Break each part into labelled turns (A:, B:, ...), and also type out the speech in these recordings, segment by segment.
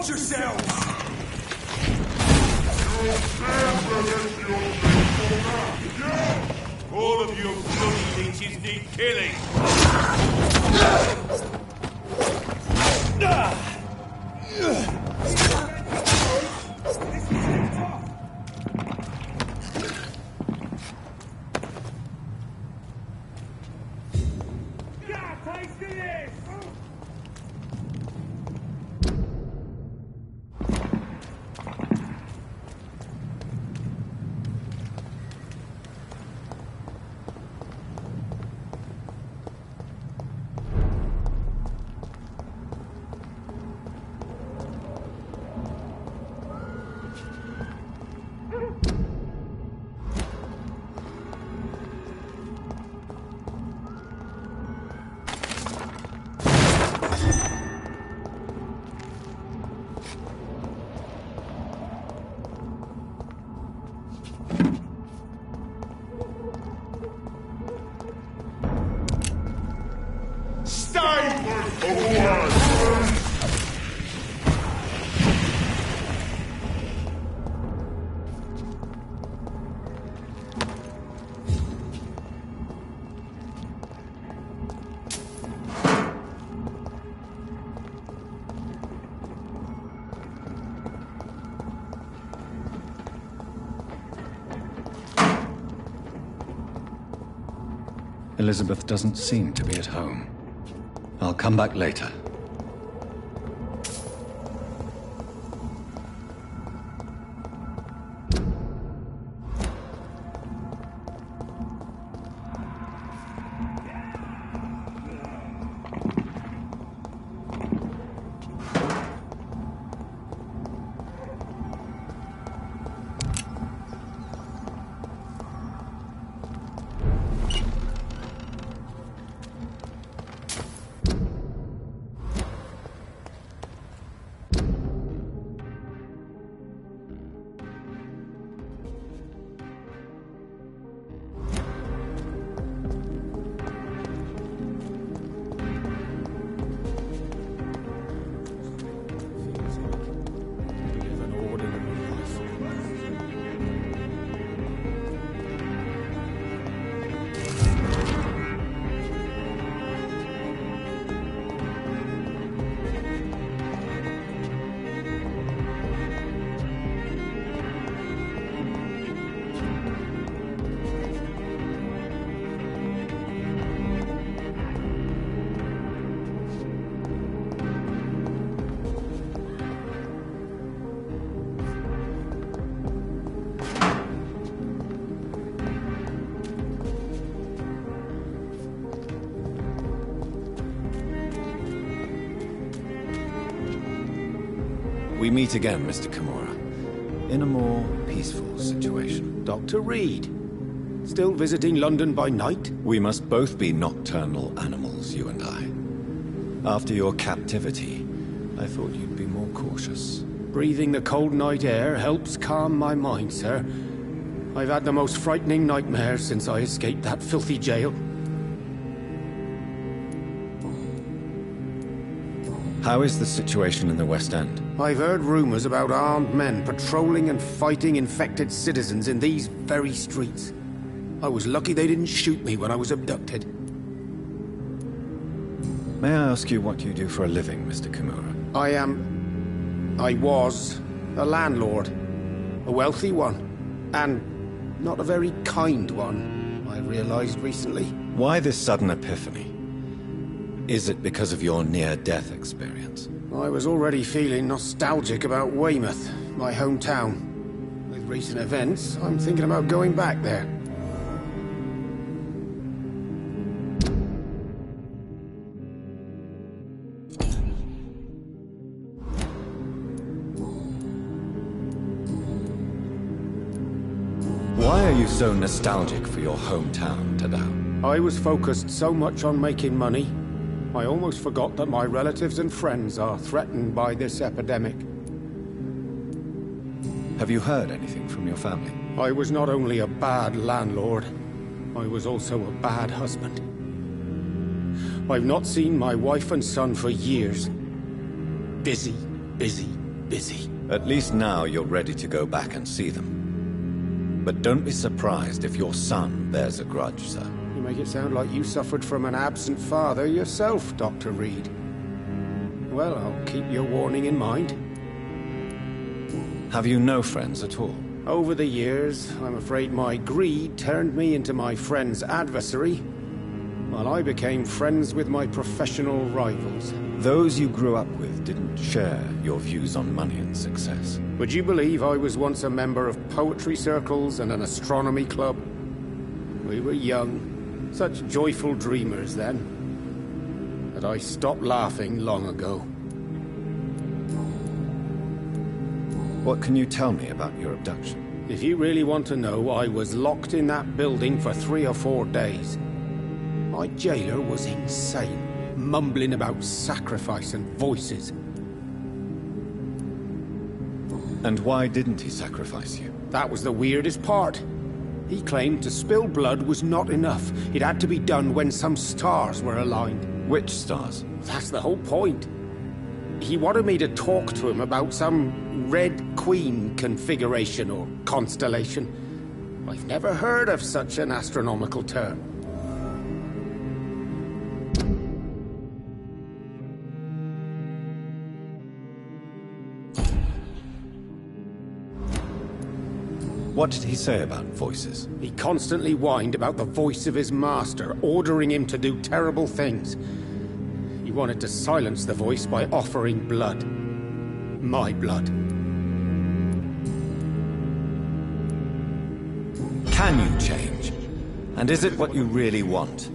A: Watch yourselves!
B: All of you bloody leeches need killing!
C: Elizabeth doesn't seem to be at home. I'll come back later. We meet again, Mr. Kimura, in a more peaceful situation.
D: Dr. Reed, still visiting London by night?
C: We must both be nocturnal animals, you and I. After your captivity, I thought you'd be more cautious.
D: Breathing the cold night air helps calm my mind, sir. I've had the most frightening nightmares since I escaped that filthy jail.
C: How is the situation in the West End?
D: I've heard rumors about armed men patrolling and fighting infected citizens in these very streets. I was lucky they didn't shoot me when I was abducted.
C: May I ask you what you do for a living, Mr. Kimura?
D: I was a landlord. A wealthy one. And not a very kind one, I realized recently.
C: Why this sudden epiphany? Is it because of your near-death experience?
D: I was already feeling nostalgic about Weymouth, my hometown. With recent events, I'm thinking about going back there.
C: Why are you so nostalgic for your hometown, Tadao?
D: I was focused so much on making money, I almost forgot that my relatives and friends are threatened by this epidemic.
C: Have you heard anything from your family?
D: I was not only a bad landlord, I was also a bad husband. I've not seen my wife and son for years. Busy, busy. busy.
C: At least now you're ready to go back and see them. But don't be surprised if your son bears a grudge, sir.
D: You make it sound like you suffered from an absent father yourself, Dr. Reed. Well, I'll keep your warning in mind.
C: Have you no friends at all?
D: Over the years, I'm afraid my greed turned me into my friend's adversary, while I became friends with my professional rivals.
C: Those you grew up with didn't share your views on money and success.
D: Would you believe I was once a member of poetry circles and an astronomy club? We were young, such joyful dreamers then. But I stopped laughing long ago.
C: What can you tell me about your abduction?
D: If you really want to know, I was locked in that building for 3 or 4 days. My jailer was insane, mumbling about sacrifice and voices.
C: And why didn't he sacrifice you?
D: That was the weirdest part. He claimed to spill blood was not enough. It had to be done when some stars were aligned.
C: Which stars?
D: That's the whole point. He wanted me to talk to him about some Red Queen configuration or constellation. I've never heard of such an astronomical term.
C: What did he say about voices?
D: He constantly whined about the voice of his master, ordering him to do terrible things. He wanted to silence the voice by offering blood. My blood.
C: Can you change? And is it what you really want?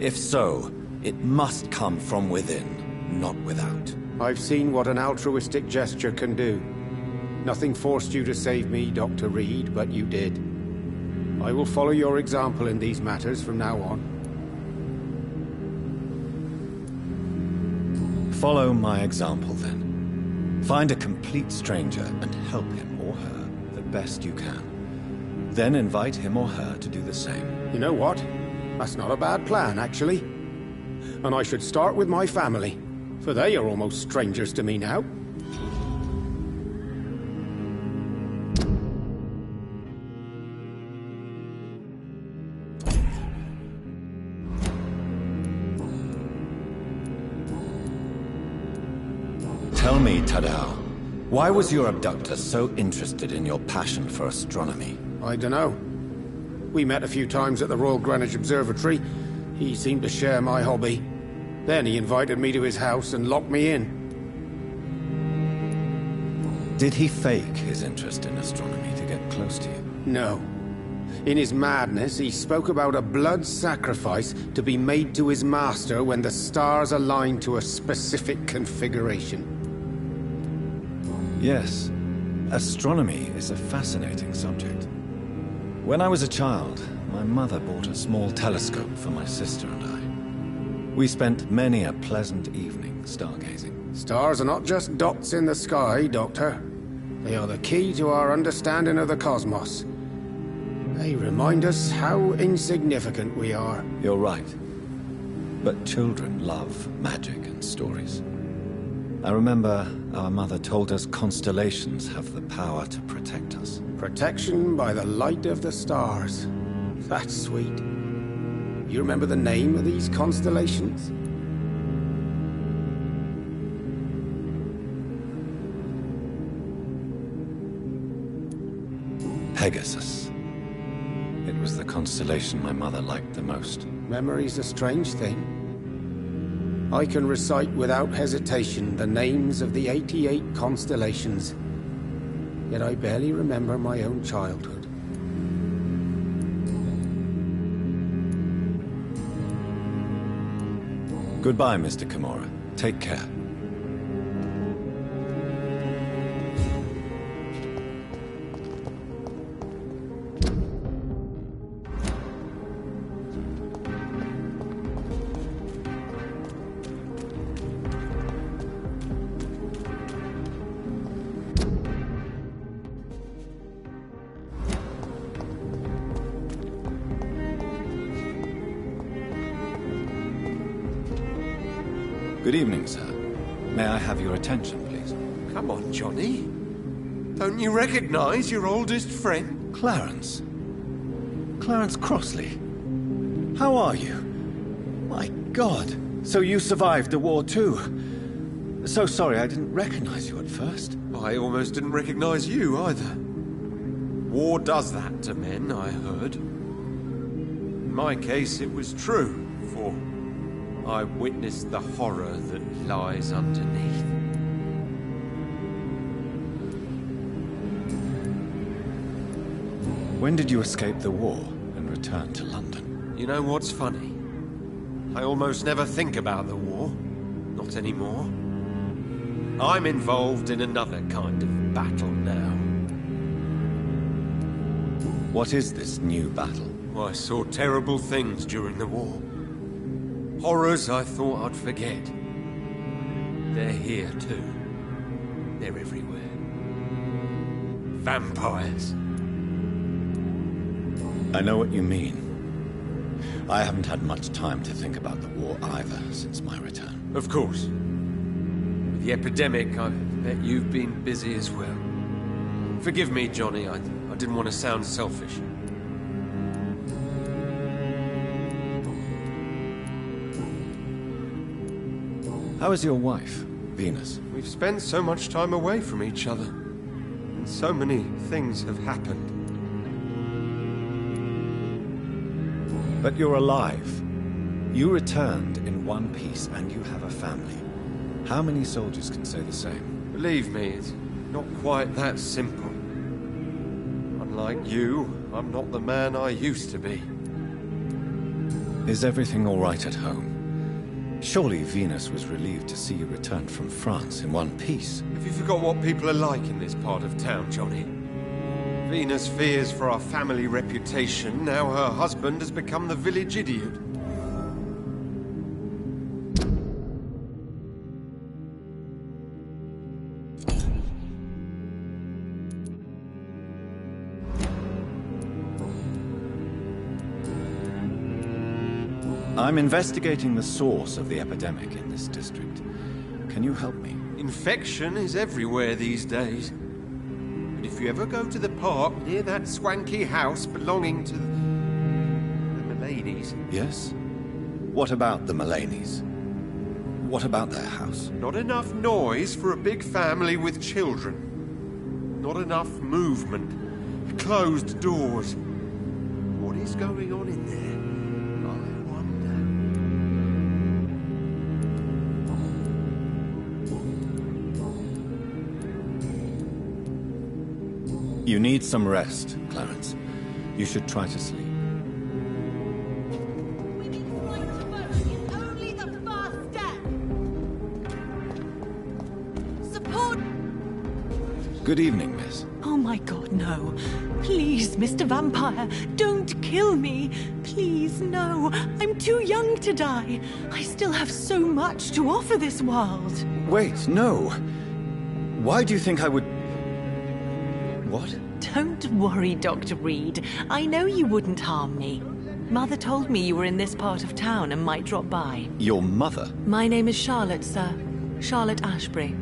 C: If so, it must come from within, not without.
D: I've seen what an altruistic gesture can do. Nothing forced you to save me, Dr. Reed, but you did. I will follow your example in these matters from now on.
C: Follow my example, then. Find a complete stranger and help him or her the best you can. Then invite him or her to do the same.
D: You know what? That's not a bad plan, actually. And I should start with my family, for they are almost strangers to me now.
C: Tell me, Tadao, why was your abductor so interested in your passion for astronomy?
D: I dunno. We met a few times at the Royal Greenwich Observatory. He seemed to share my hobby. Then he invited me to his house and locked me in.
C: Did he fake his interest in astronomy to get close to you?
D: No. In his madness, he spoke about a blood sacrifice to be made to his master when the stars aligned to a specific configuration.
C: Yes. Astronomy is a fascinating subject. When I was a child, my mother bought a small telescope for my sister and I. We spent many a pleasant evening stargazing.
D: Stars are not just dots in the sky, Doctor. They are the key to our understanding of the cosmos. They remind us how insignificant we are.
C: You're right. But children love magic and stories. I remember our mother told us constellations have the power to protect us.
D: Protection by the light of the stars. That's sweet. You remember the name of these constellations?
C: Pegasus. It was the constellation my mother liked the most.
D: Memory's a strange thing. I can recite without hesitation the names of the 88 constellations. Yet I barely remember my own childhood.
C: Goodbye, Mr. Kimura. Take care. Good evening, sir. May I have your attention, please?
A: Come on, Johnny. Don't you recognize your oldest friend?
C: Clarence. Clarence Crossley. How are you? My God. So you survived the war too. So sorry I didn't recognize you at first.
A: I almost didn't recognize you either. War does that to men, I heard. In my case, it was true, for I witnessed the horror that lies underneath.
C: When did you escape the war and return to London?
A: You know what's funny? I almost never think about the war. Not anymore. I'm involved in another kind of battle now.
C: What is this new battle?
A: I saw terrible things during the war. Horrors I thought I'd forget. They're here too. They're everywhere. Vampires.
C: I know what you mean. I haven't had much time to think about the war either since my return.
A: Of course. With the epidemic, I bet you've been busy as well. Forgive me, Johnny, I didn't want to sound selfish.
C: How is your wife, Venus?
A: We've spent so much time away from each other, and so many things have happened.
C: But you're alive. You returned in one piece and you have a family. How many soldiers can say the same?
A: Believe me, it's not quite that simple. Unlike you, I'm not the man I used to be.
C: Is everything all right at home? Surely Venus was relieved to see you return from France in one piece.
A: Have you forgot what people are like in this part of town, Johnny? Venus fears for our family reputation. Now her husband has become the village idiot.
C: I'm investigating the source of the epidemic in this district. Can you help me?
A: Infection is everywhere these days. But if you ever go to the park near that swanky house belonging to the Mullaneys...
C: Yes? What about the Mullaneys? What about their house?
A: Not enough noise for a big family with children. Not enough movement. Closed doors. What is going on in there?
C: You need some rest, Clarence. You should try to sleep.
E: Only the first step. Support.
C: Good evening, miss.
E: Oh my God, no. Please, Mr. Vampire, don't kill me. Please, no. I'm too young to die. I still have so much to offer this world.
C: Wait, no. Why do you think I would... What?
E: Don't worry, Dr. Reed. I know you wouldn't harm me. Mother told me you were in this part of town and might drop by.
C: Your mother?
E: My name is Charlotte, sir. Charlotte Ashbury.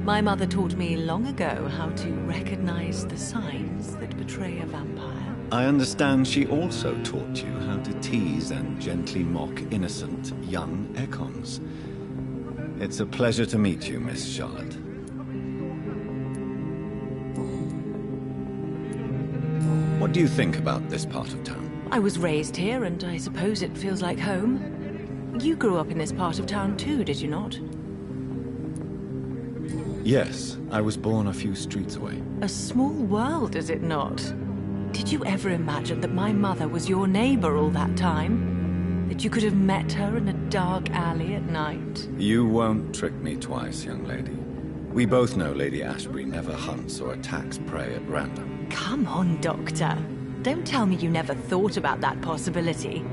E: My mother taught me long ago how to recognize the signs that betray a vampire.
C: I understand she also taught you how to tease and gently mock innocent young Ekons. It's a pleasure to meet you, Miss Charlotte. What do you think about this part of town?
E: I was raised here, and I suppose it feels like home. You grew up in this part of town too, did you not?
C: Yes, I was born a few streets away.
E: A small world, is it not? Did you ever imagine that my mother was your neighbor all that time? That you could have met her in a dark alley at night?
C: You won't trick me twice, young lady. We both know Lady Ashbury never hunts or attacks prey at random.
E: Come on, Doctor. Don't tell me you never thought about that possibility.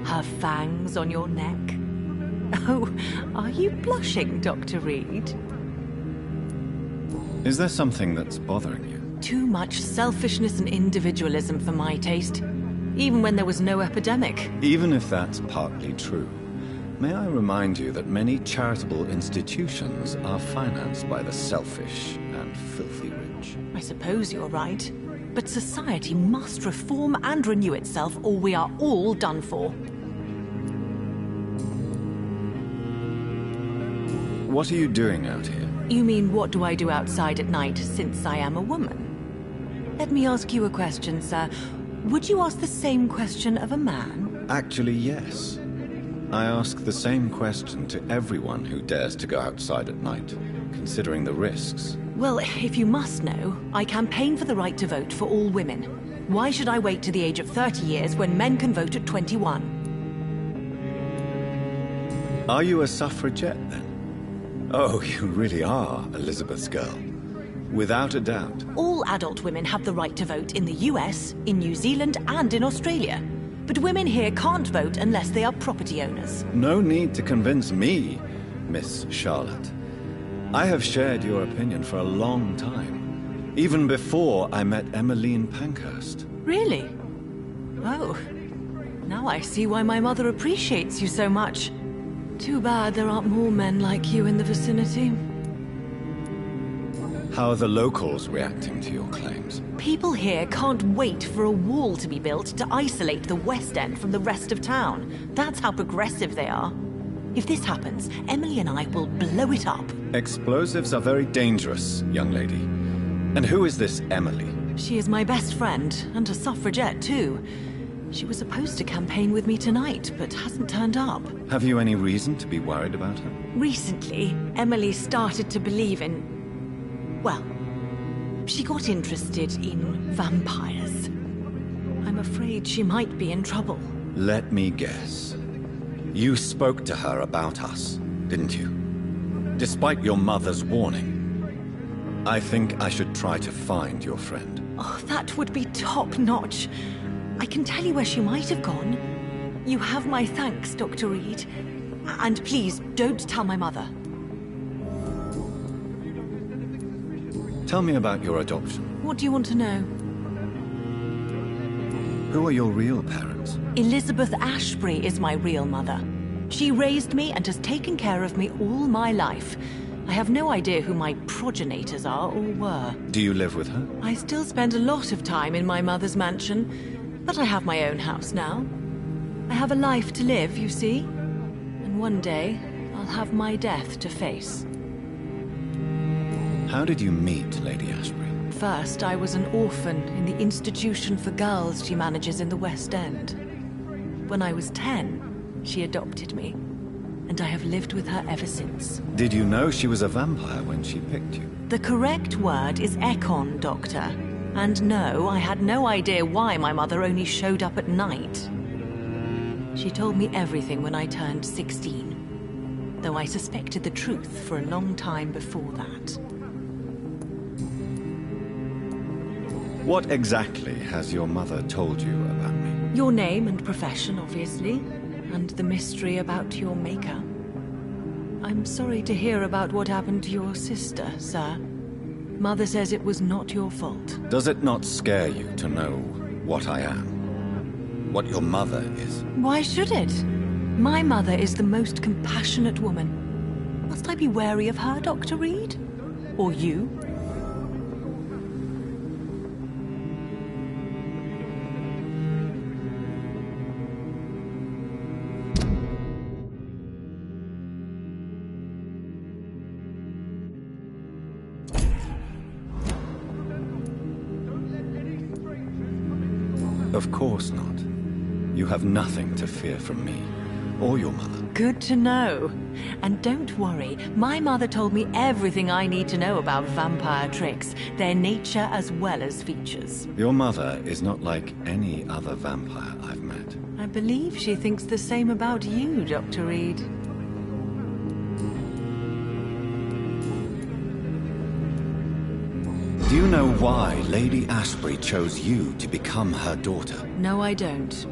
E: Her fangs on your neck. Oh, are you blushing, Dr. Reed?
C: Is there something that's bothering you?
E: Too much selfishness and individualism for my taste. Even when there was no epidemic.
C: Even if that's partly true, May I remind you that many charitable institutions are financed by the selfish and filthy rich?
E: I suppose you're right. But society must reform and renew itself, or we are all done for.
C: What are you doing out here?
E: You mean, what do I do outside at night since I am a woman? Let me ask you a question, sir. Would you ask the same question of a man?
C: Actually, yes. I ask the same question to everyone who dares to go outside at night, considering the risks.
E: Well, if you must know, I campaign for the right to vote for all women. Why should I wait to the age of 30 years when men can vote at 21?
C: Are you a suffragette, then? Oh, you really are Elizabeth's girl. Without a doubt.
E: All adult women have the right to vote in the US, in New Zealand, and in Australia. But women here can't vote unless they are property owners.
C: No need to convince me, Miss Charlotte. I have shared your opinion for a long time. Even before I met Emmeline Pankhurst.
E: Really? Oh. Now I see why my mother appreciates you so much. Too bad there aren't more men like you in the vicinity.
C: How are the locals reacting to your claims?
E: People here can't wait for a wall to be built to isolate the West End from the rest of town. That's how progressive they are. If this happens, Emily and I will blow it up.
C: Explosives are very dangerous, young lady. And who is this Emily?
E: She is my best friend, and a suffragette too. She was supposed to campaign with me tonight, but hasn't turned up.
C: Have you any reason to be worried about her?
E: Recently, Emily started to believe in... well, she got interested in vampires. I'm afraid she might be in trouble.
C: Let me guess. You spoke to her about us, didn't you? Despite your mother's warning. I think I should try to find your friend.
E: Oh, that would be top-notch. I can tell you where she might have gone. You have my thanks, Dr. Reed. And please, don't tell my mother.
C: Tell me about your adoption.
E: What do you want to know?
C: Who are your real parents?
E: Elizabeth Ashbury is my real mother. She raised me and has taken care of me all my life. I have no idea who my progenitors are or were.
C: Do you live with her?
E: I still spend a lot of time in my mother's mansion, but I have my own house now. I have a life to live, you see. And one day, I'll have my death to face.
C: How did you meet Lady Ashbury?
E: First, I was an orphan in the institution for girls she manages in the West End. When I was 10, she adopted me, and I have lived with her ever since.
C: Did you know she was a vampire when she picked you?
E: The correct word is Econ, Doctor. And no, I had no idea why my mother only showed up at night. She told me everything when I turned 16, though I suspected the truth for a long time before that.
C: What exactly has your mother told you about me?
E: Your name and profession, obviously, and the mystery about your maker. I'm sorry to hear about what happened to your sister, sir. Mother says it was not your fault.
C: Does it not scare you to know what I am? What your mother is?
E: Why should it? My mother is the most compassionate woman. Must I be wary of her, Dr. Reed? Or you?
C: Of course not. You have nothing to fear from me, or your mother.
E: Good to know. And don't worry, my mother told me everything I need to know about vampire tricks, their nature as well as features.
C: Your mother is not like any other vampire I've met.
E: I believe she thinks the same about you, Dr. Reed.
C: Do you know why Lady Ashbury chose you to become her daughter?
E: No, I don't.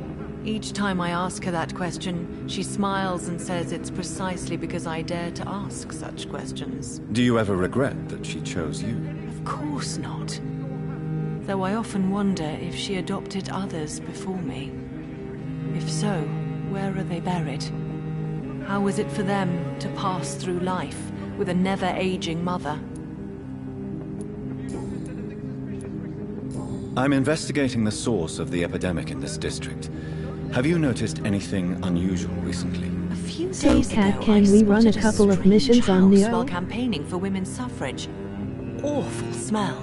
E: Each time I ask her that question, she smiles and says it's precisely because I dare to ask such questions.
C: Do you ever regret that she chose you?
E: Of course not. Though I often wonder if she adopted others before me. If so, where are they buried? How was it for them to pass through life with a never-aging mother?
C: I'm investigating the source of the epidemic in this district. Have you noticed anything unusual recently?
E: A few
F: So,
E: days
F: Cat,
E: ago,
F: can
E: I
F: we run a
E: spotted
F: couple of
E: strange
F: missions on
E: house
F: Neo?
E: while campaigning for women's suffrage. Awful smell.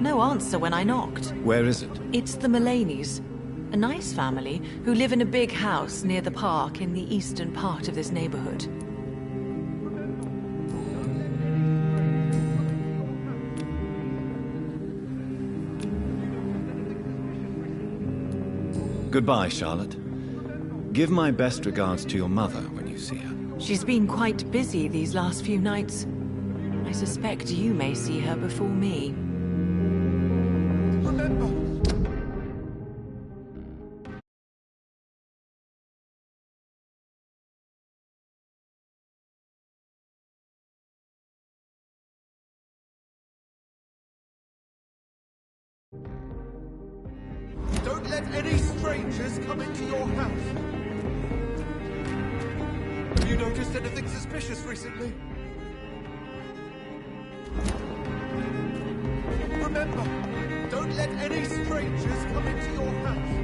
E: No answer when I knocked.
C: Where is it?
E: It's the Mullaneys, a nice family who live in a big house near the park in the eastern part of this neighborhood.
C: Goodbye, Charlotte. Give my best regards to your mother when you see her.
E: She's been quite busy these last few nights. I suspect you may see her before me.
A: Remember, don't let any strangers come into your house. Have you noticed anything suspicious recently? Remember, don't let any strangers come into your house.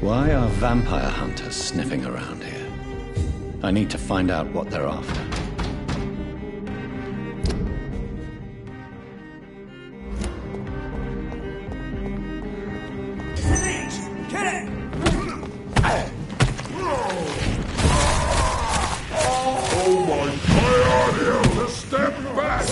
C: Why are vampire hunters sniffing around here? I need to find out what they're after.
B: Oh my God! Step back!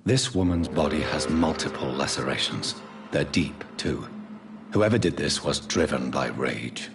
C: This woman's body has multiple lacerations. They're deep, too. Whoever did this was driven by rage.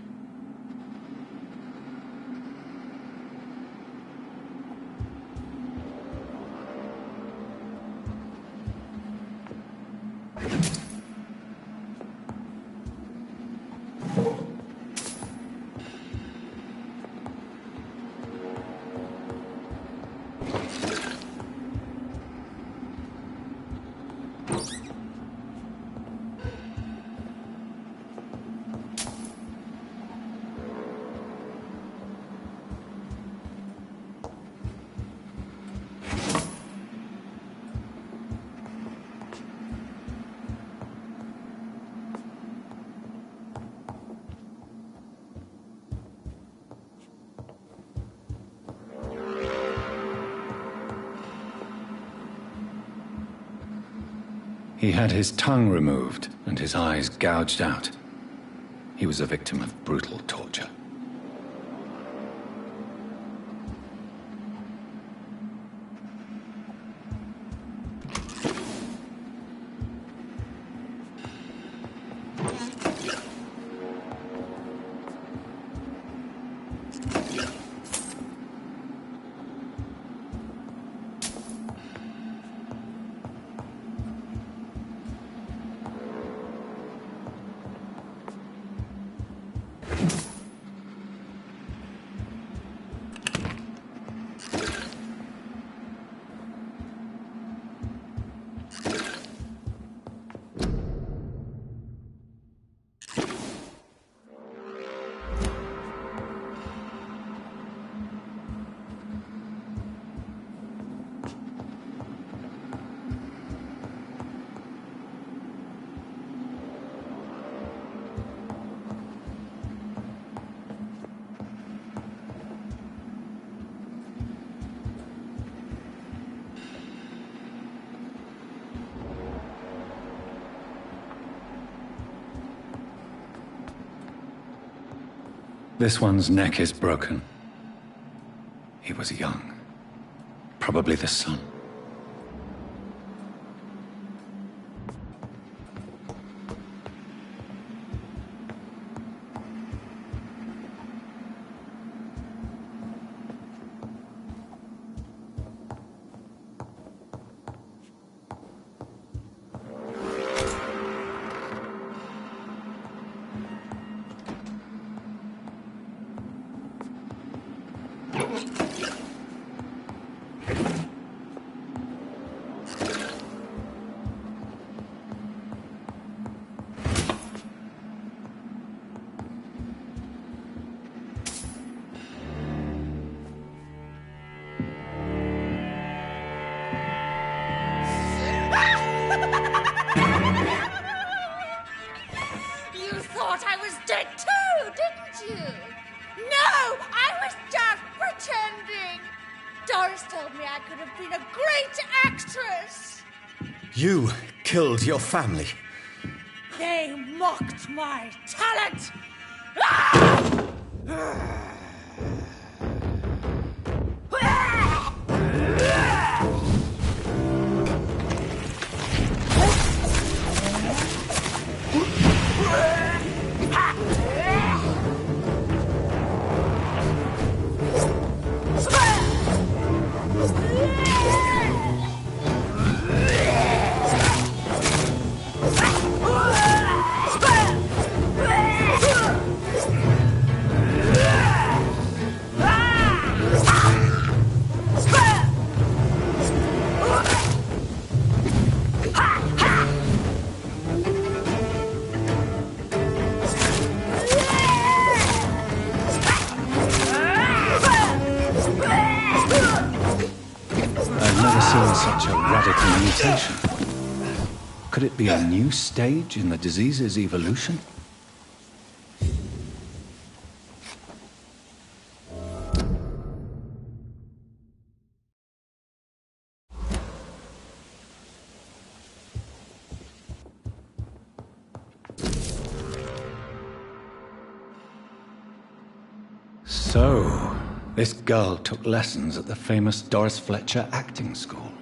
C: He had his tongue removed and his eyes gouged out. He was a victim of brutal torture. This one's neck is broken. He was young. Probably the son.
F: You thought I was dead too, didn't you? No, I was just pretending. Doris told me I could have been a great actress.
A: You killed your family.
F: They mocked my talent. Ah!
C: Such a radical mutation. Could it be a new stage in the disease's evolution? So, this girl took lessons at the famous Doris Fletcher acting school.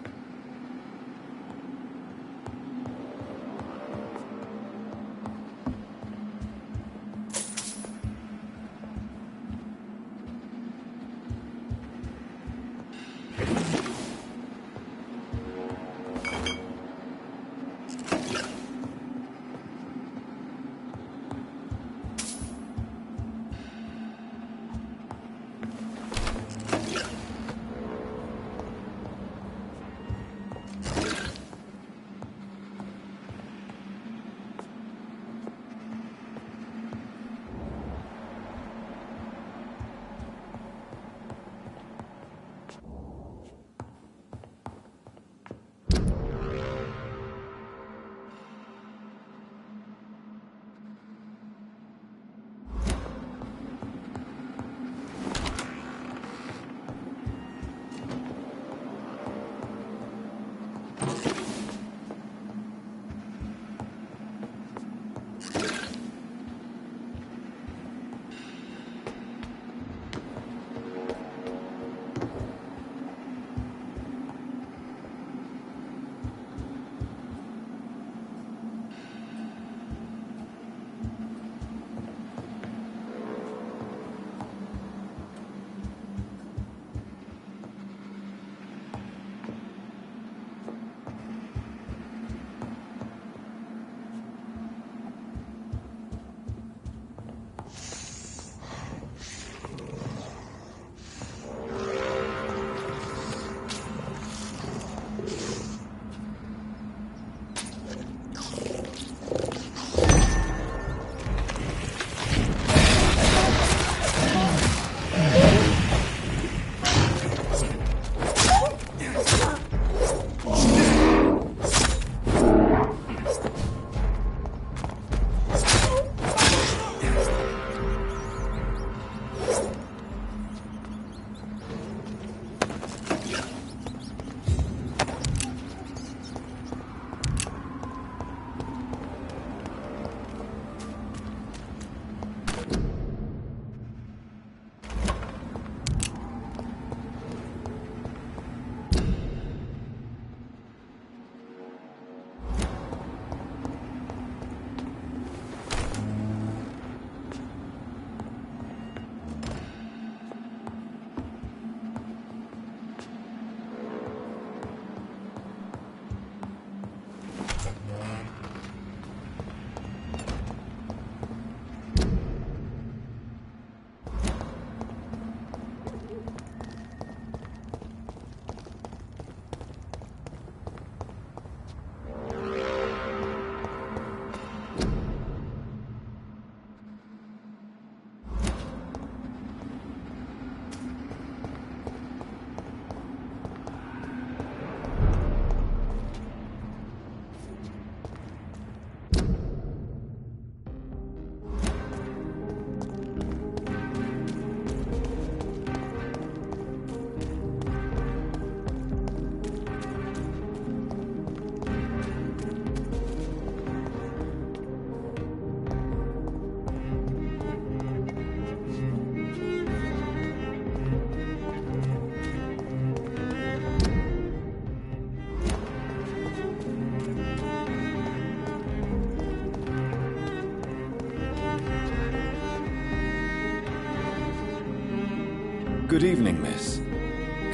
C: Good evening, miss.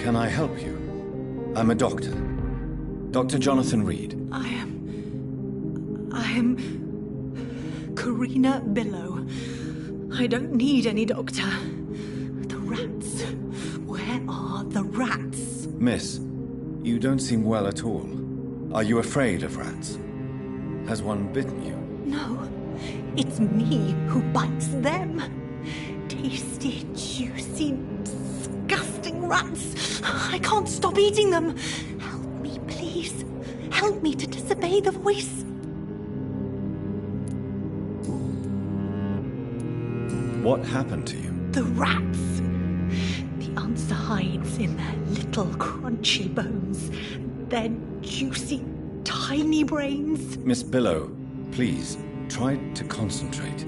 C: Can I help you? I'm a doctor. Dr. Jonathan Reed.
E: I am Karina Billow. I don't need any doctor. The rats. Where are the rats?
C: Miss, you don't seem well at all. Are you afraid of rats? Has one bitten you?
E: No, it's me who bites them. Tasty, juicy, disgusting rats. I can't stop eating them. Help me, please. Help me to disobey the voice.
C: What happened to you?
E: The rats. The answer hides in their little crunchy bones. Their juicy, tiny brains.
C: Miss Billow, please, try to concentrate.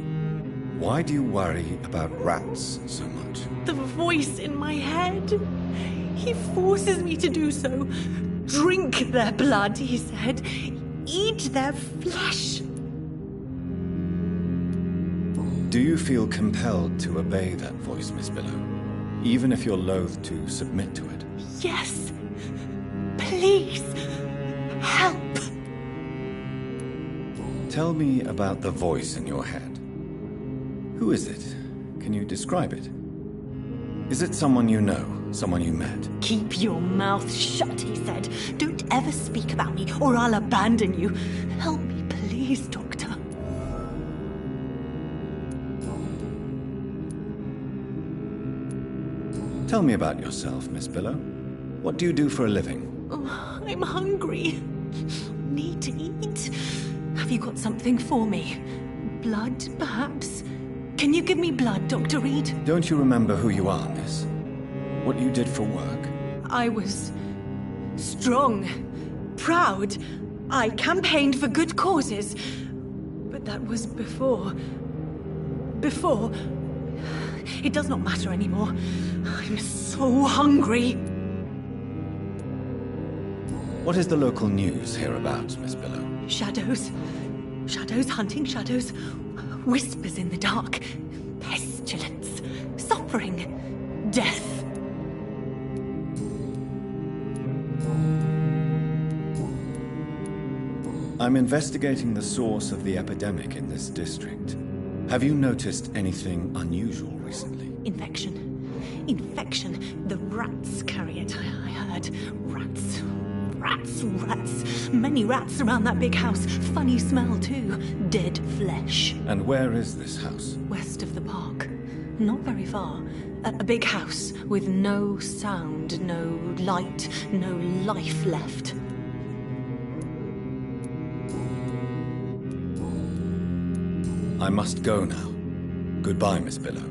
C: Why do you worry about rats so much?
E: The voice in my head. He forces me to do so. Drink their blood, he said. Eat their flesh.
C: Do you feel compelled to obey that voice, Miss Billow? Even if you're loath to submit to it?
E: Yes. Please. Help.
C: Tell me about the voice in your head. Who is it? Can you describe it? Is it someone you know? Someone you met?
E: Keep your mouth shut, he said. Don't ever speak about me, or I'll abandon you. Help me, please, Doctor.
C: Tell me about yourself, Miss Billow. What do you do for a living?
E: Oh, I'm hungry. Need to eat. Have you got something for me? Blood, perhaps? Can you give me blood, Dr. Reed?
C: Don't you remember who you are, miss? What you did for work?
E: I was strong, proud. I campaigned for good causes. But that was before. It does not matter anymore. I'm so hungry.
C: What is the local news hereabouts, Miss Billow?
E: Shadows. Shadows hunting shadows. Whispers in the dark. Pestilence. Suffering. Death.
C: I'm investigating the source of the epidemic in this district. Have you noticed anything unusual recently?
E: Infection. The rats carry it, I heard. Rats. Many rats around that big house. Funny smell, too. Dead flesh.
C: And where is this house?
E: West of the park. Not very far. A big house with no sound, no light, no life left.
C: I must go now. Goodbye, Miss Billow.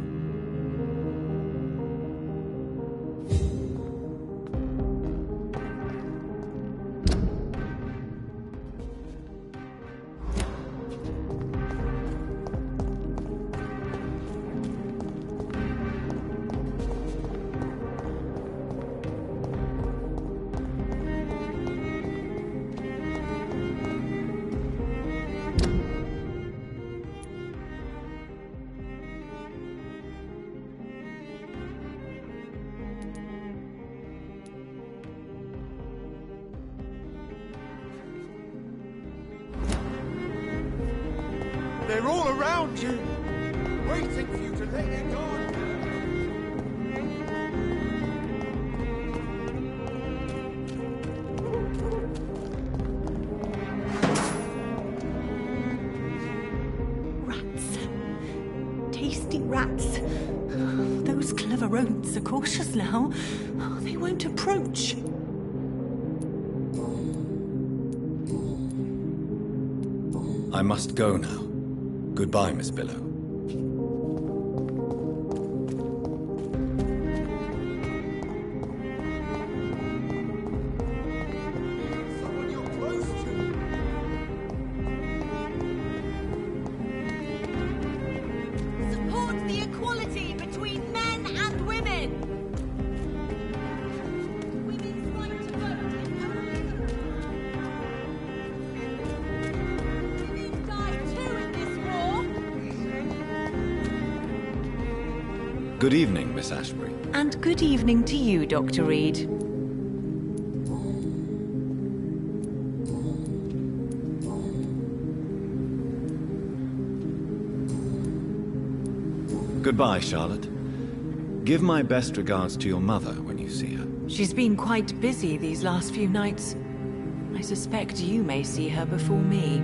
A: They're all around you, waiting for you to lay their guard down.
E: Rats. Tasty rats. Those clever rodents are cautious now. They won't approach.
C: I must go now. Goodbye, Miss Billow.
A: Someone you're close to.
F: Support the equality between men and women. Women's right to vote is women die too in this war.
C: Good evening, Miss Ashbury.
E: And good evening to you, Dr. Reed.
C: Goodbye, Charlotte. Give my best regards to your mother when you see her.
E: She's been quite busy these last few nights. I suspect you may see her before me.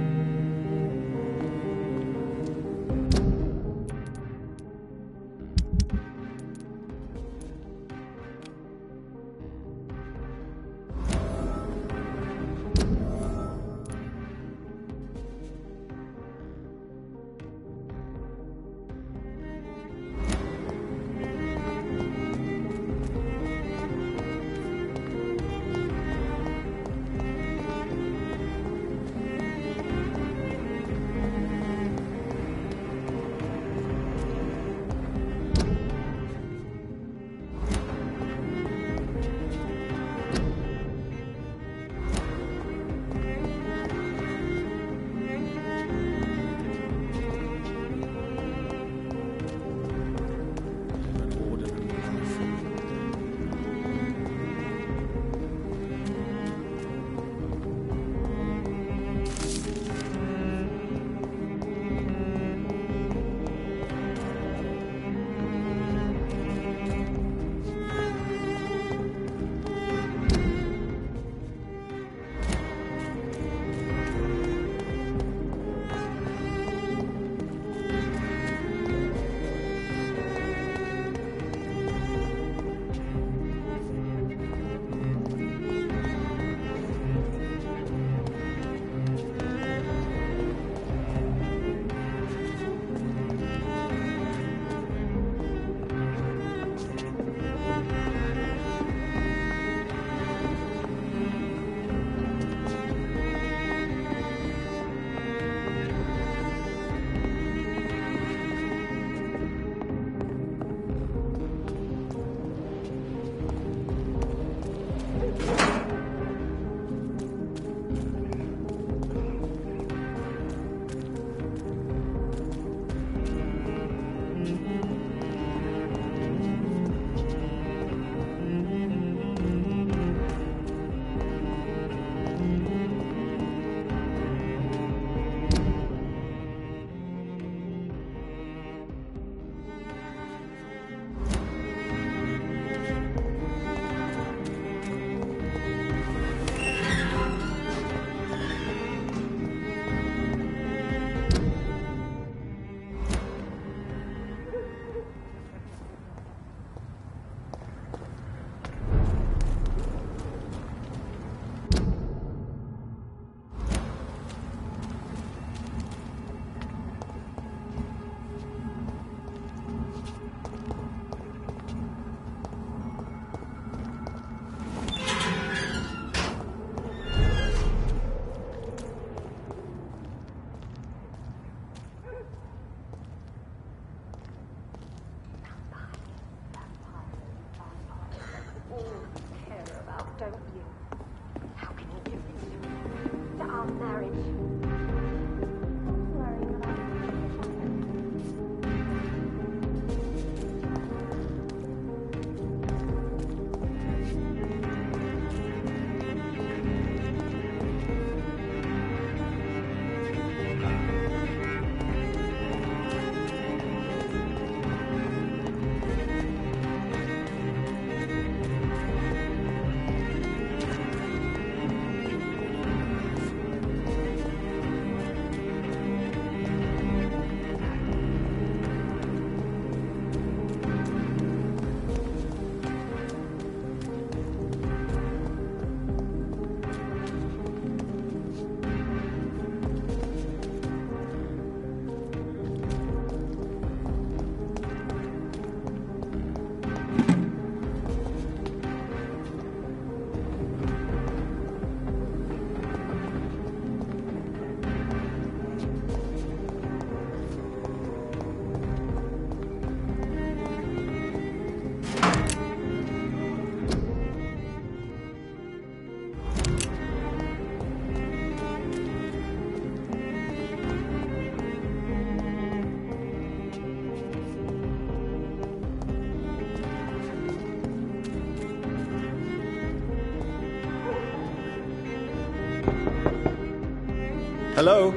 C: Hello?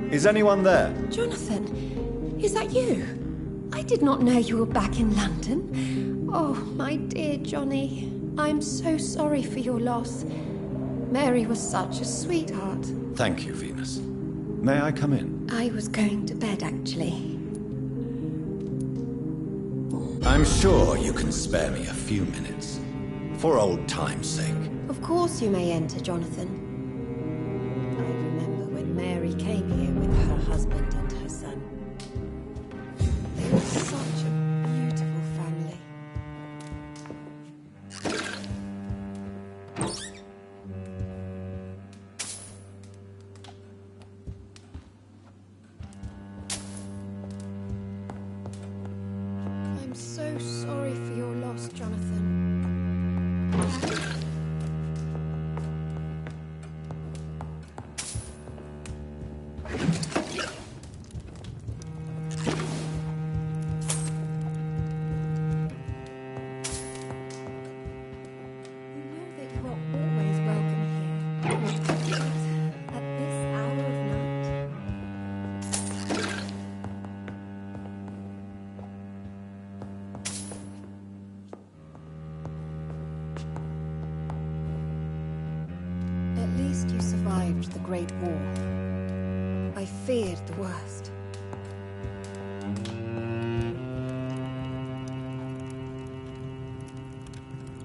C: Is anyone there?
G: Jonathan, is that you? I did not know you were back in London. Oh, my dear Johnny. I'm so sorry for your loss. Mary was such a sweetheart.
C: Thank you, Venus. May I come in?
G: I was going to bed, actually.
C: I'm sure you can spare me a few minutes. For old time's sake.
G: Of course you may enter, Jonathan. I remember when Mary came here with her husband and her son. They were such a beautiful family. I'm so sorry for your loss, Jonathan. You survived the Great War. I feared the worst.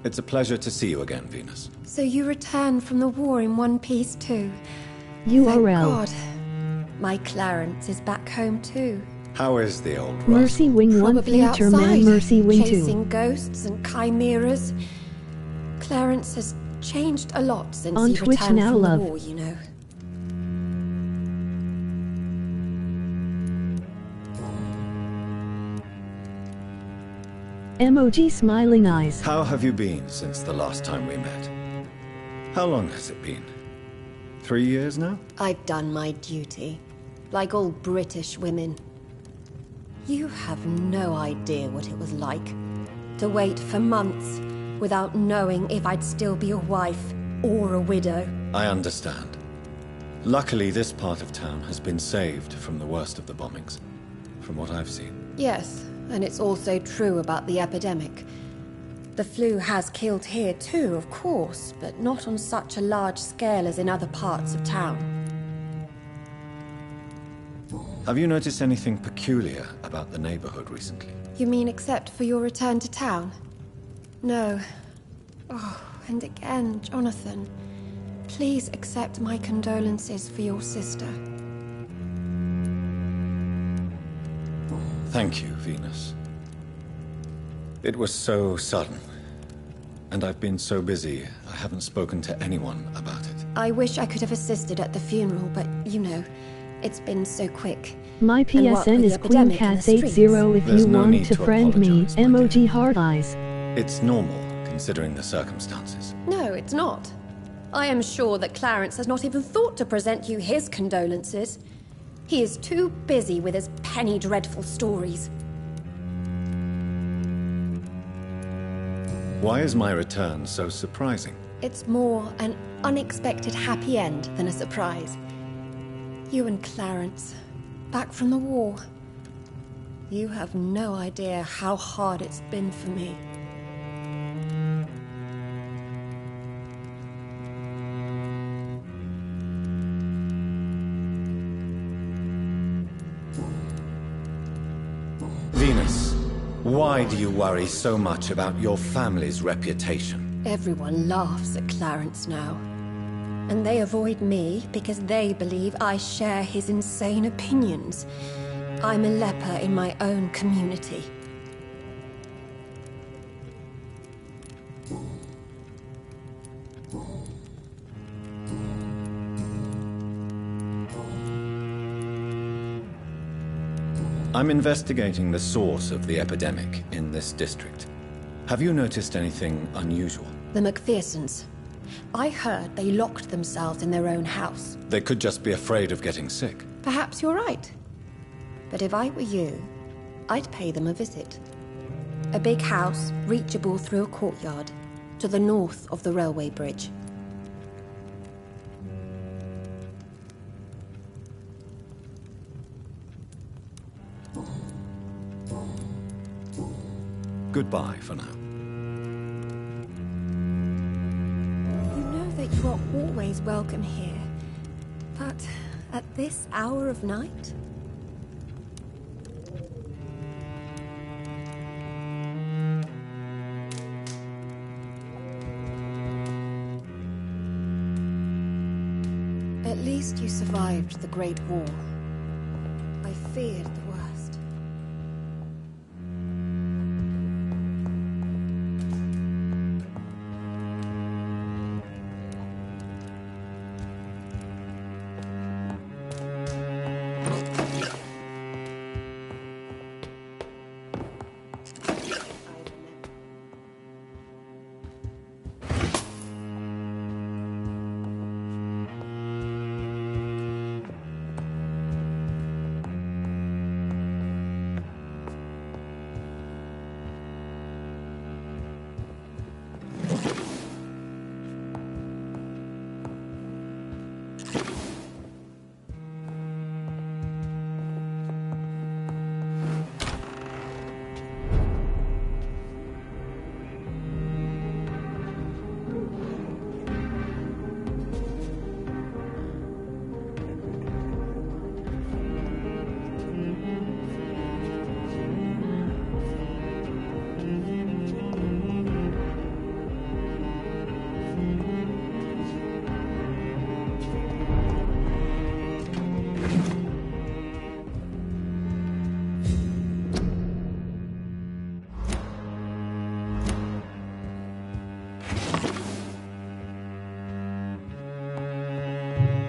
C: It's a pleasure to see you again, Venus.
G: So you returned from the war in one piece too?
H: URL.
G: Thank God. My Clarence is back home too.
C: How is the old rascal?
H: Mercy Wing 1
G: Probably
H: Future Man
G: outside,
H: Mercy Wing 2.
G: chasing ghosts and chimeras. Clarence has changed a lot since
H: On
G: he
H: Twitch
G: returned
H: now,
G: from
H: love.
G: the war, you know.
H: Emoji smiling eyes.
C: How have you been since the last time we met? How long has it been? 3 years now?
G: I've done my duty, like all British women. You have no idea what it was like to wait for months without knowing if I'd still be a wife or a widow.
C: I understand. Luckily, this part of town has been saved from the worst of the bombings, from what I've seen.
G: Yes, and it's also true about the epidemic. The flu has killed here too, of course, but not on such a large scale as in other parts of town.
C: Have you noticed anything peculiar about the neighborhood recently?
G: You mean except for your return to town? No. Oh, and again, Jonathan, please accept my condolences for your sister.
C: Thank you, Venus. It was so sudden. And I've been so busy, I haven't spoken to anyone about it.
G: I wish I could have assisted at the funeral, but you know, it's been so quick.
H: My
G: And what
H: PSN
G: with
H: is
G: the epidemic in the
H: QueenCats80 if
C: There's
H: you
C: no
H: want
C: need
H: to
C: to
H: friend me.
C: apologize, my dear.
H: Emoji heart eyes.
C: It's normal, considering the circumstances.
G: No, it's not. I am sure that Clarence has not even thought to present you his condolences. He is too busy with his penny dreadful stories.
C: Why is my return so surprising?
G: It's more an unexpected happy end than a surprise. You and Clarence, back from the war. You have no idea how hard it's been for me.
C: Venus, why do you worry so much about your family's reputation?
G: Everyone laughs at Clarence now. And they avoid me because they believe I share his insane opinions. I'm a leper in my own community.
C: I'm investigating the source of the epidemic in this district. Have you noticed anything unusual?
G: The McPhersons. I heard they locked themselves in their own house.
C: They could just be afraid of getting sick.
G: Perhaps you're right. But if I were you, I'd pay them a visit. A big house, reachable through a courtyard, to the north of the railway bridge.
C: goodbye for now.
G: You know that you are always welcome here. But at this hour of night? At least you survived the Great War. I feared the worst.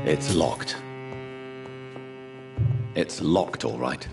C: It's locked. It's locked, all right.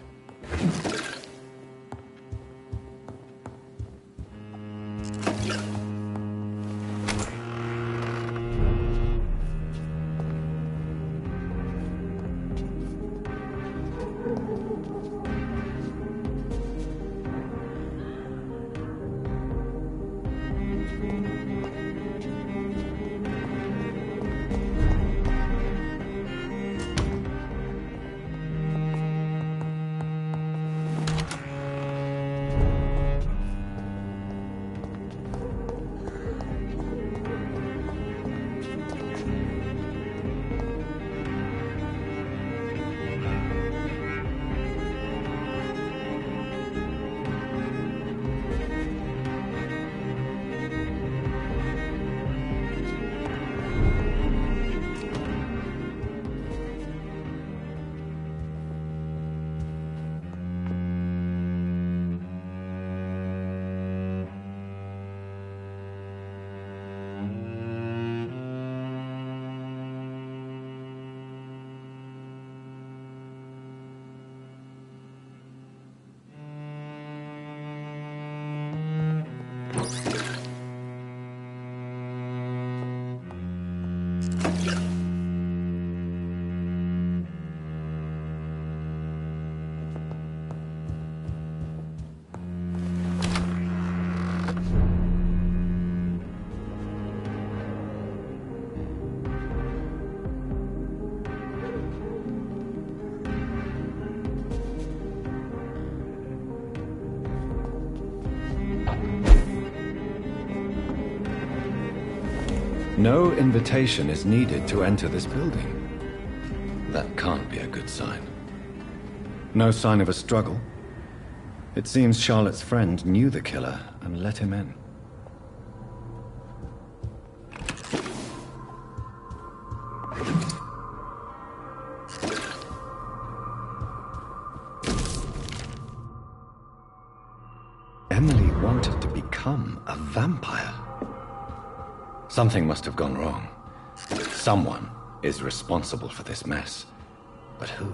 C: No invitation is needed to enter this building. That can't be a good sign. No sign of a struggle. It seems Charlotte's friend knew the killer and let him in. Emily wanted to become a vampire. Something must have gone wrong. Someone is responsible for this mess. But who?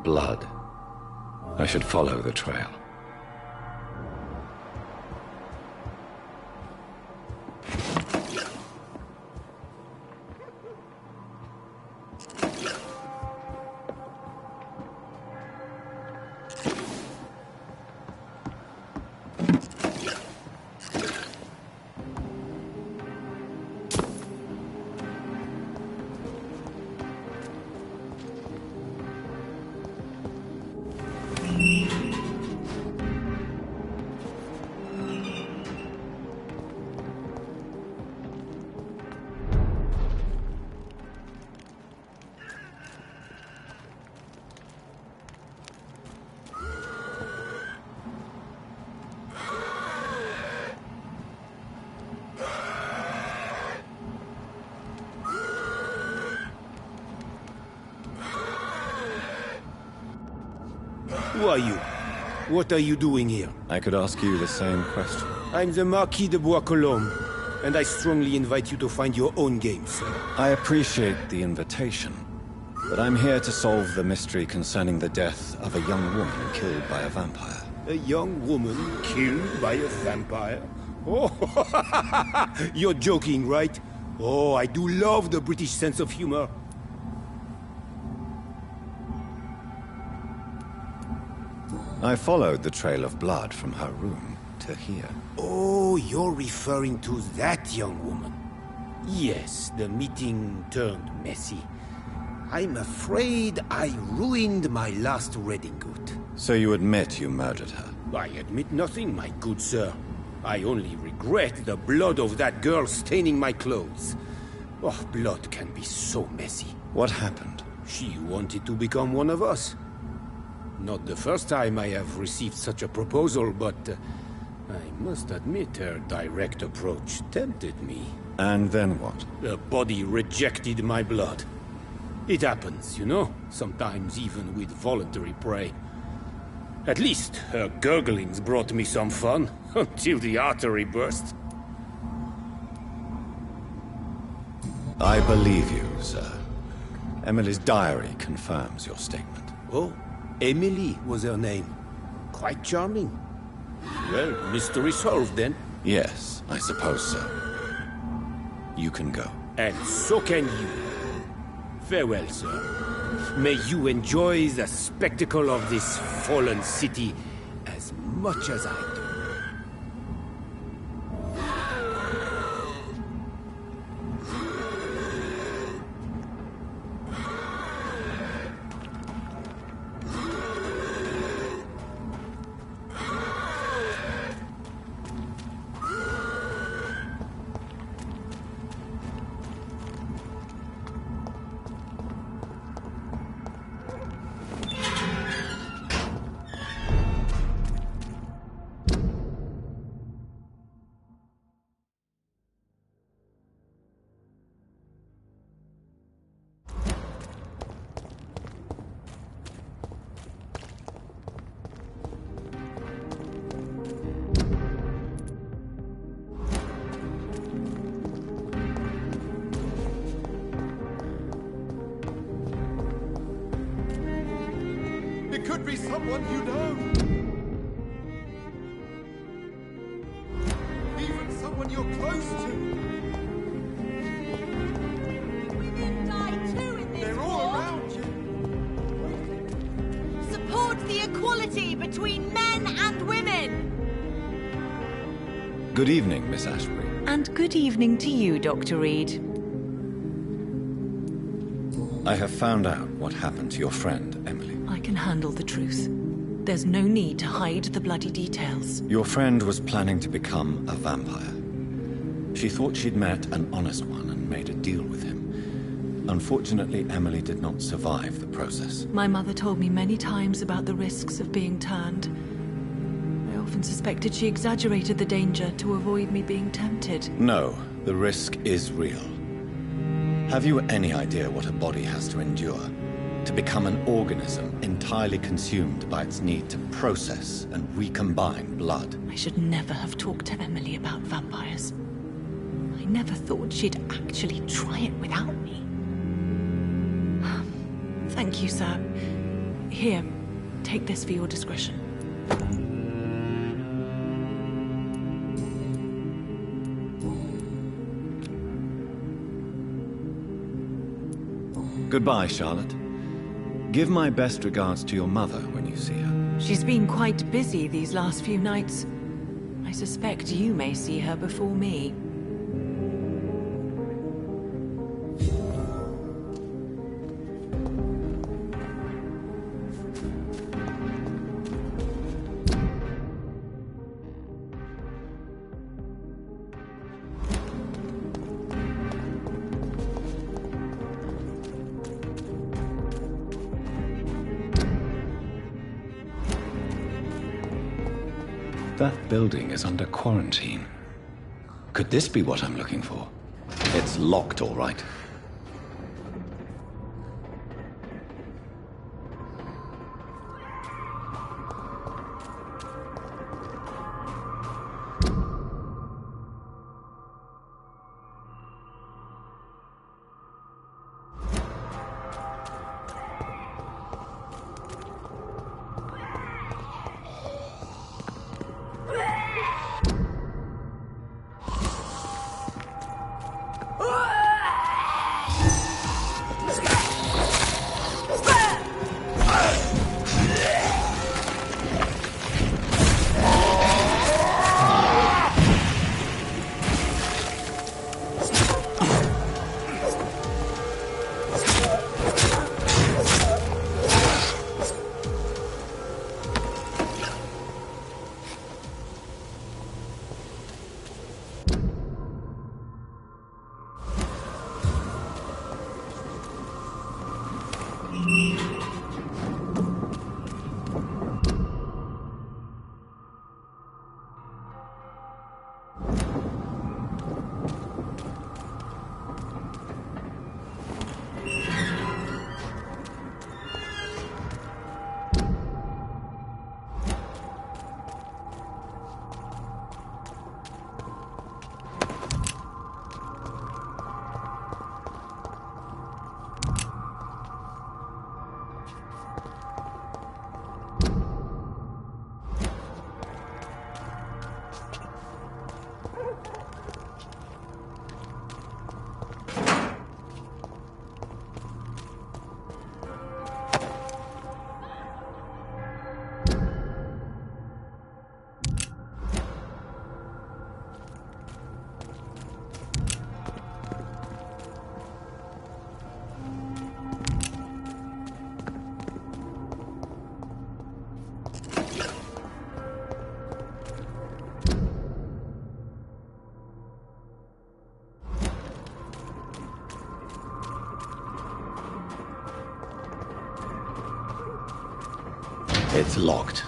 C: Blood. I should follow the trail.
D: Who are you? What are you doing here?
C: I could ask you the same question.
D: I'm the Marquis de Bois-Colombes, and I strongly invite you to find your own game, sir.
C: I appreciate the invitation, but I'm here to solve the mystery concerning the death of a young woman killed by a vampire.
D: A young woman killed by a vampire? Oh, you're joking, right? Oh, I do love the British sense of humor.
C: I followed the trail of blood from her room to here.
D: Oh, you're referring to that young woman. Yes, the meeting turned messy. I'm afraid I ruined my last redingote.
C: So you admit you murdered her?
D: I admit nothing, my good sir. I only regret the blood of that girl staining my clothes. Oh, blood can be so messy.
C: What happened?
D: She wanted to become one of us. Not the first time I have received such a proposal, but I must admit her direct approach tempted me.
C: And then what?
D: The body rejected my blood. It happens, you know, sometimes even with voluntary prey. At least her gurglings brought me some fun, until the artery burst.
C: I believe you, sir. Emily's diary confirms your statement.
D: Oh, Emily was her name. Quite charming. Well, mystery solved then.
C: Yes, I suppose so. You can go.
D: And so can you. Farewell, sir. May you enjoy the spectacle of this fallen city as much as I do.
A: It could be someone you know. Even someone you're close to.
F: Women die too in this
A: They're all
F: war.
A: around you.
F: Support the equality between men and women.
C: Good evening, Miss Ashbury.
E: And good evening to you, Dr. Reed.
C: I have found out what happened to your friend, Emily.
E: I can handle the truth. There's no need to hide the bloody details.
C: Your friend was planning to become a vampire. She thought she'd met an honest one and made a deal with him. Unfortunately, Emily did not survive the process.
E: My mother told me many times about the risks of being turned. I often suspected she exaggerated the danger to avoid me being tempted.
C: No, the risk is real. Have you any idea what a body has to endure? To become an organism entirely consumed by its need to process and recombine blood.
E: I should never have talked to Emily about vampires. I never thought she'd actually try it without me. Thank you, sir. Here, take this for your discretion.
C: Goodbye, Charlotte. Give my best regards to your mother when you see her.
E: She's been quite busy these last few nights. I suspect you may see her before me.
C: That building is under quarantine. Could this be what I'm looking for? It's locked, all right. It's locked.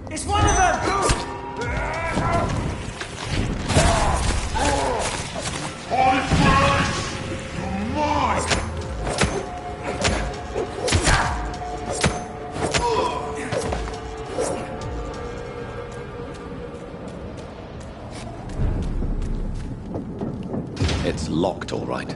I: It's one of them!
B: Holy Christ! You're mine!
C: It's locked, all right.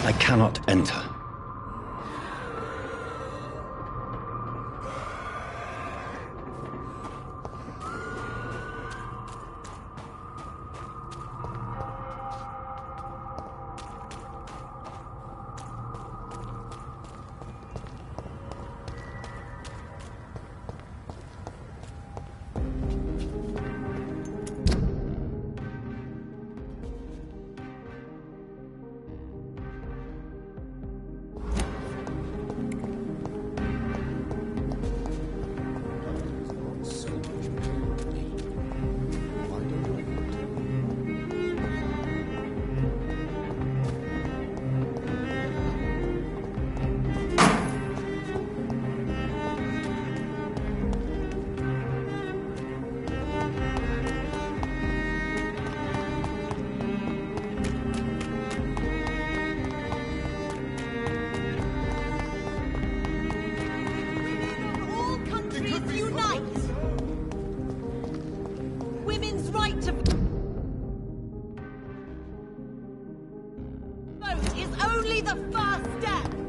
C: I cannot enter.
E: right to vote is only the first step.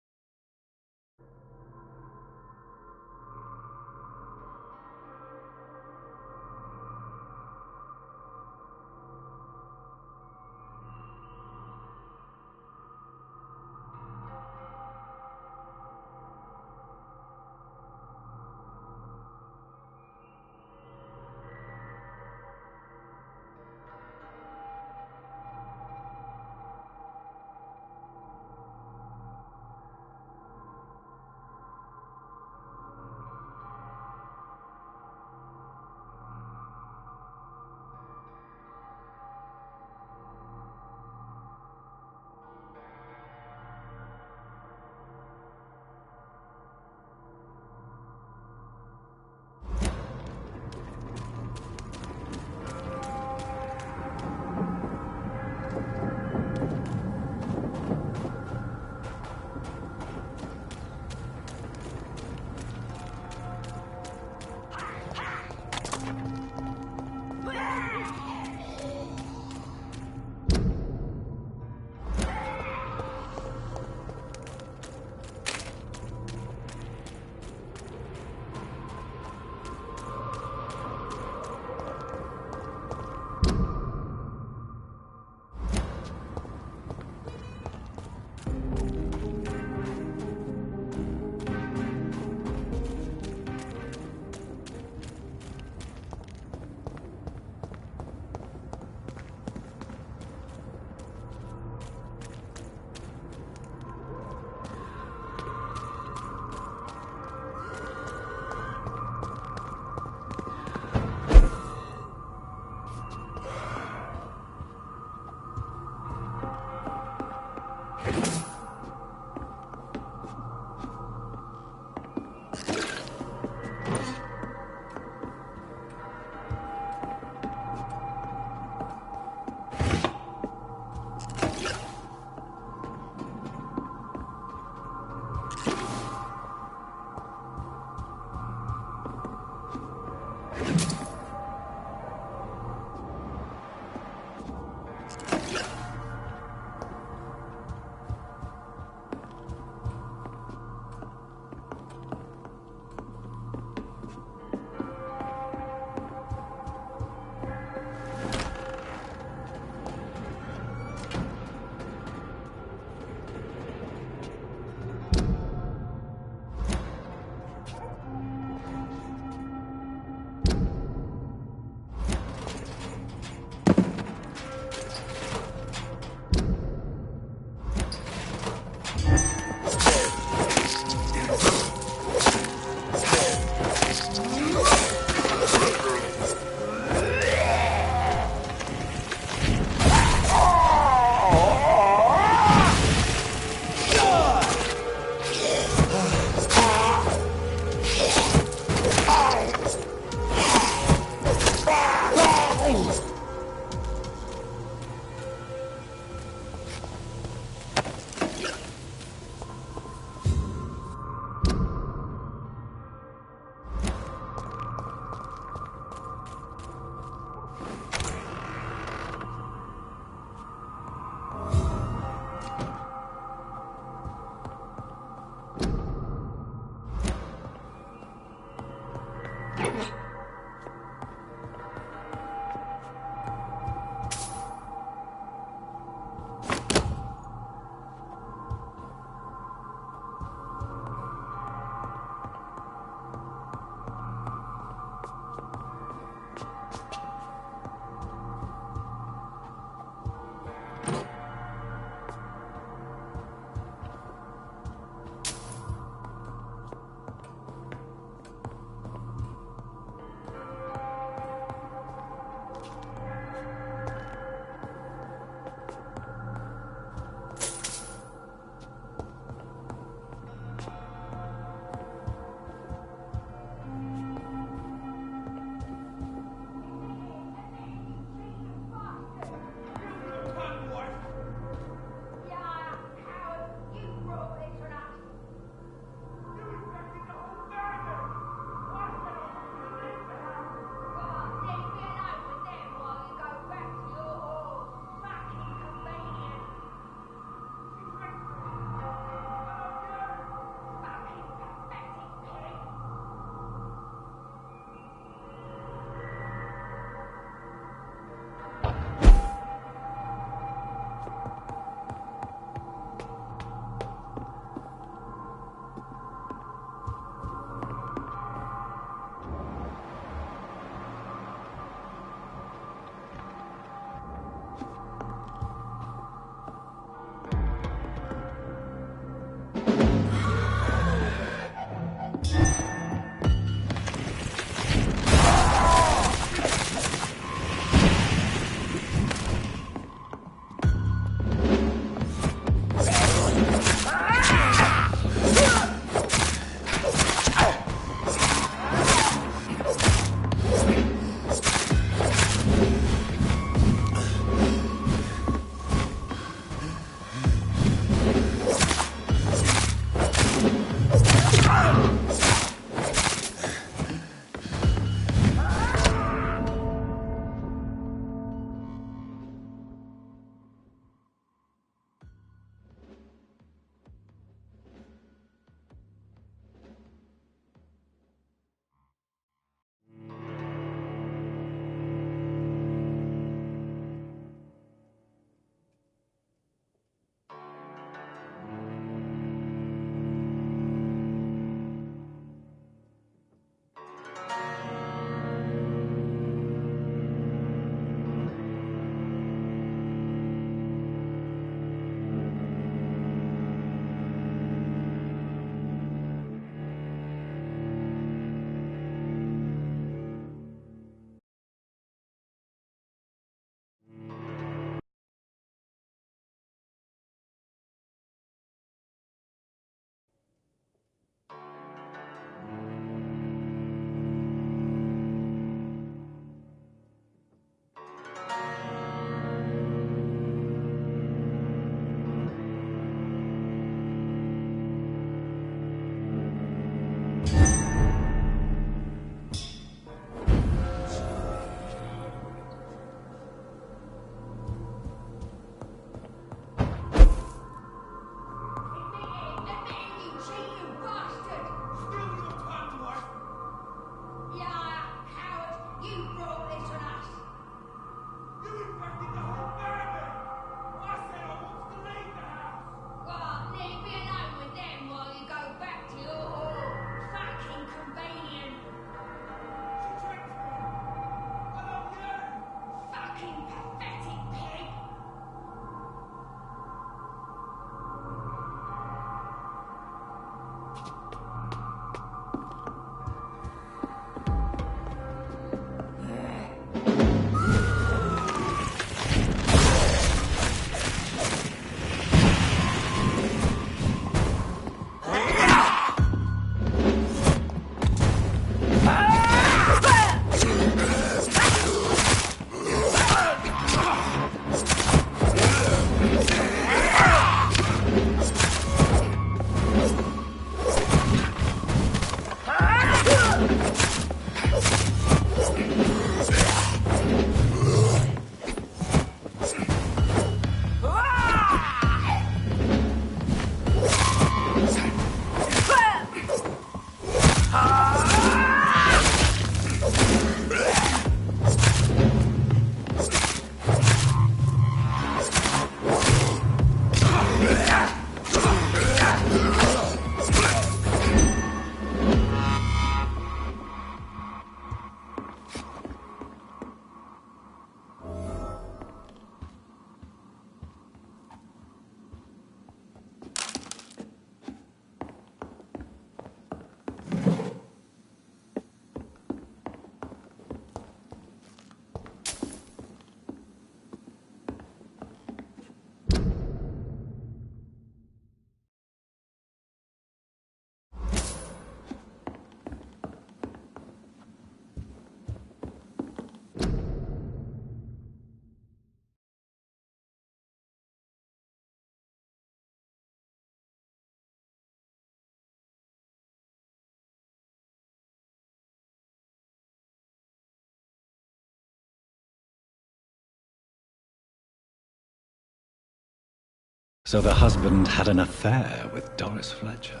C: So the husband had an affair with Doris Fletcher.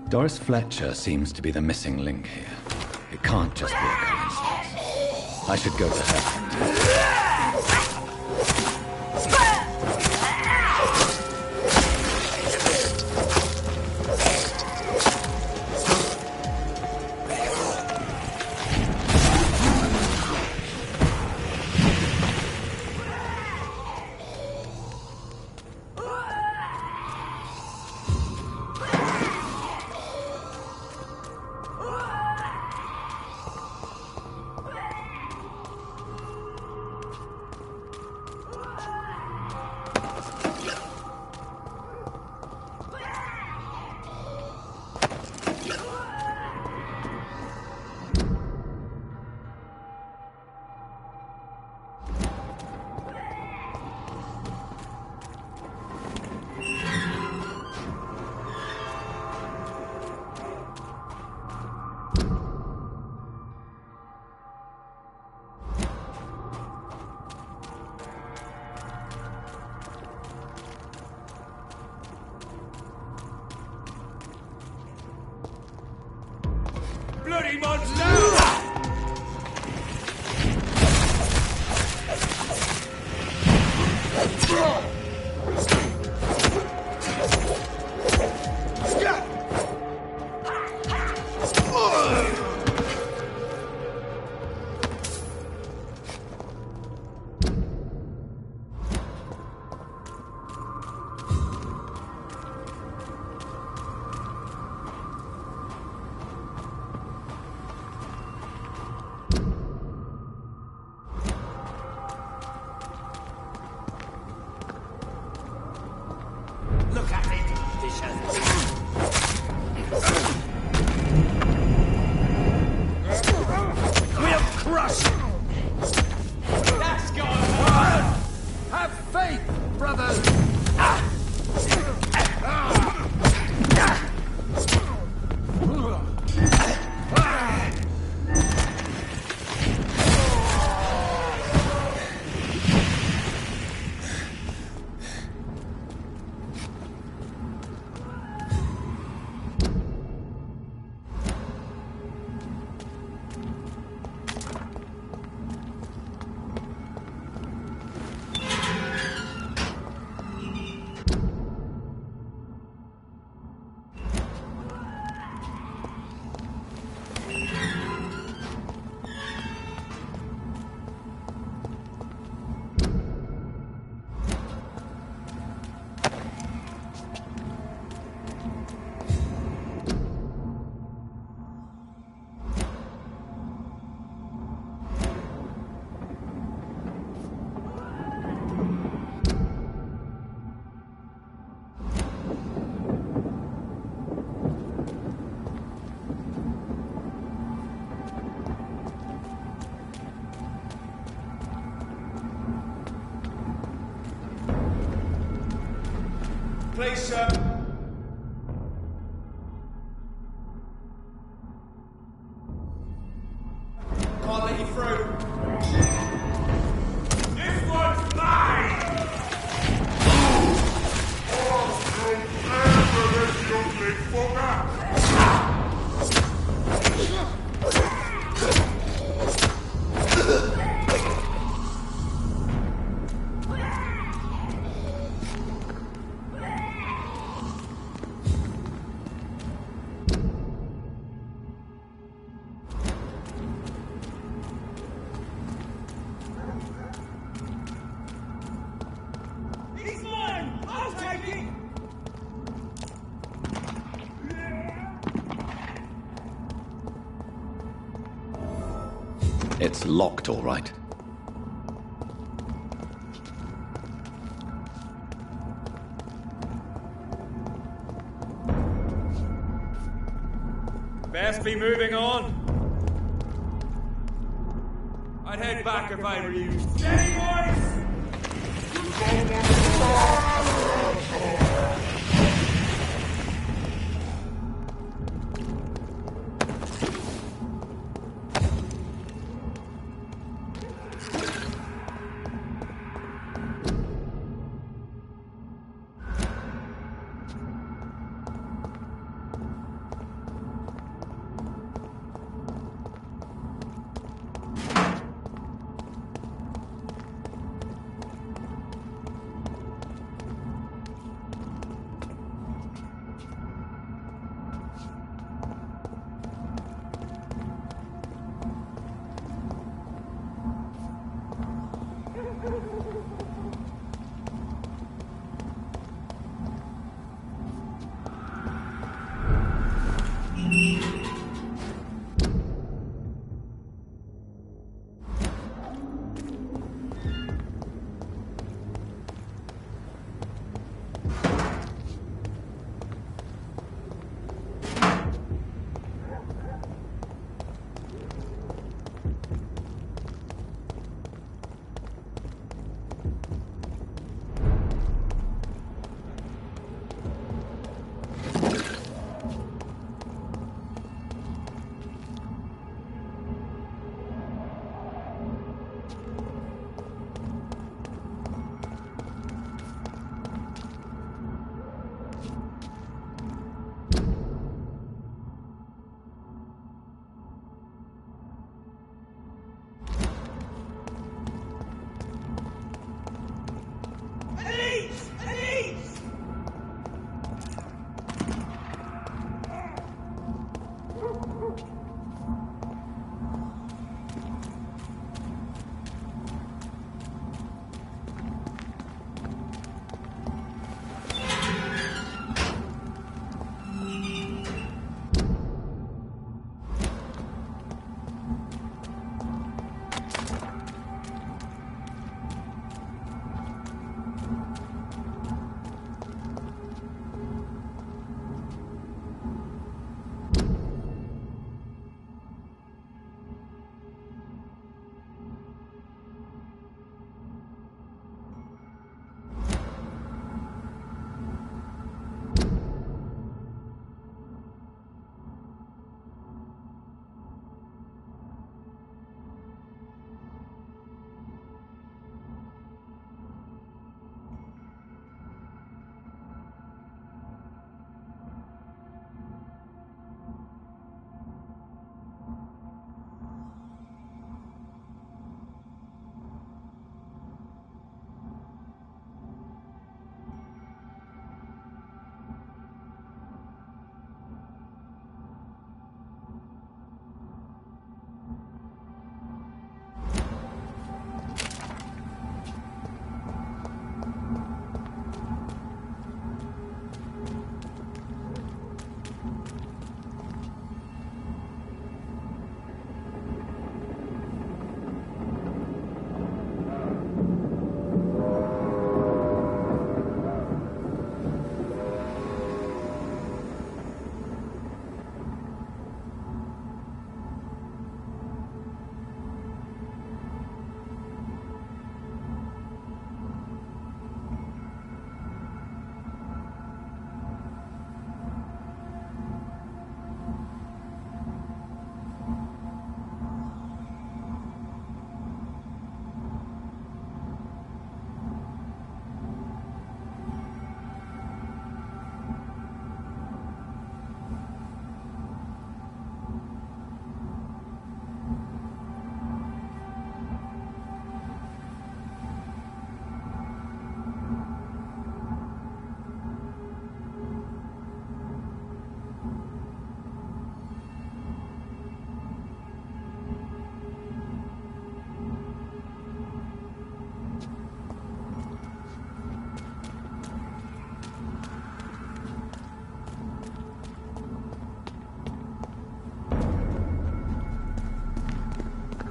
C: Doris Fletcher seems to be the missing link here. It can't just be a coincidence. I should go to her.
B: Bloody monster! Look at it, vicious. We'll crush it. That's gone. Have faith, brothers. Please, sir. Can't let you through. This one's mine! Oh, you'll never let you big fucker! I'll take it!
C: It's locked, all right.
B: Best be moving on. I'd head back if I were you. Steady, boys!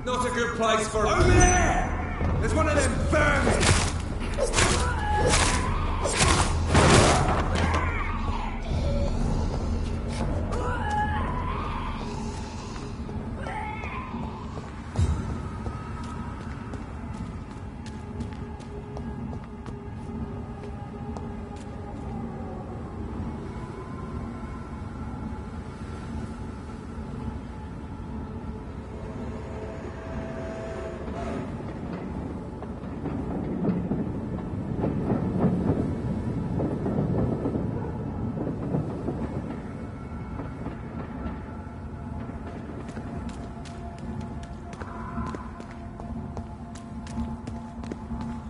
B: Not a good place for... Over there! There's one of them vermin!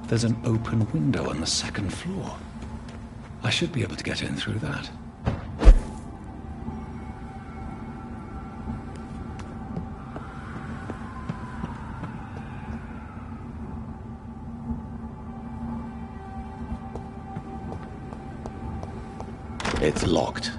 C: There's an open window on the second floor. I should be able to get in through that. It's locked.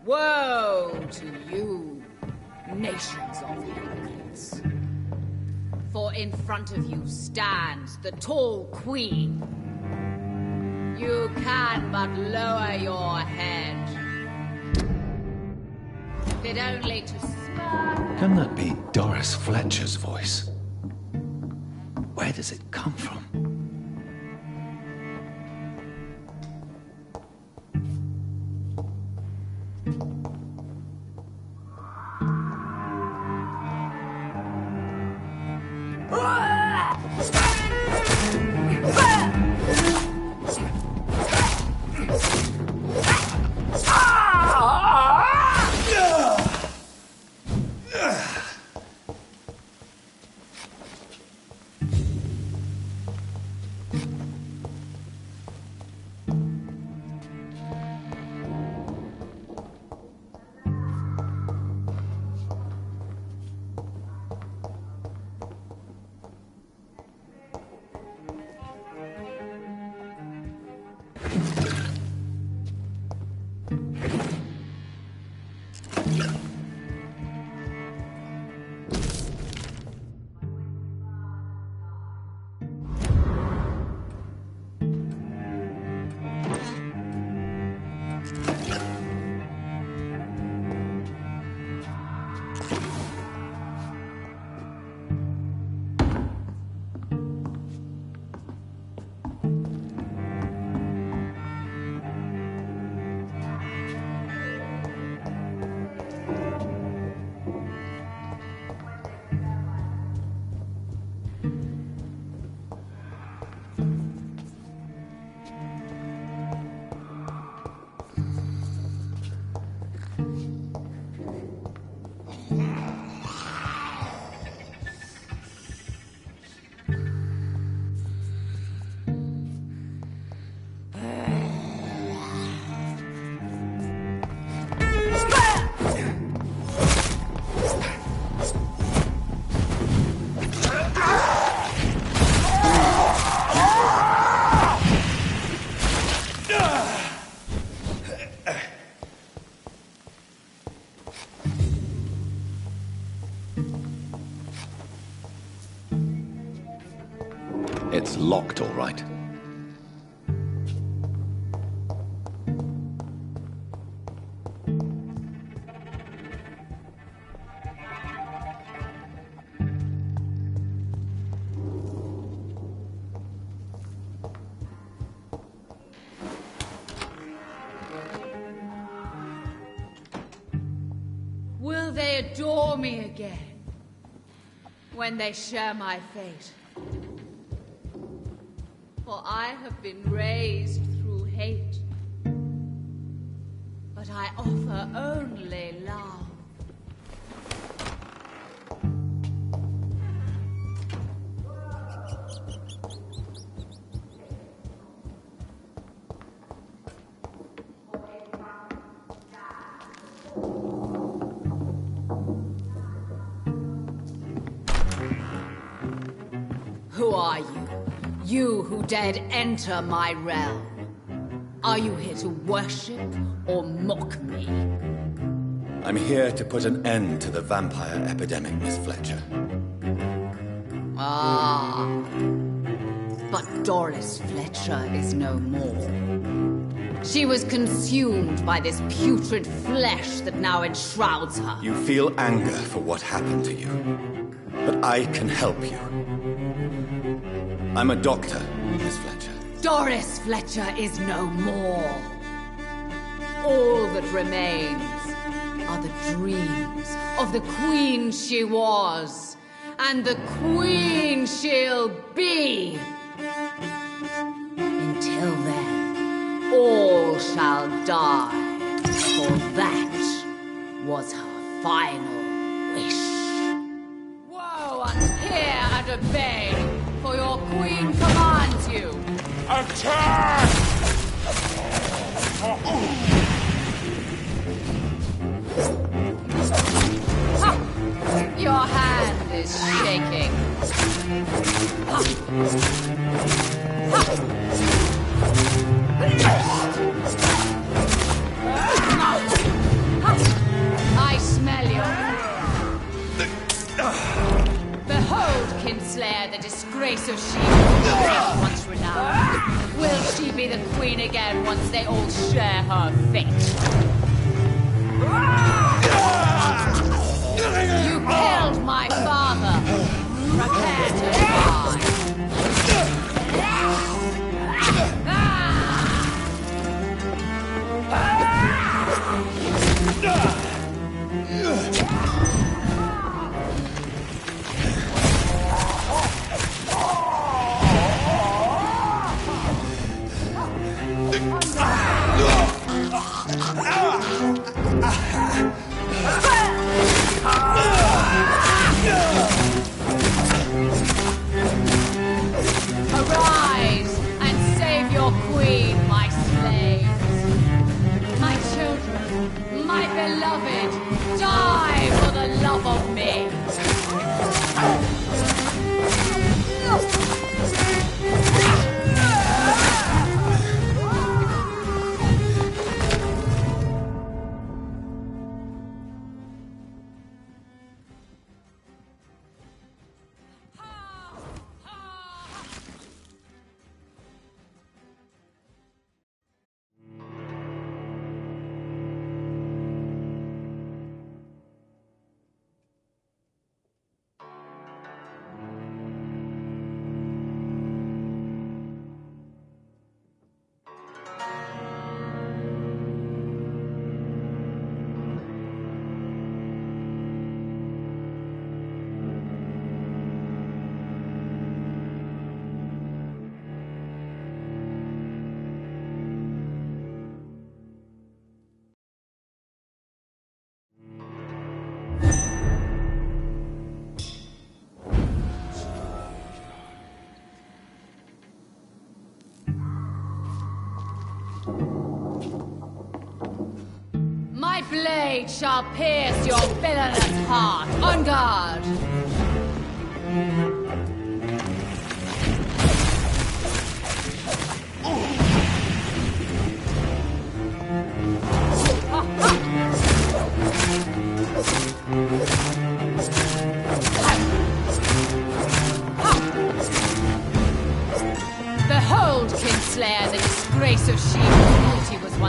F: Woe to you, nations of hypocrites. For in front of you stands the tall queen. You can but lower your head. Fit only to smirk.
C: Can that be Doris Fletcher's voice? Where does it come from? locked, all right.
F: Will they adore me again when they share my fate? For I have been raised through hate, but I offer only love. Who are you? You who dared enter my realm. Are you here to worship or mock me?
C: I'm here to put an end to the vampire epidemic, Miss Fletcher.
F: Ah. But Doris Fletcher is no more. She was consumed by this putrid flesh that now enshrouds her.
C: You feel anger for what happened to you, but I can help you. I'm a doctor, Miss Fletcher.
F: Doris Fletcher is no more. All that remains are the dreams of the queen she was, and the queen she'll be. Until then, all shall die, for that was her final wish. Woe unto hear and obey, for your queen commands you.
B: Attack!
F: Ha! Your hand is shaking. Ha! Ha! I smell you. Behold, Kinslayer, the disgrace of she once renowned. Will she be the queen again once they all share her fate? You killed my father. Prepare to die. Arise and save your queen, my slaves. My children, my beloved, die for the love of me. My blade shall pierce your villainous heart. On guard!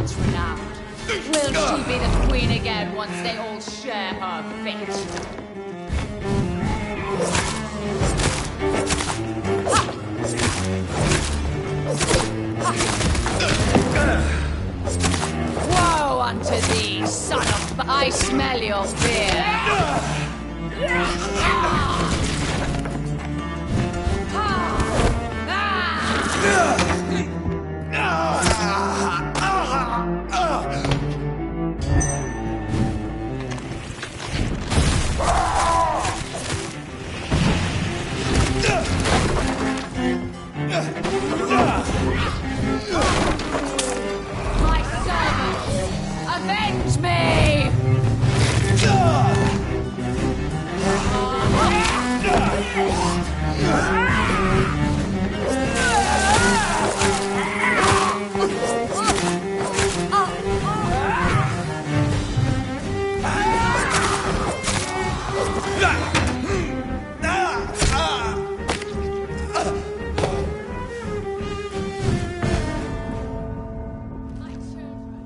F: once renowned. Will she be the queen again once they all share her fate? Woe unto thee, son of... I smell your fear. My servants, avenge me! My children,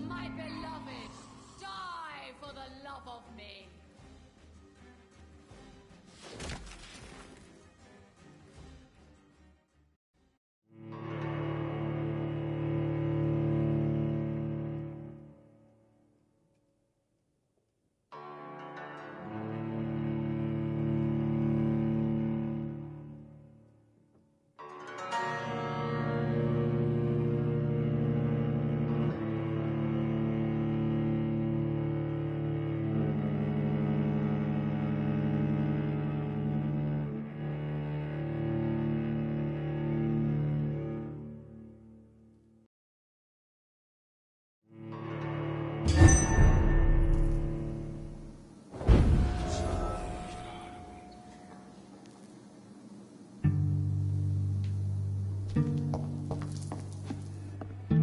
F: my beloved, die for the love of me.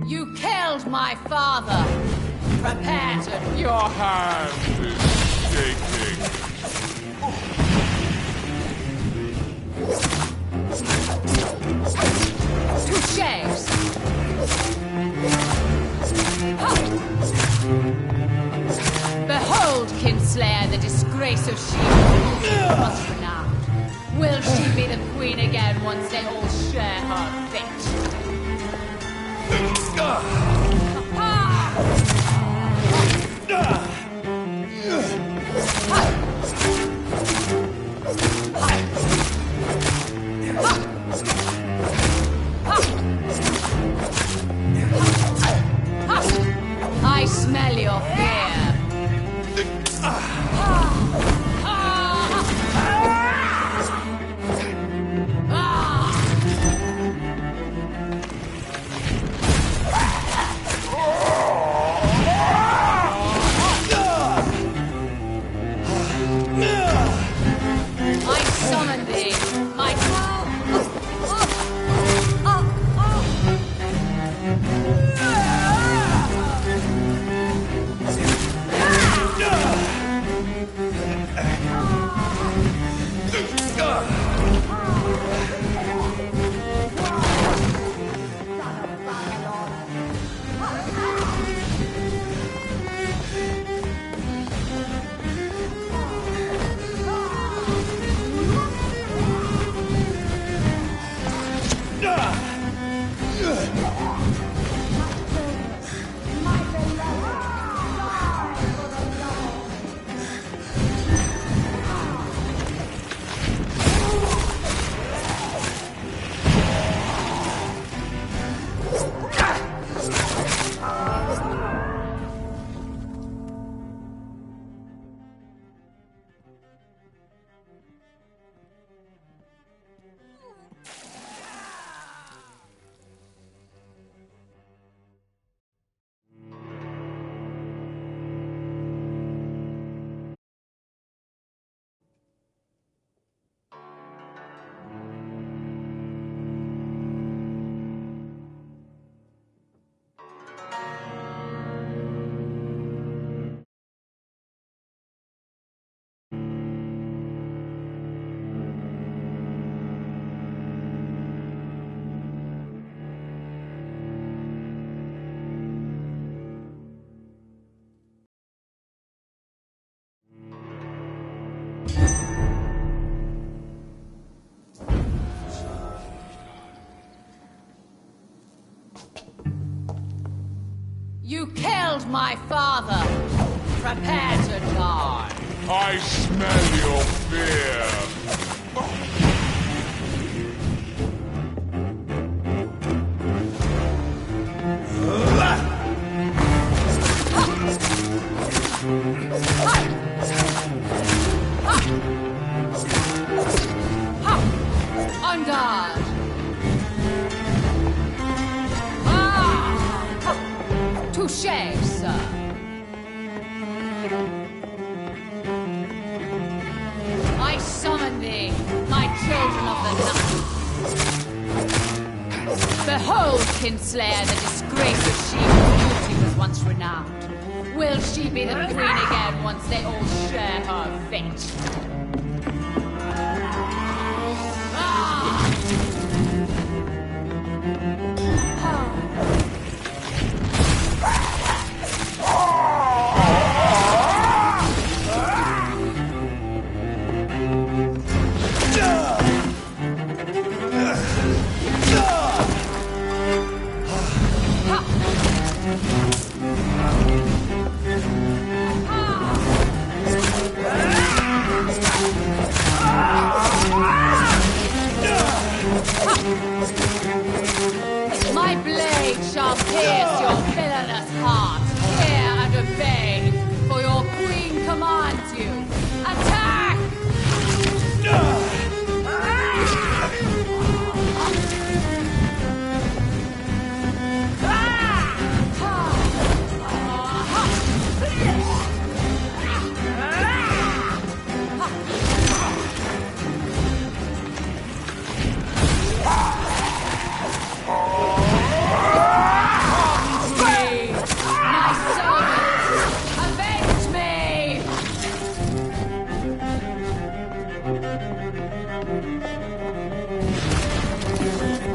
F: You killed my father. Prepare to...
B: Your hand is shaking.
F: Touches. Behold, Kinslayer, the disgrace of Shield. Once renowned. Will she be the queen again once they all share her fate? I smell your fear. I summon thee, my... You killed my father. Prepare to die.
B: I smell your fear.
F: On guard. Touché, sir. I summon thee, my children of the night. Behold, Kinslayer, the disgrace of she whose beauty was once renowned. Will she be the queen again once they all share her fate? My blade shall pierce your villainous heart. Hear and obey, for your queen commands you. Attack!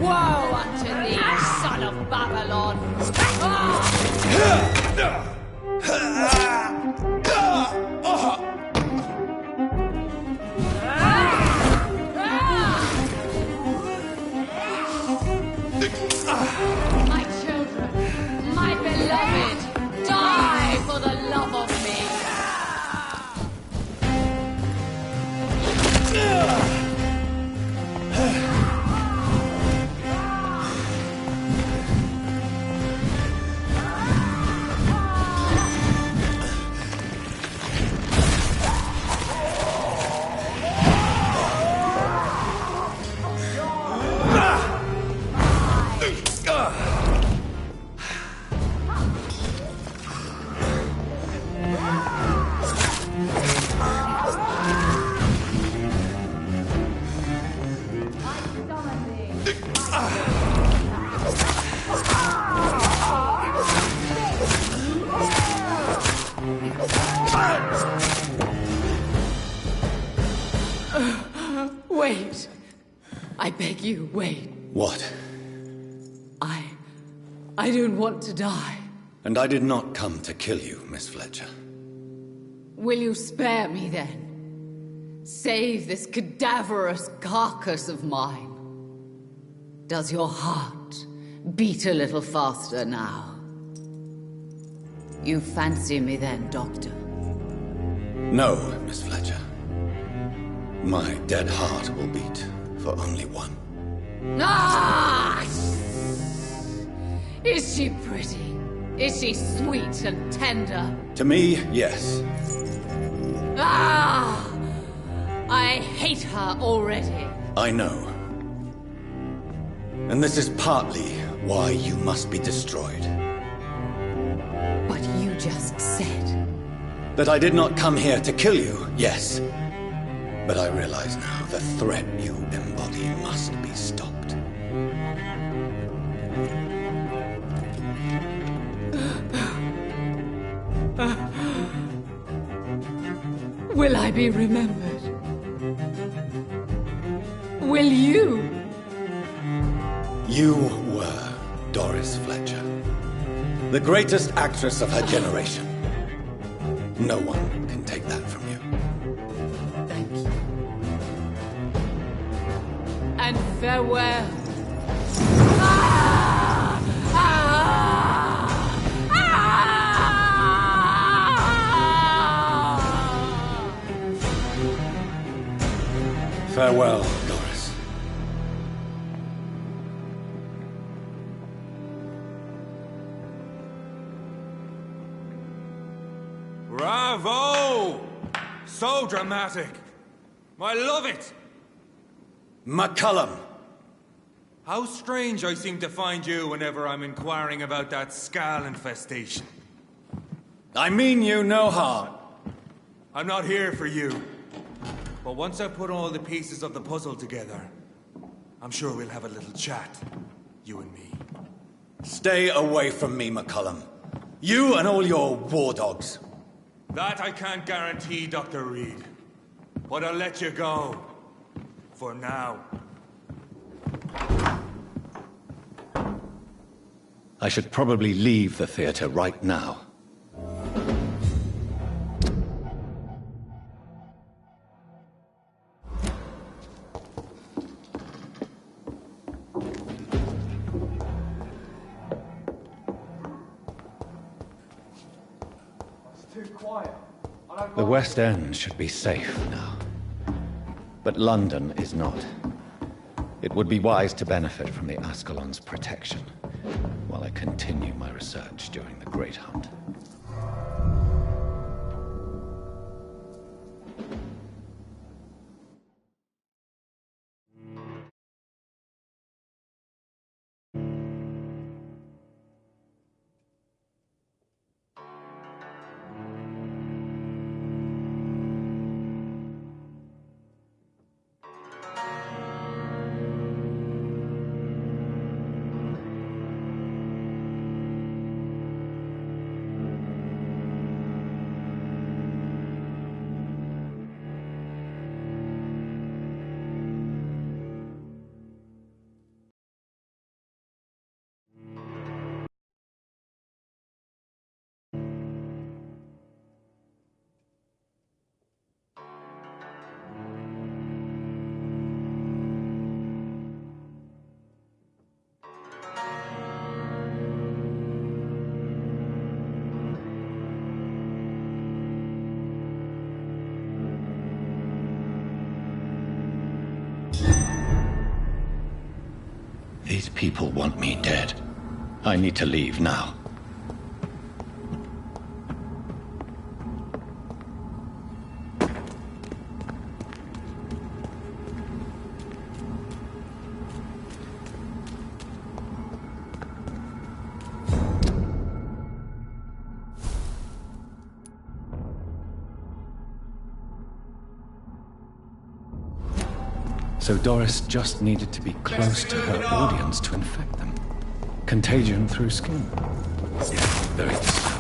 F: Woe unto thee, son of Babylon! My children, my beloved, die for the love of me! Wait. I beg you, wait.
C: What?
F: I don't want to die.
C: And I did not come to kill you, Miss Fletcher.
F: Will you spare me then? Save this cadaverous carcass of mine. Does your heart beat a little faster now? You fancy me then, Doctor?
C: No, Miss Fletcher. My dead heart will beat for only one.
F: Ah! Is she pretty? Is she sweet and tender?
C: To me, yes.
F: Ah! I hate her already.
C: I know. And this is partly why you must be destroyed.
F: But you just said...
C: That I did not come here to kill you, yes. But I realize now the threat you embody must be stopped.
F: Will I be remembered? Will you?
C: You were Doris Fletcher, the greatest actress of her generation. No one can take that from you.
F: Thank you. And farewell. Ah! Ah! Ah!
C: Farewell, Doris.
B: Bravo! So dramatic. I love it.
C: McCullum!
B: How strange I seem to find you whenever I'm inquiring about that Skal infestation.
C: I mean you no harm.
B: I'm not here for you. But once I put all the pieces of the puzzle together, I'm sure we'll have a little chat, you and me.
C: Stay away from me, McCullum. You and all your war dogs.
B: That I can't guarantee, Dr. Reed. But I'll let you go. For now.
C: I should probably leave the theater right now. The West End should be safe now. But London is not. It would be wise to benefit from the Ascalon's protection while I continue my research during the Great Hunt. These people want me dead. I need to leave now. So Doris just needed to be close to her audience to infect them. Contagion through skin. Very disturbing.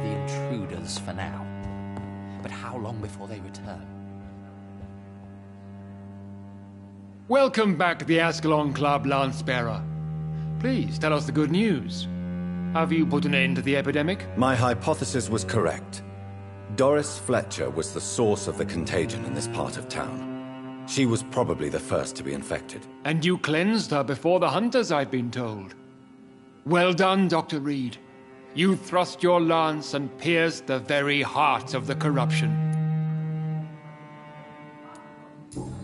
J: the intruders for now. But how long before they return?
K: Welcome back to the Ascalon Club, Lance-Bearer. Please, tell us the good news. Have you put an end to the epidemic?
C: My hypothesis was correct. Doris Fletcher was the source of the contagion in this part of town. She was probably the first to be infected.
K: And you cleansed her before the hunters, I've been told. Well done, Dr. Reed. You thrust your lance and pierced the very heart of the corruption.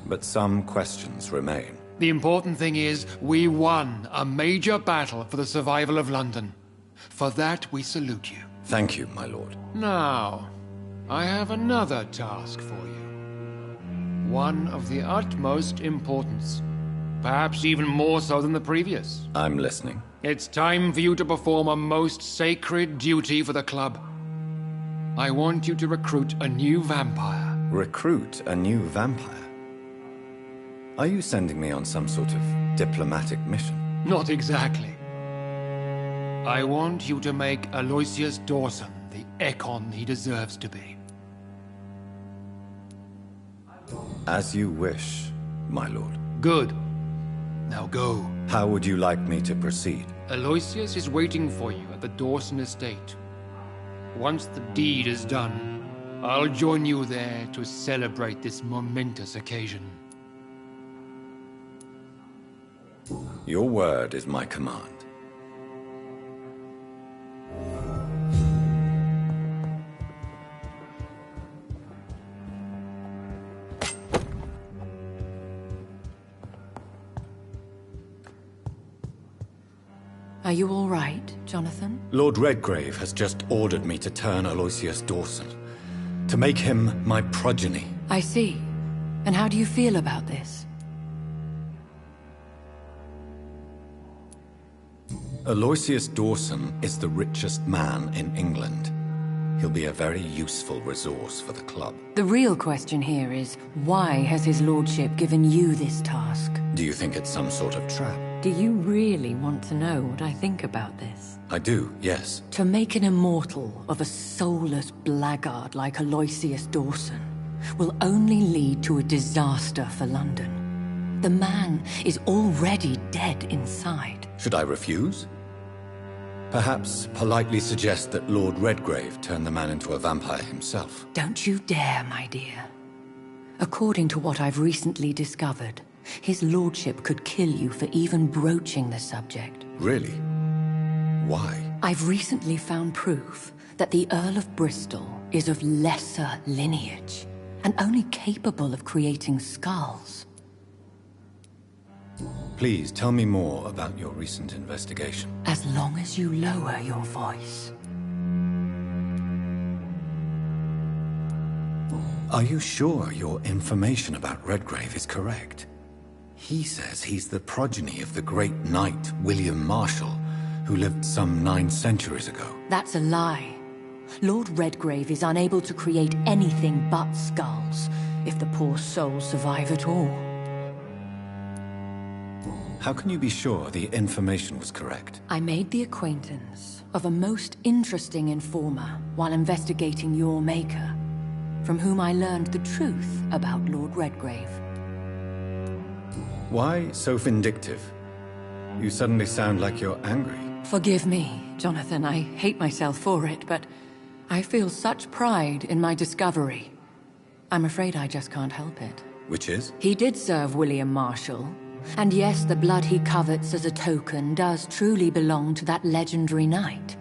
C: But some questions remain.
K: The important thing is, we won a major battle for the survival of London. For that, we salute you.
C: Thank you, my lord.
K: Now, I have another task for you. One of the utmost importance. Perhaps even more so than the previous.
C: I'm listening.
K: It's time for you to perform a most sacred duty for the club. I want you to recruit a new vampire.
C: Recruit a new vampire? Are you sending me on some sort of diplomatic mission?
K: Not exactly. I want you to make Aloysius Dawson the Ekon he deserves to be.
C: As you wish, my lord.
K: Good. Now go.
C: How would you like me to proceed?
K: Aloysius is waiting for you at the Dawson estate. Once the deed is done, I'll join you there to celebrate this momentous occasion.
C: Your word is my command.
E: Are you all right, Jonathan?
C: Lord Redgrave has just ordered me to turn Aloysius Dawson, to make him my progeny.
E: I see. And how do you feel about this?
C: Aloysius Dawson is the richest man in England. He'll be a very useful resource for the club.
E: The real question here is, why has his lordship given you this task?
C: Do you think it's some sort of trap?
E: Do you really want to know what I think about this?
C: I do, yes.
E: To make an immortal of a soulless blackguard like Aloysius Dawson will only lead to a disaster for London. The man is already dead inside.
C: Should I refuse? Perhaps politely suggest that Lord Redgrave turn the man into a vampire himself.
E: Don't you dare, my dear. According to what I've recently discovered, his lordship could kill you for even broaching the subject.
C: Really? Why?
E: I've recently found proof that the Earl of Bristol is of lesser lineage and only capable of creating skulls.
C: Please tell me more about your recent investigation.
E: As long as you lower your voice.
C: Are you sure your information about Redgrave is correct? He says he's the progeny of the great knight William Marshall, who lived some 9 centuries ago.
E: That's a lie. Lord Redgrave is unable to create anything but skulls, if the poor souls survive at all.
C: How can you be sure the information was correct?
E: I made the acquaintance of a most interesting informer while investigating your maker, from whom I learned the truth about Lord Redgrave.
C: Why so vindictive? You suddenly sound like you're angry.
E: Forgive me, Jonathan. I hate myself for it, but I feel such pride in my discovery. I'm afraid I just can't help it.
C: Which is?
E: He did serve William Marshall. And yes, the blood he covets as a token does truly belong to that legendary knight.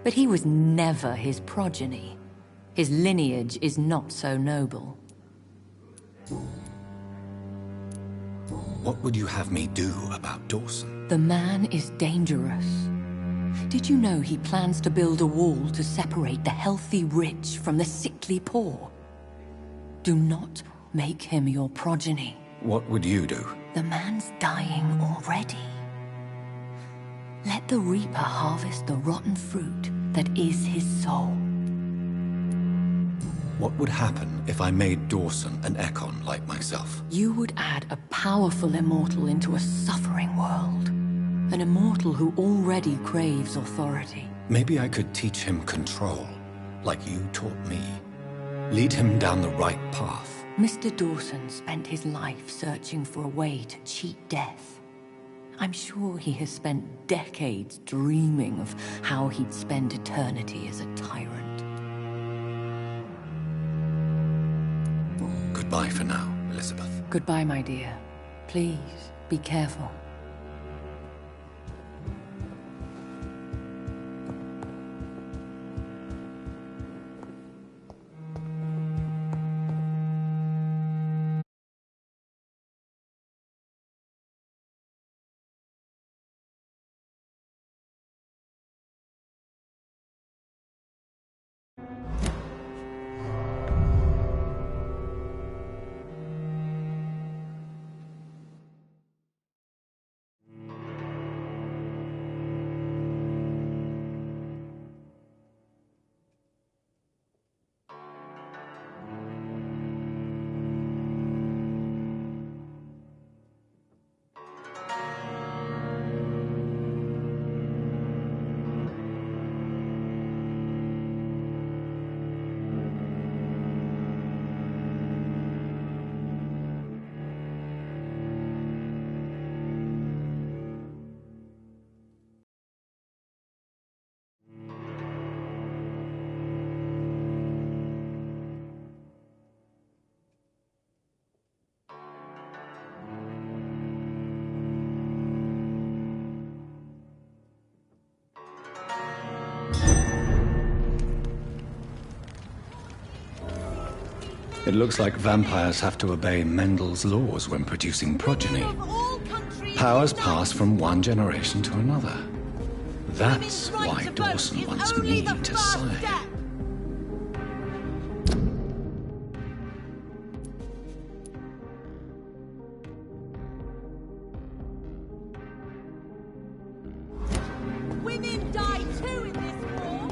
E: But he was never his progeny. His lineage is not so noble.
C: What would you have me do about Dawson?
E: The man is dangerous. Did you know he plans to build a wall to separate the healthy rich from the sickly poor? Do not make him your progeny.
C: What would you do?
E: The man's dying already. Let the Reaper harvest the rotten fruit that is his soul.
C: What would happen if I made Dawson an Ekon like myself?
E: You would add a powerful immortal into a suffering world. An immortal who already craves authority.
C: Maybe I could teach him control. like you taught me. Lead him down the right path.
E: Mr. Dawson spent his life searching for a way to cheat death. I'm sure he has spent decades dreaming of how he'd spend eternity as a tyrant.
C: Goodbye for now, Elizabeth.
E: Goodbye, my dear. Please, be careful.
C: It looks like vampires have to obey Mendel's laws when producing progeny. Powers pass from one generation to another. That's why Dawson wants me to sign.
F: Women die too in this war.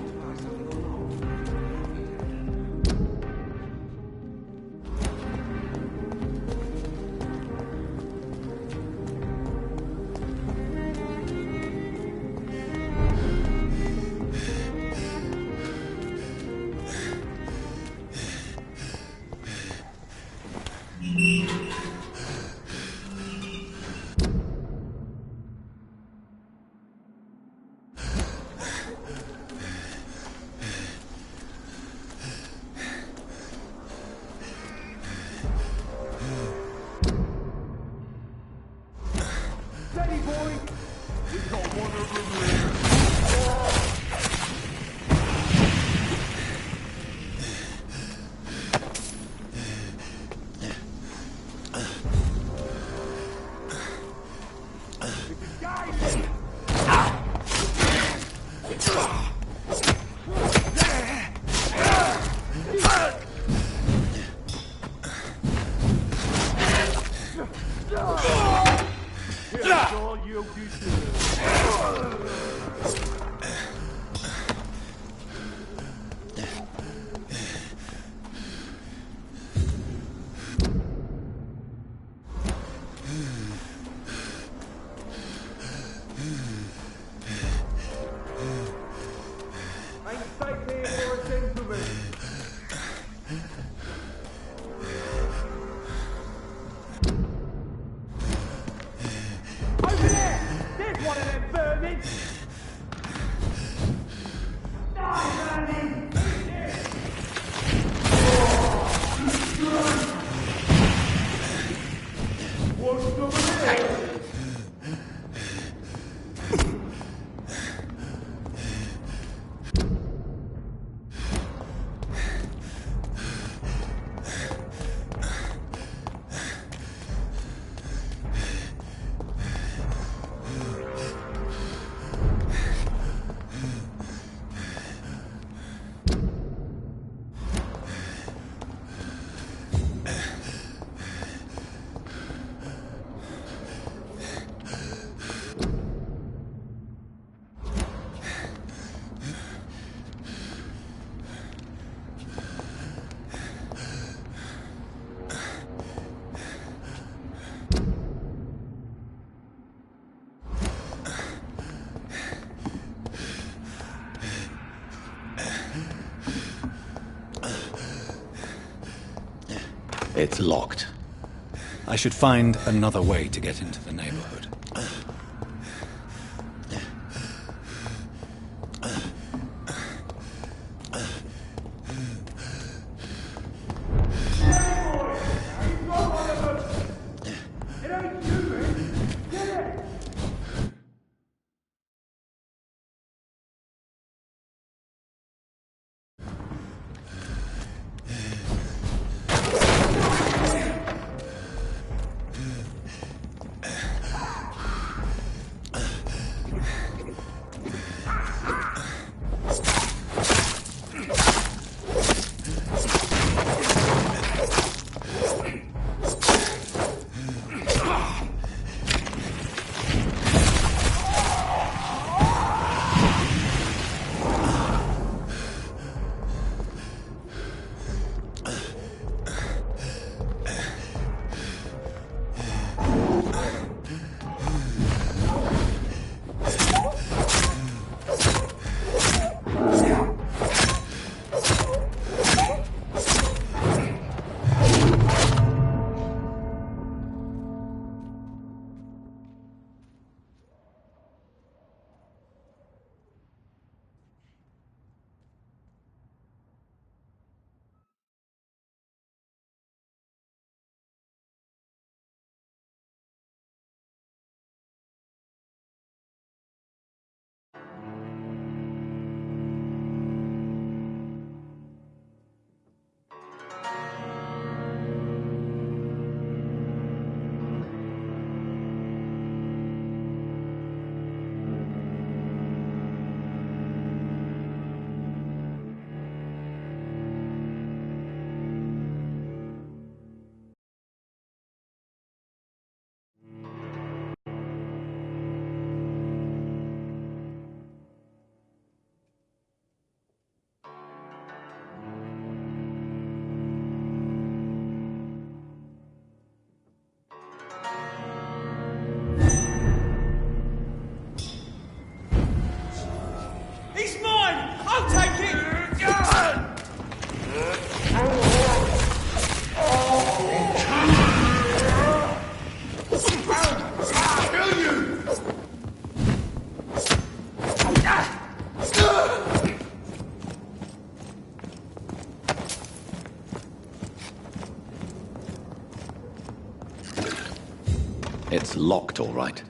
C: It's locked. I should find another way to get into the neighborhood. It's locked, all right.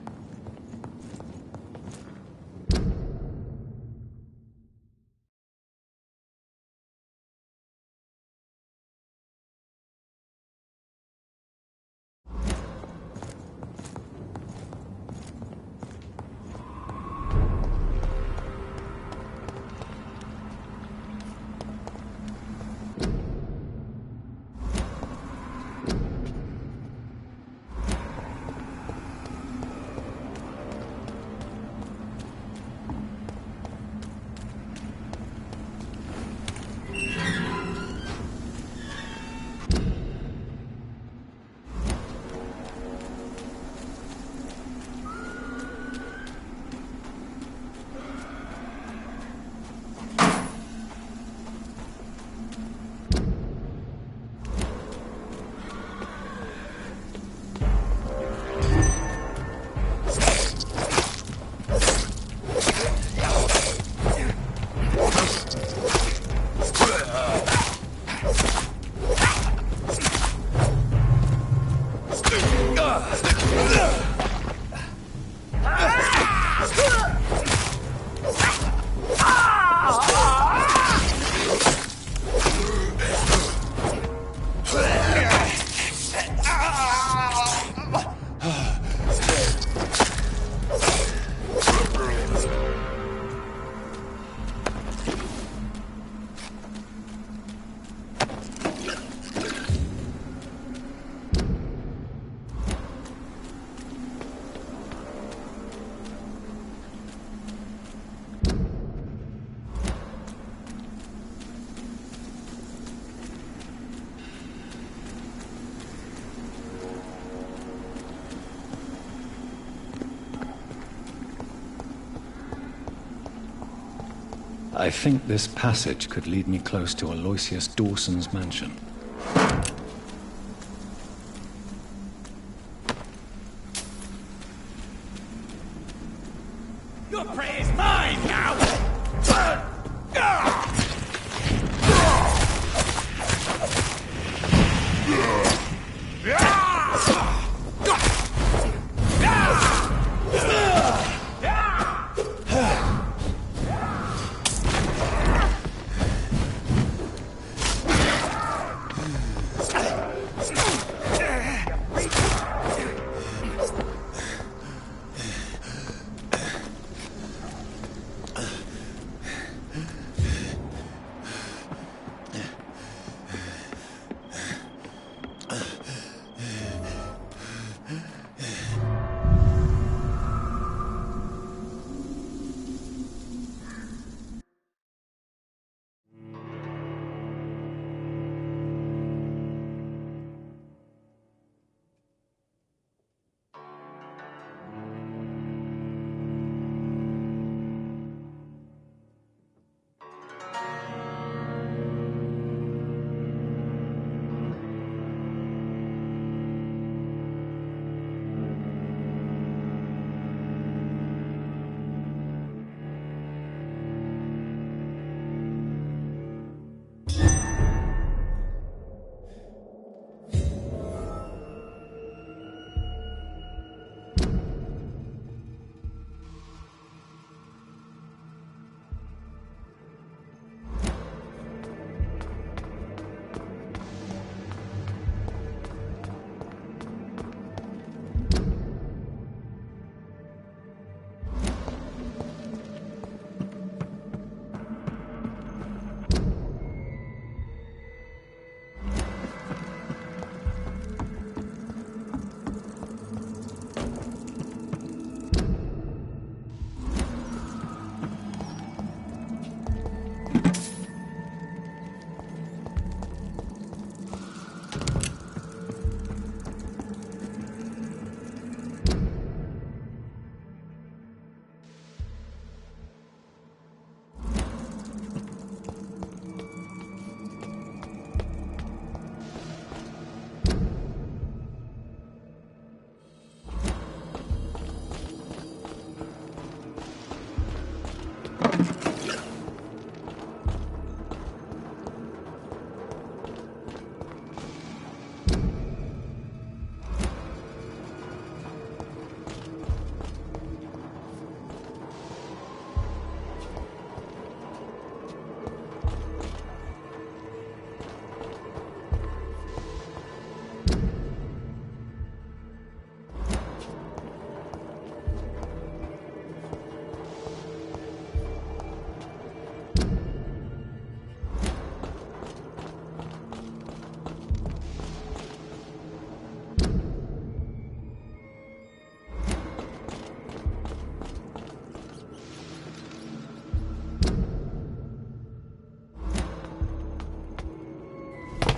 C: I think this passage could lead me close to Aloysius Dawson's mansion.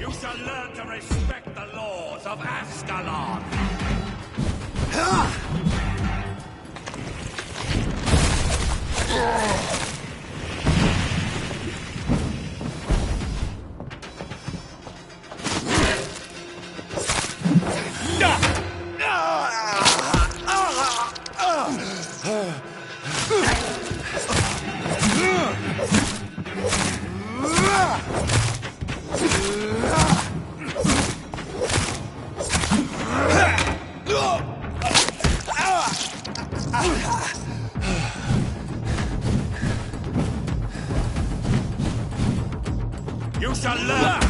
L: You shall learn to respect the laws of Ascalon! You shall learn!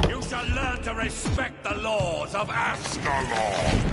L: You shall learn to respect the laws of Ascalon!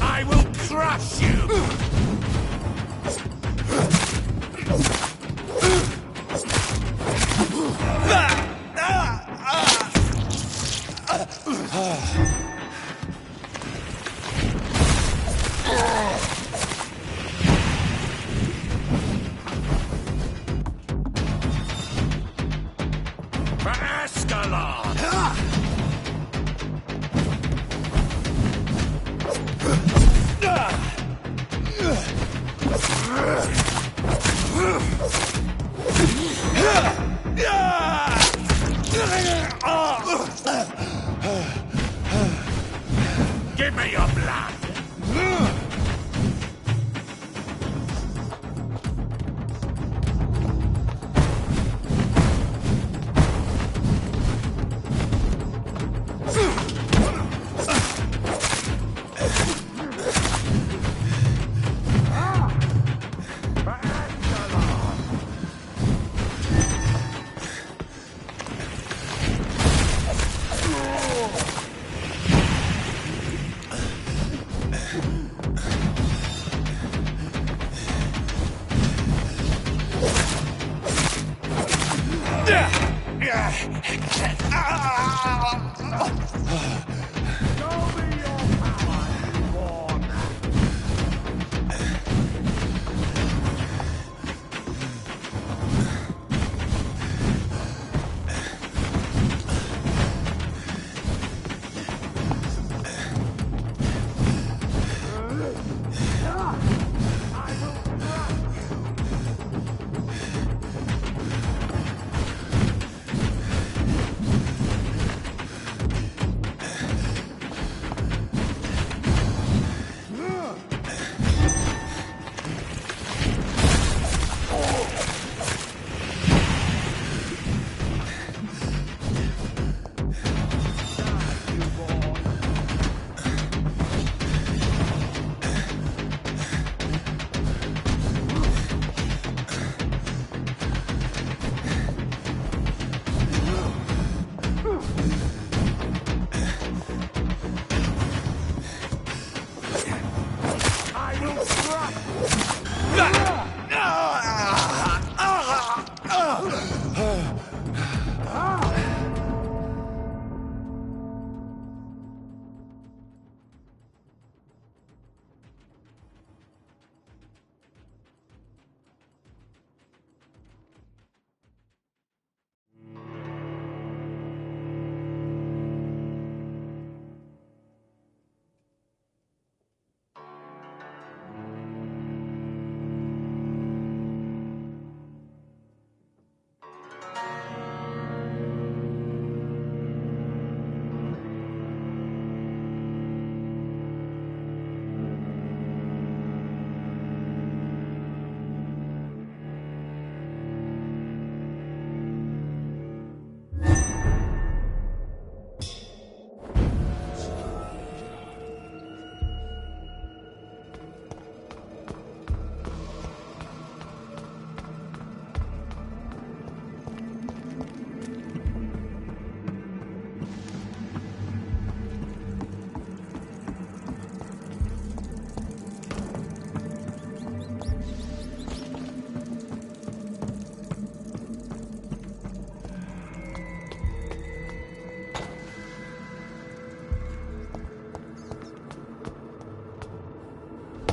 L: I will crush you! For Ascalon! Give me your blood!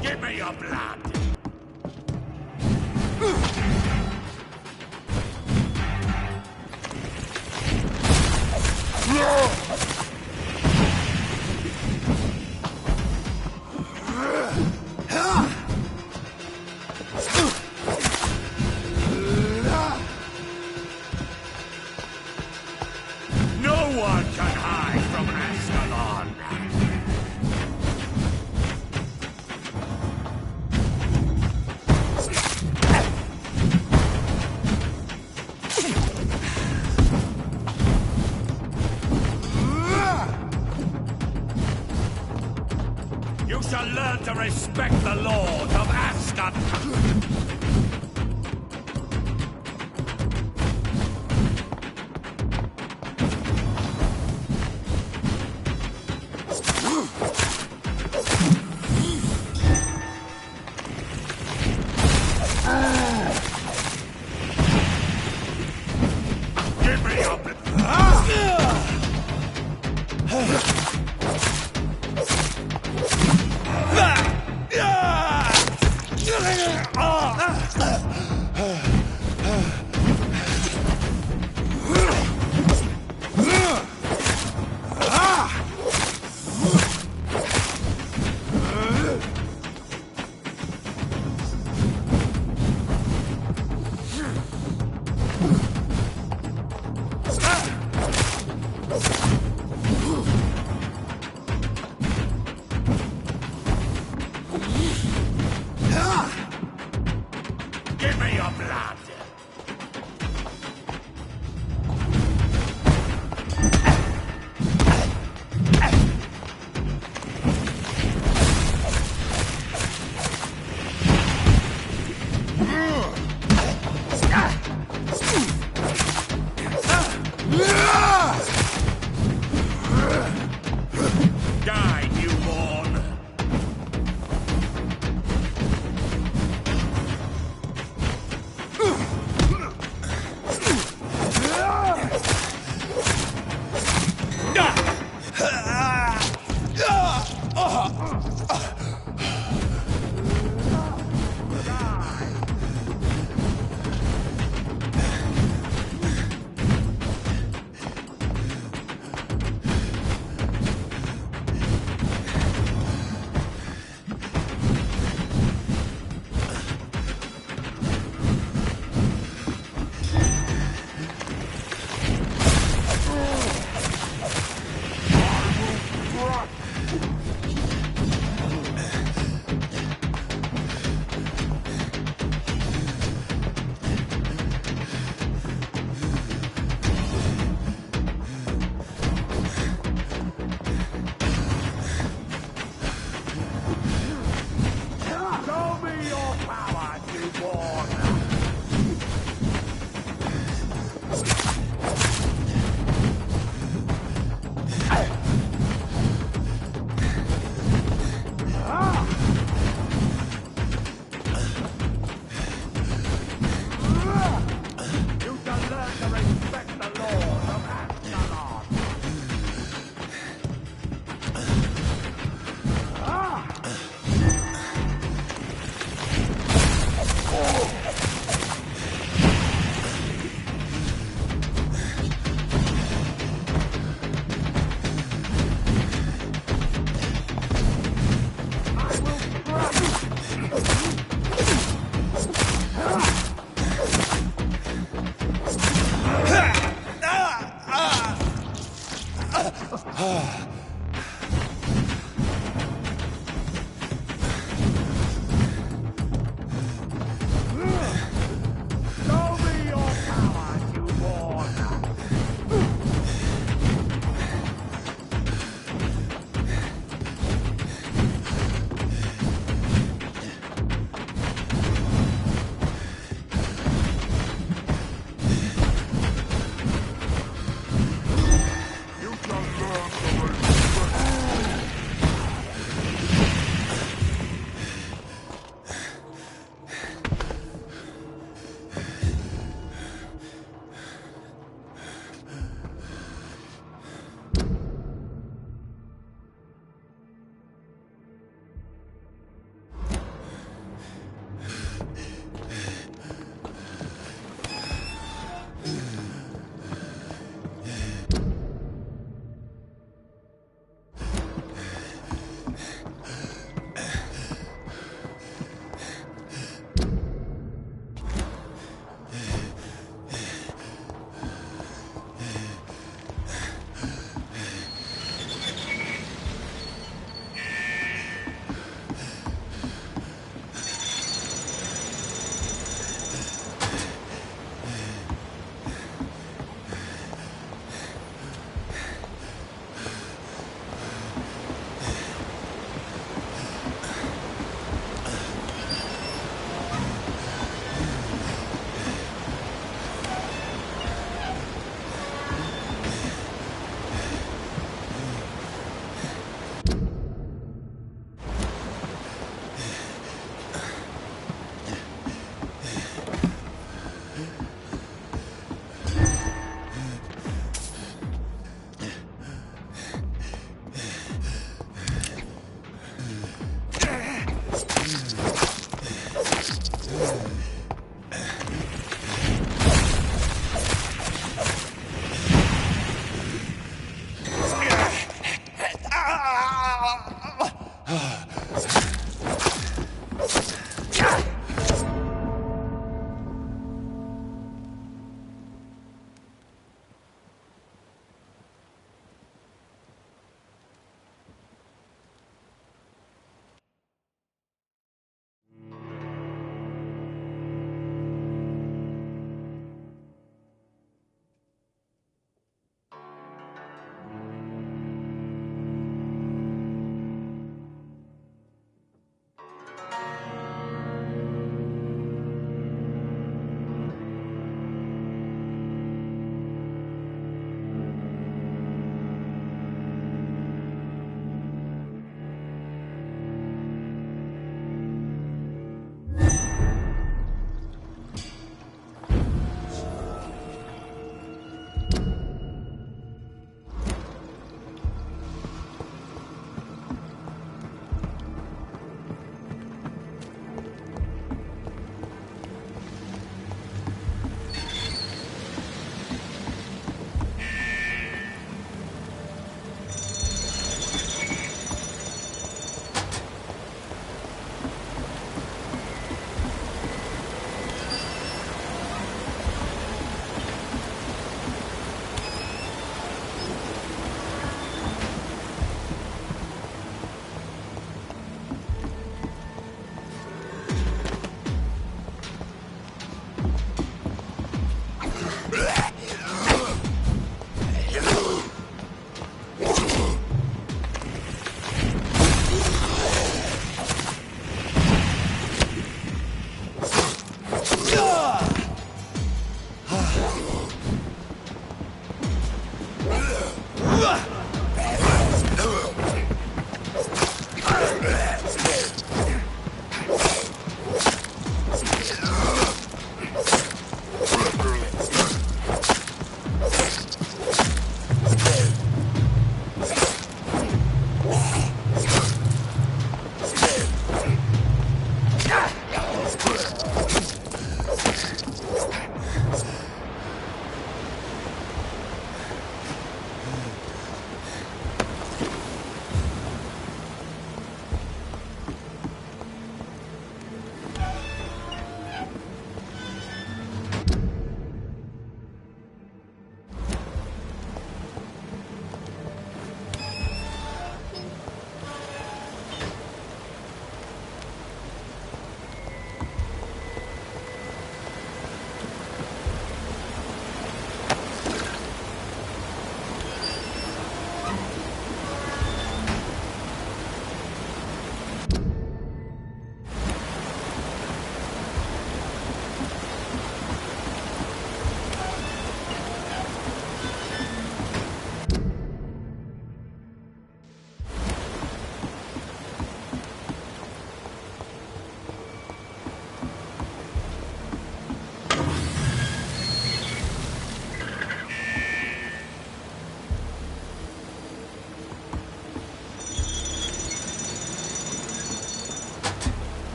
L: Give me your blood! No one can hide from Ascalon! You shall learn to respect the laws of Ascalon! Give me your Give me your blood! Die, newborn!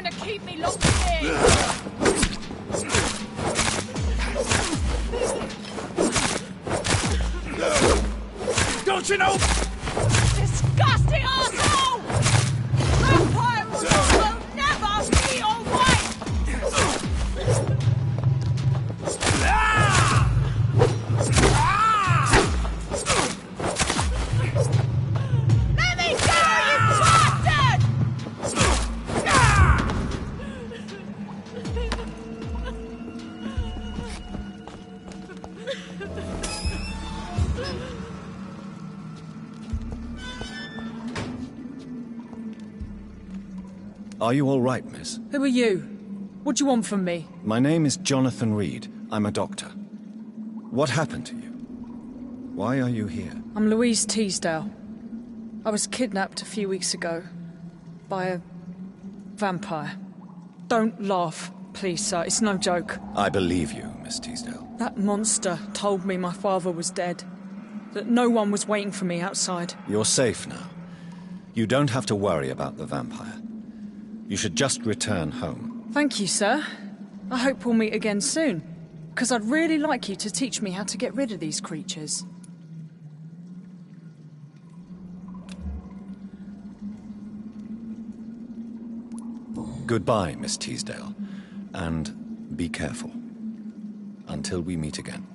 F: gonna keep me locked in.
L: Don't you know?
F: Disgusting arsehole! Vampire will never be alright! Let me go, you bastard!
C: Are you all right, miss?
M: Who are you? What do you want from me?
C: My name is Jonathan Reed. I'm a doctor. What happened to you? Why are you here?
M: I'm Louise Teasdale. I was kidnapped a few weeks ago by a vampire. Don't laugh, please, sir. It's no joke.
C: I believe you, Miss Teasdale.
M: That monster told me my father was dead. That no one was waiting for me outside.
C: You're safe now. You don't have to worry about the vampire. You should just return home.
M: Thank you, sir. I hope we'll meet again soon. Because I'd really like you to teach me how to get rid of these creatures.
C: Goodbye, Miss Teasdale. And be careful. Until we meet again.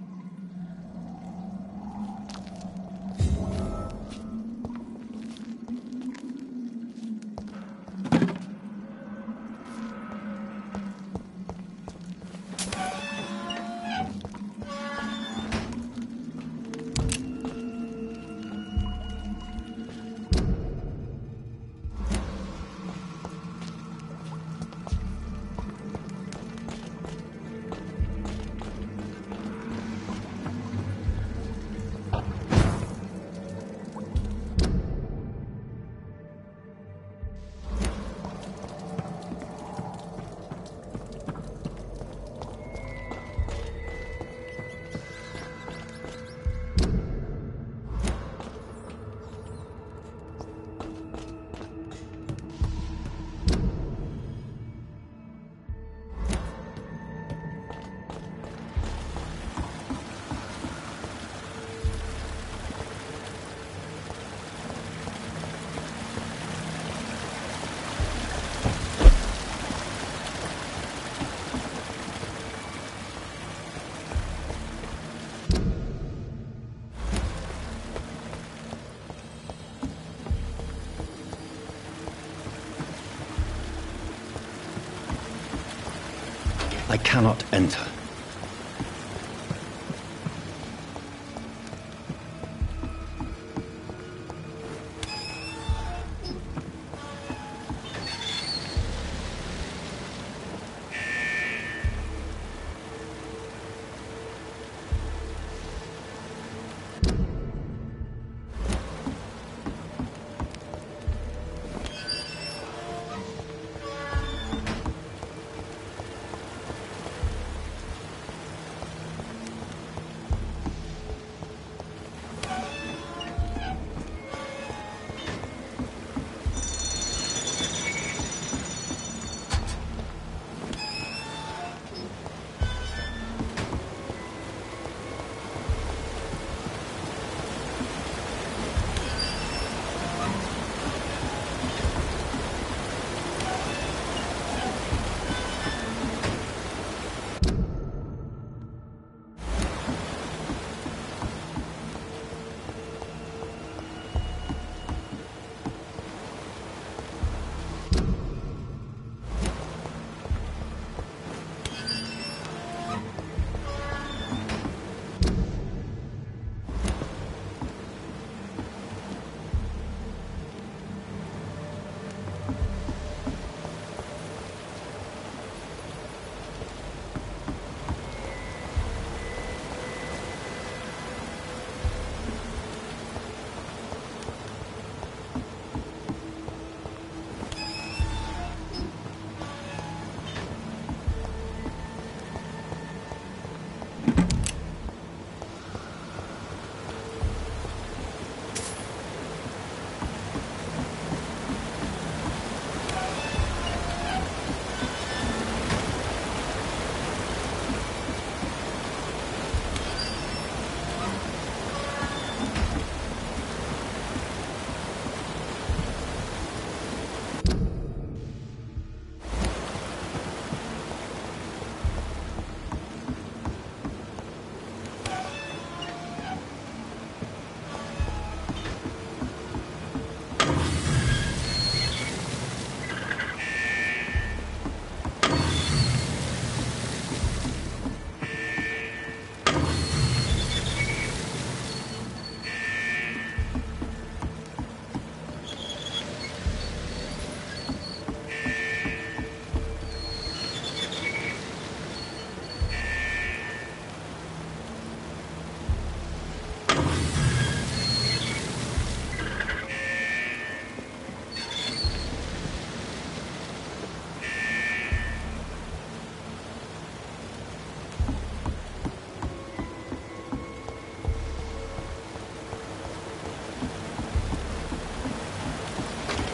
C: I cannot enter.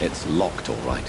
C: It's locked, all right.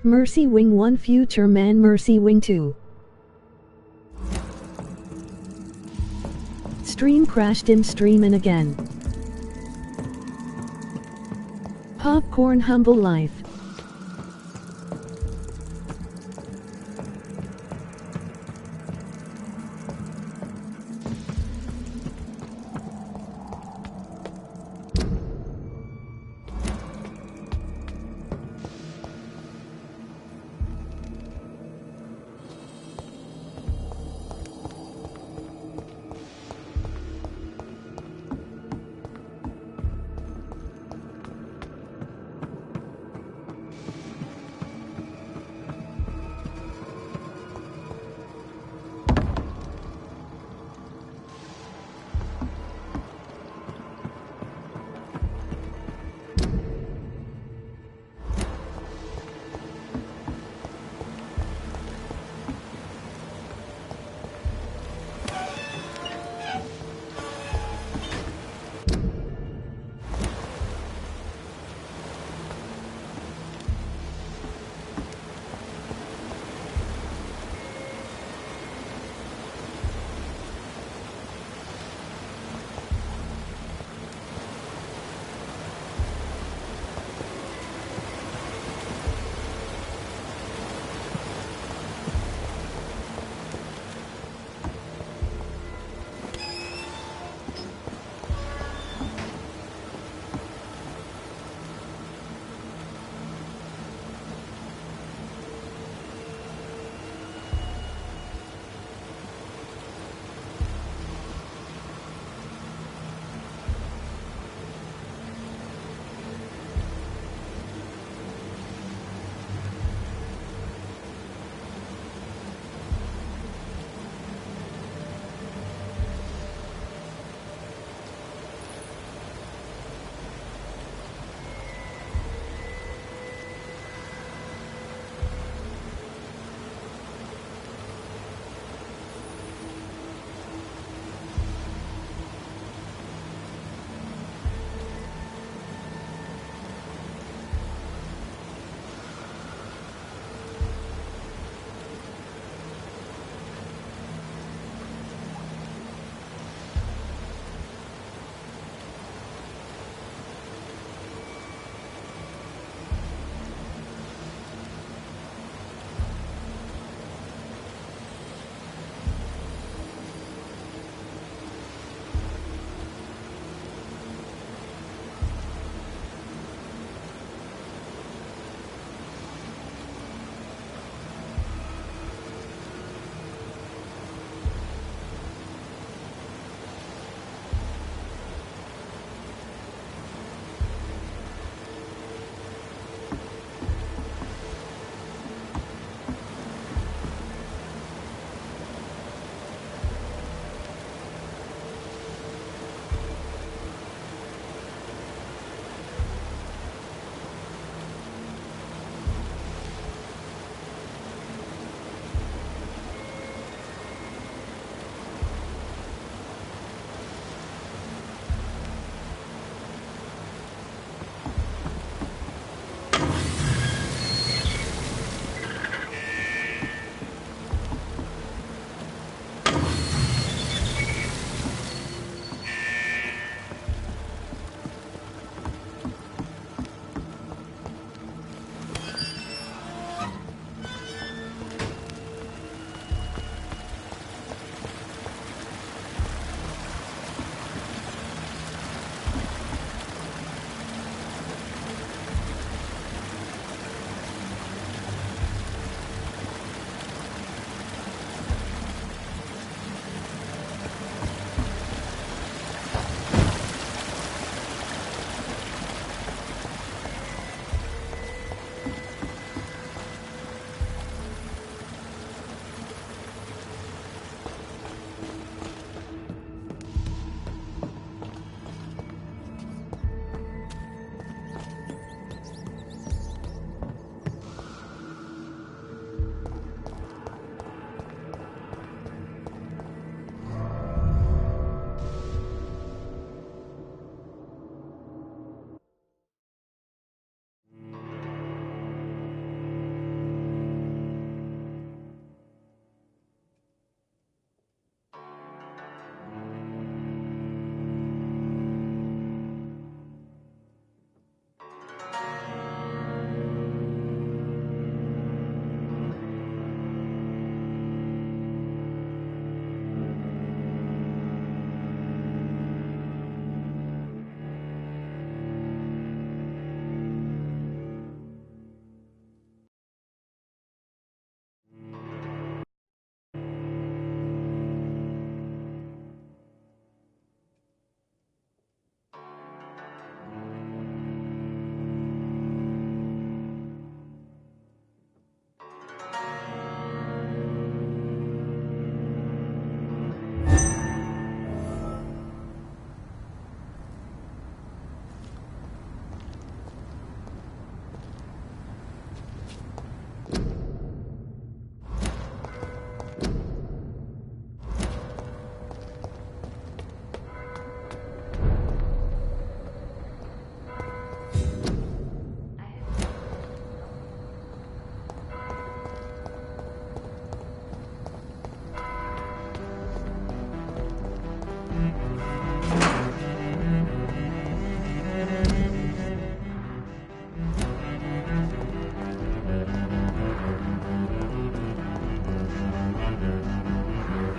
H: Mercy Wing 1 Future Man Mercy Wing 2. Stream crashed him streamin' again. Popcorn Humble Life.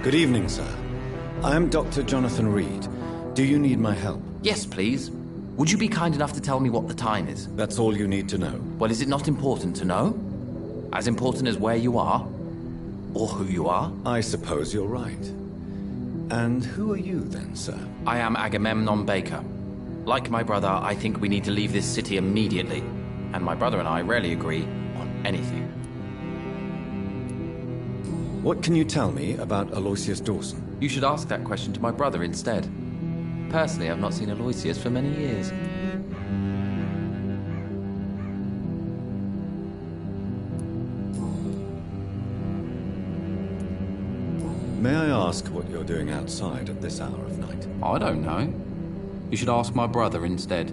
C: Good evening, sir. I am Dr. Jonathan Reed. Do you need my help?
J: Yes, please. Would you be kind enough to tell me what the time is?
C: That's all you need to know.
J: Well, is it not important to know? As important as where you are? Or who you are?
C: I suppose you're right. And who are you then, sir?
J: I am Agamemnon Baker. Like my brother, I think we need to leave this city immediately. And my brother and I rarely agree on anything.
C: What can you tell me about Aloysius Dawson?
J: You should ask that question to my brother instead. Personally, I've not seen Aloysius for many years.
C: May I ask what you're doing outside at this hour of night?
J: I don't know. You should ask my brother instead.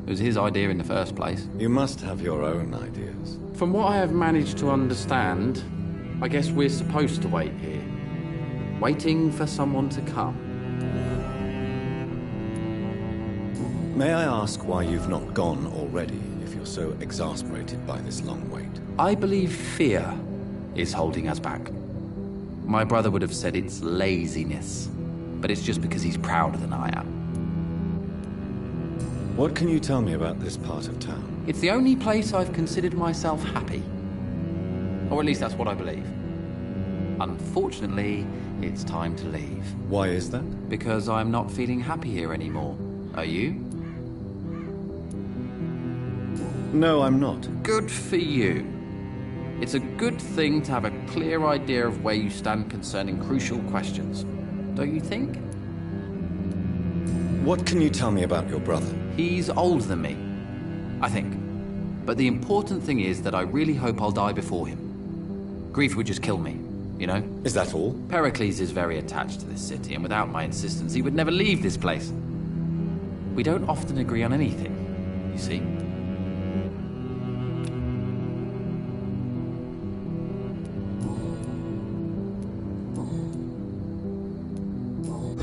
J: It was his idea in the first place.
C: You must have your own ideas.
N: From what I have managed to understand, I guess we're supposed to wait here. Waiting for someone to come.
C: May I ask why you've not gone already, if you're so exasperated by this long wait?
J: I believe fear is holding us back. My brother would have said it's laziness, but it's just because he's prouder than I am.
C: What can you tell me about this part of town?
J: It's the only place I've considered myself happy. Or at least that's what I believe. Unfortunately, it's time to leave.
C: Why is that?
J: Because I'm not feeling happy here anymore. Are you?
C: No, I'm not.
J: Good for you. It's a good thing to have a clear idea of where you stand concerning crucial questions. Don't you think?
C: What can you tell me about your brother?
J: He's older than me, I think. But the important thing is that I really hope I'll die before him. Grief would just kill me, you know?
C: Is that all?
J: Pericles is very attached to this city, and without my insistence, he would never leave this place. We don't often agree on anything, you see.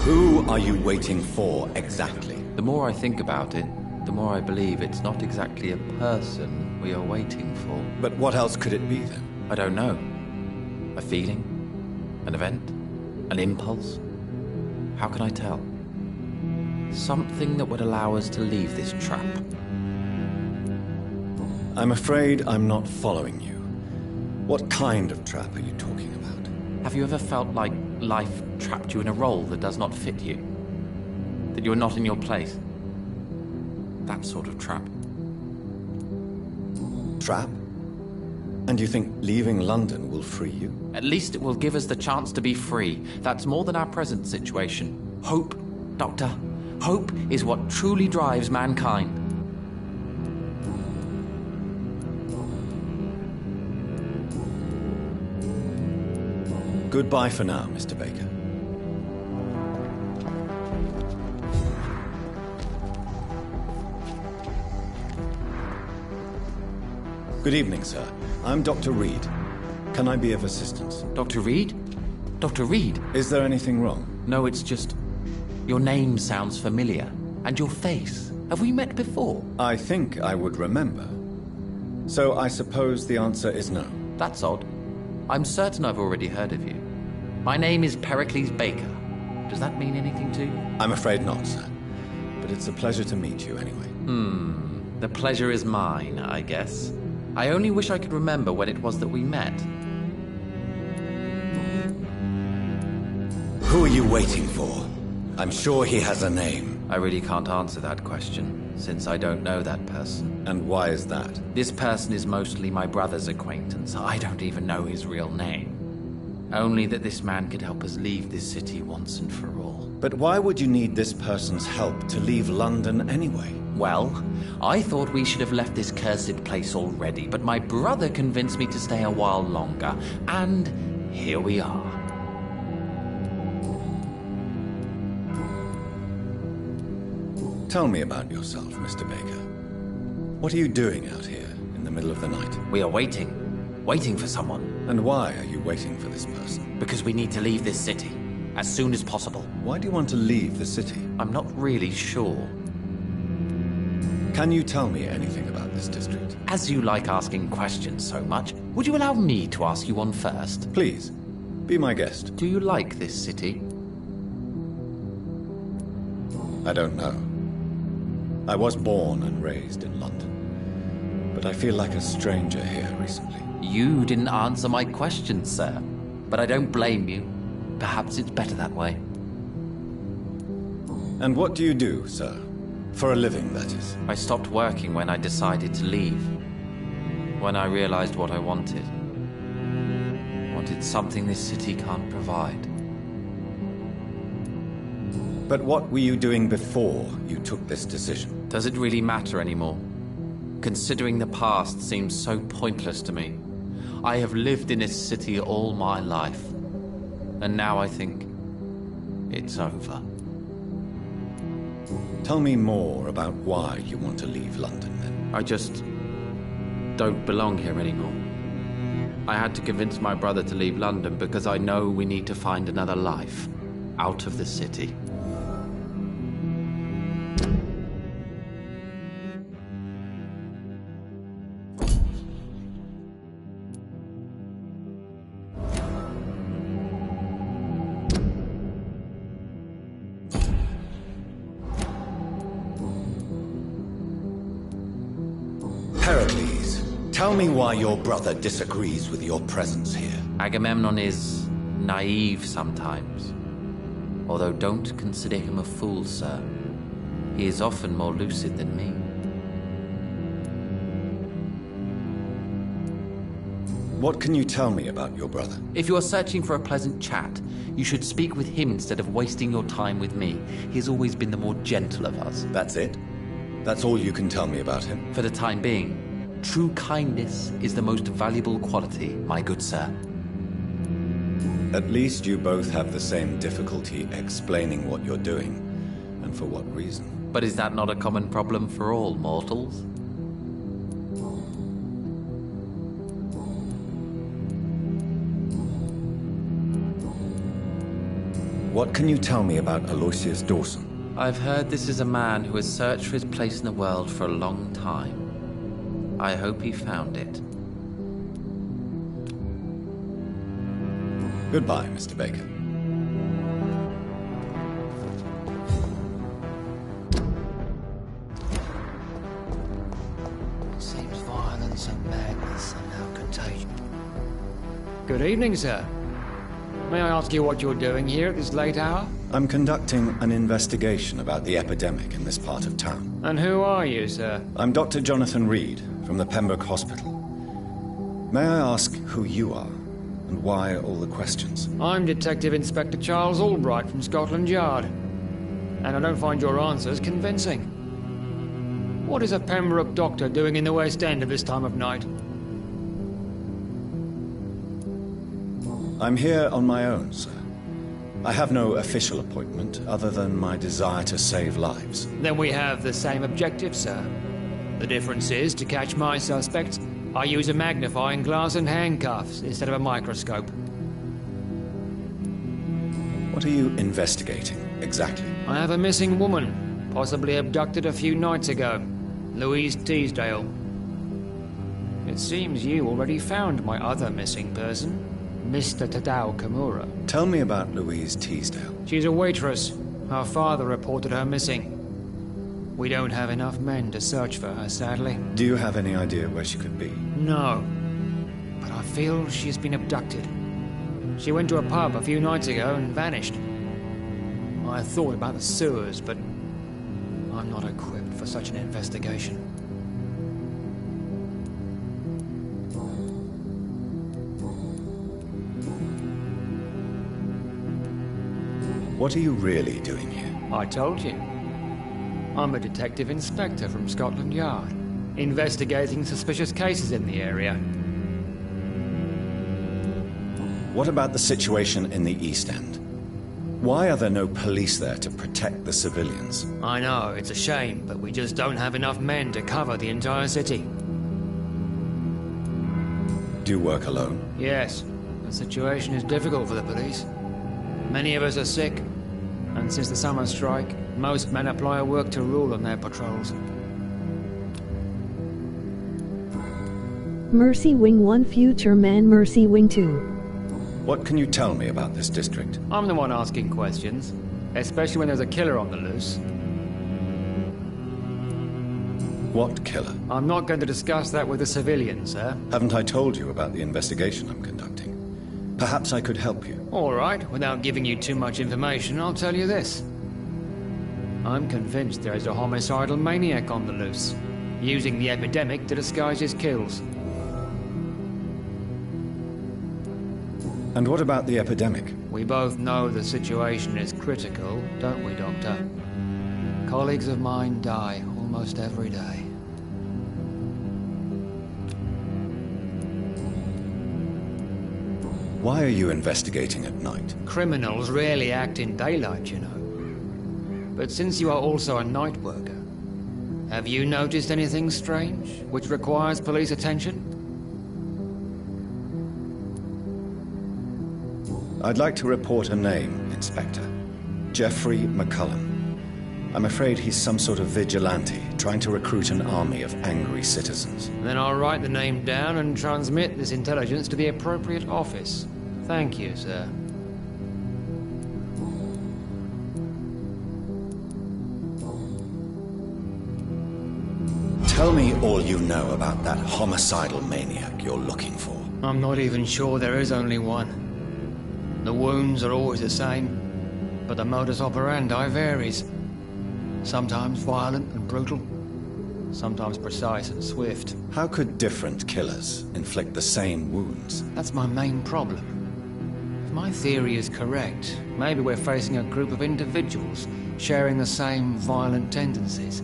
C: Who are you waiting for, exactly?
J: The more I think about it, the more I believe it's not exactly a person we are waiting for.
C: But what else could it be, then?
J: I don't know. A feeling? An event? An impulse? How can I tell? Something that would allow us to leave this trap.
C: I'm afraid I'm not following you. What kind of trap are you talking about?
J: Have you ever felt like life trapped you in a role that does not fit you? That you're not in your place? That sort of trap.
C: Trap? And you think leaving London will free you?
J: At least it will give us the chance to be free. That's more than our present situation. Hope, Doctor. Hope is what truly drives mankind.
C: Goodbye for now, Mr. Baker. Good evening, sir. I'm Dr. Reed. Can I be of assistance?
J: Dr. Reed? Dr. Reed?
C: Is there anything wrong?
J: No, it's just... your name sounds familiar. And your face. Have we met before?
C: I think I would remember. So I suppose the answer is no.
J: That's odd. I'm certain I've already heard of you. My name is Pericles Baker. Does that mean anything to you?
C: I'm afraid not, sir. But it's a pleasure to meet you anyway.
J: The pleasure is mine, I guess. I only wish I could remember when it was that we met.
C: Who are you waiting for? I'm sure he has a name.
J: I really can't answer that question, since I don't know that person.
C: And why is that?
J: This person is mostly my brother's acquaintance. I don't even know his real name. Only that this man could help us leave this city once and for all.
C: But why would you need this person's help to leave London anyway?
J: Well, I thought we should have left this cursed place already, but my brother convinced me to stay a while longer, and here we are.
C: Tell me about yourself, Mr. Baker. What are you doing out here in the middle of the night?
J: We are waiting. Waiting for someone.
C: And why are you waiting for this person?
J: Because we need to leave this city. As soon as possible.
C: Why do you want to leave the city?
J: I'm not really sure.
C: Can you tell me anything about this district?
J: As you like asking questions so much, would you allow me to ask you one first?
C: Please. Be my guest.
J: Do you like this city?
C: I don't know. I was born and raised in London, but I feel like a stranger here recently.
J: You didn't answer my question, sir. But I don't blame you. Perhaps it's better that way.
C: And what do you do, sir? For a living, that is.
J: I stopped working when I decided to leave. When I realized what I wanted. Wanted something this city can't provide.
C: But what were you doing before you took this decision?
J: Does it really matter anymore? Considering the past seems so pointless to me. I have lived in this city all my life. And now I think it's over.
C: Tell me more about why you want to leave London, then.
J: I just don't belong here anymore. I had to convince my brother to leave London because I know we need to find another life out of the city.
C: Tell me why your brother disagrees with your presence here.
J: Agamemnon is naive sometimes. Although don't consider him a fool, sir. He is often more lucid than me.
C: What can you tell me about your brother?
J: If you are searching for a pleasant chat, you should speak with him instead of wasting your time with me. He has always been the more gentle of us.
C: That's it? That's all you can tell me about him?
J: For the time being. True kindness is the most valuable quality, my good sir.
C: At least you both have the same difficulty explaining what you're doing, and for what reason.
J: But is that not a common problem for all mortals?
C: What can you tell me about Aloysius Dawson?
J: I've heard this is a man who has searched for his place in the world for a long time. I hope he found it.
C: Goodbye, Mr. Baker.
O: It seems violence and madness are now contagious.
K: Good evening, sir. May I ask you what you're doing here at this late hour?
C: I'm conducting an investigation about the epidemic in this part of town.
K: And who are you, sir?
C: I'm Dr. Jonathan Reed, from the Pembroke Hospital. May I ask who you are, and why all the questions?
K: I'm Detective Inspector Charles Albright from Scotland Yard. And I don't find your answers convincing. What is a Pembroke doctor doing in the West End at this time of night?
C: I'm here on my own, sir. I have no official appointment, other than my desire to save lives.
K: Then we have the same objective, sir. The difference is, to catch my suspects, I use a magnifying glass and handcuffs instead of a microscope.
C: What are you investigating, exactly?
K: I have a missing woman, possibly abducted a few nights ago. Louise Teasdale. It seems you already found my other missing person, Mr. Tadao Kimura.
C: Tell me about Louise Teasdale.
K: She's a waitress. Her father reported her missing. We don't have enough men to search for her, sadly.
C: Do you have any idea where she could be?
K: No. But I feel she's been abducted. She went to a pub a few nights ago and vanished. I thought about the sewers, but I'm not equipped for such an investigation.
C: What are you really doing here?
K: I told you. I'm a detective inspector from Scotland Yard, investigating suspicious cases in the area.
C: What about the situation in the East End? Why are there no police there to protect the civilians?
K: I know, it's a shame, but we just don't have enough men to cover the entire city.
C: Do you work alone?
K: Yes. The situation is difficult for the police. Many of us are sick, and since the summer strike, most men apply a work to rule on their patrols.
H: Mercy Wing 1 Future Man Mercy Wing 2.
C: What can you tell me about this district?
K: I'm the one asking questions, especially when there's a killer on the loose.
C: What killer?
K: I'm not going to discuss that with a civilian, sir.
C: Haven't I told you about the investigation I'm conducting? Perhaps I could help you.
K: All right, without giving you too much information, I'll tell you this. I'm convinced there is a homicidal maniac on the loose, using the epidemic to disguise his kills.
C: And what about the epidemic?
K: We both know the situation is critical, don't we, Doctor? Colleagues of mine die almost every day.
C: Why are you investigating at night?
K: Criminals rarely act in daylight, you know. But since you are also a night worker, have you noticed anything strange which requires police attention?
C: I'd like to report a name, Inspector. Jeffrey McCullum. I'm afraid he's some sort of vigilante, trying to recruit an army of angry citizens.
K: Then I'll write the name down and transmit this intelligence to the appropriate office. Thank you, sir.
C: Tell me all you know about that homicidal maniac you're looking for.
K: I'm not even sure there is only one. The wounds are always the same, but the modus operandi varies. Sometimes violent and brutal, sometimes precise and swift.
C: How could different killers inflict the same wounds?
K: That's my main problem. If my theory is correct, maybe we're facing a group of individuals sharing the same violent tendencies.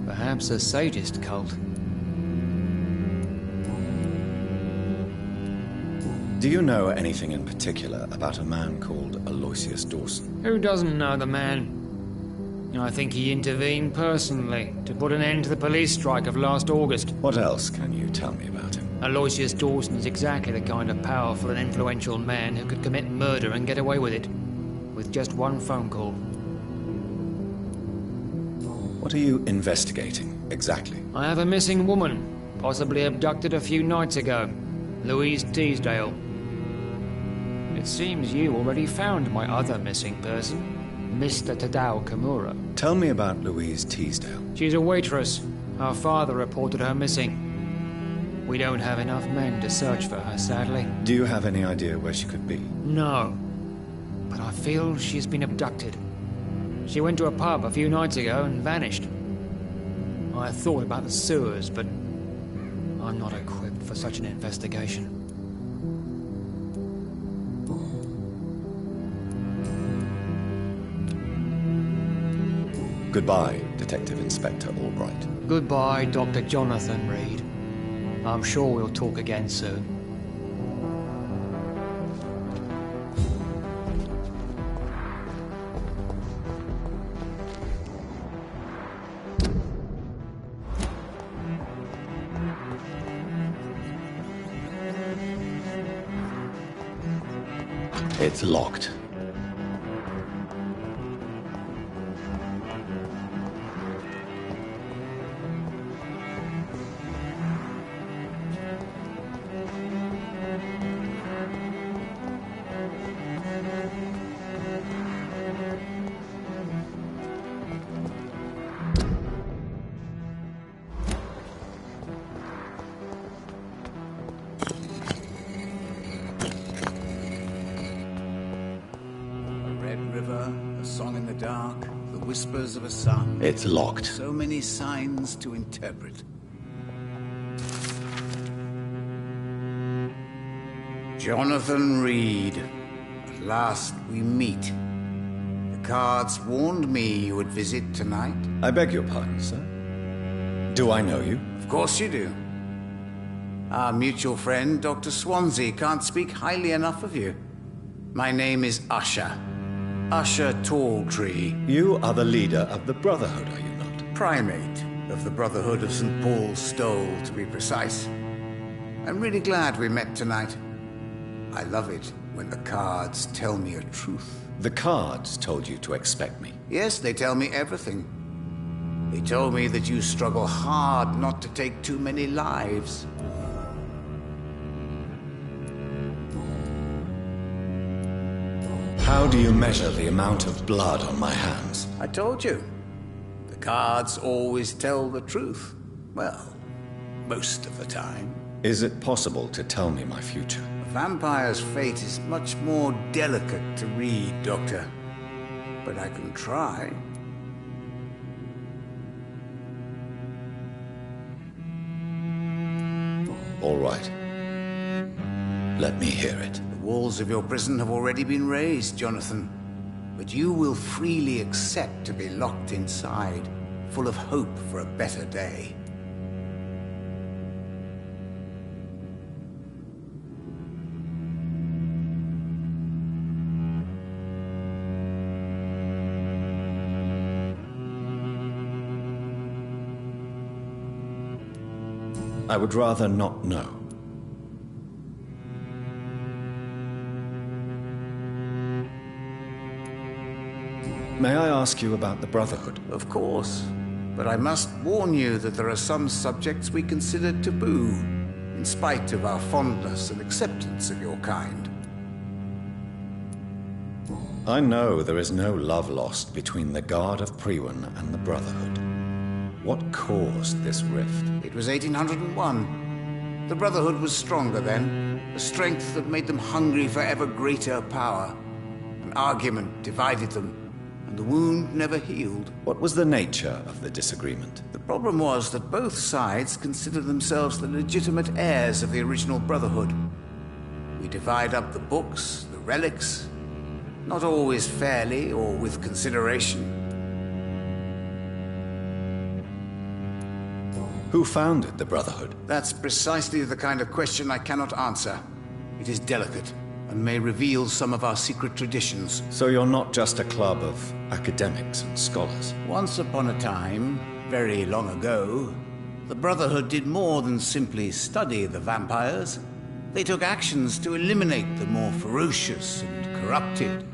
K: Perhaps a sadist cult.
C: Do you know anything in particular about a man called Aloysius Dawson?
K: Who doesn't know the man? I think he intervened personally to put an end to the police strike of last August.
C: What else can you tell me about him?
K: Aloysius Dawson is exactly the kind of powerful and influential man who could commit murder and get away with it, with just one phone call.
C: What are you investigating, exactly?
K: I have a missing woman, possibly abducted a few nights ago. Louise Teasdale. It seems you already found my other missing person, Mr. Tadao Kimura.
C: Tell me about Louise Teasdale.
K: She's a waitress. Her father reported her missing. We don't have enough men to search for her, sadly.
C: Do you have any idea where she could be?
K: No. But I feel she's been abducted. She went to a pub a few nights ago and vanished. I thought about the sewers, but I'm not equipped for such an investigation.
C: Goodbye, Detective Inspector Albright.
K: Goodbye, Dr. Jonathan Reed. I'm sure we'll talk again soon.
C: It's locked.
P: Whispers of a sun.
C: It's locked.
P: So many signs to interpret. Jonathan Reed. At last we meet. The cards warned me you would visit tonight.
C: I beg your pardon, sir. Do I know you?
P: Of course you do. Our mutual friend, Dr. Swansea, can't speak highly enough of you. My name is Usher. Usher Talltree.
C: You are the leader of the Brotherhood, are you not?
P: Primate of the Brotherhood of St. Paul's Stole, to be precise. I'm really glad we met tonight. I love it when the cards tell me a truth.
C: The cards told you to expect me?
P: Yes, they tell me everything. They told me that you struggle hard not to take too many lives.
C: How do you measure the amount of blood on my hands?
P: I told you. The cards always tell the truth. Well, most of the time.
C: Is it possible to tell me my future?
P: A vampire's fate is much more delicate to read, Doctor. But I can try.
C: All right. Let me hear it.
P: The walls of your prison have already been raised, Jonathan. But you will freely accept to be locked inside, full of hope for a better day.
C: I would rather not know. May I ask you about the Brotherhood?
P: Of course. But I must warn you that there are some subjects we consider taboo, in spite of our fondness and acceptance of your kind.
C: I know there is no love lost between the Guard of Priwen and the Brotherhood. What caused this rift?
P: It was 1801. The Brotherhood was stronger then, a strength that made them hungry for ever greater power. An argument divided them, and the wound never healed.
C: What was the nature of the disagreement?
P: The problem was that both sides considered themselves the legitimate heirs of the original Brotherhood. We divide up the books, the relics, not always fairly or with consideration.
C: Who founded the Brotherhood?
P: That's precisely the kind of question I cannot answer. It is delicate, and may reveal some of our secret traditions.
C: So you're not just a club of academics and scholars?
P: Once upon a time, very long ago, the Brotherhood did more than simply study the vampires. They took actions to eliminate the more ferocious and corrupted.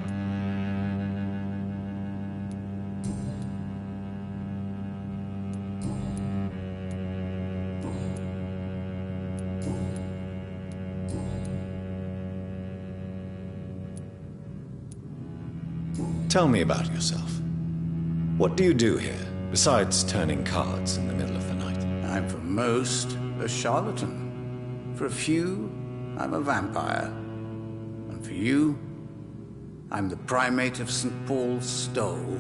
C: Tell me about yourself. What do you do here, besides turning cards in the middle of the night?
P: I'm for most a charlatan. For a few, I'm a vampire. And for you, I'm the primate of St. Paul's Stole.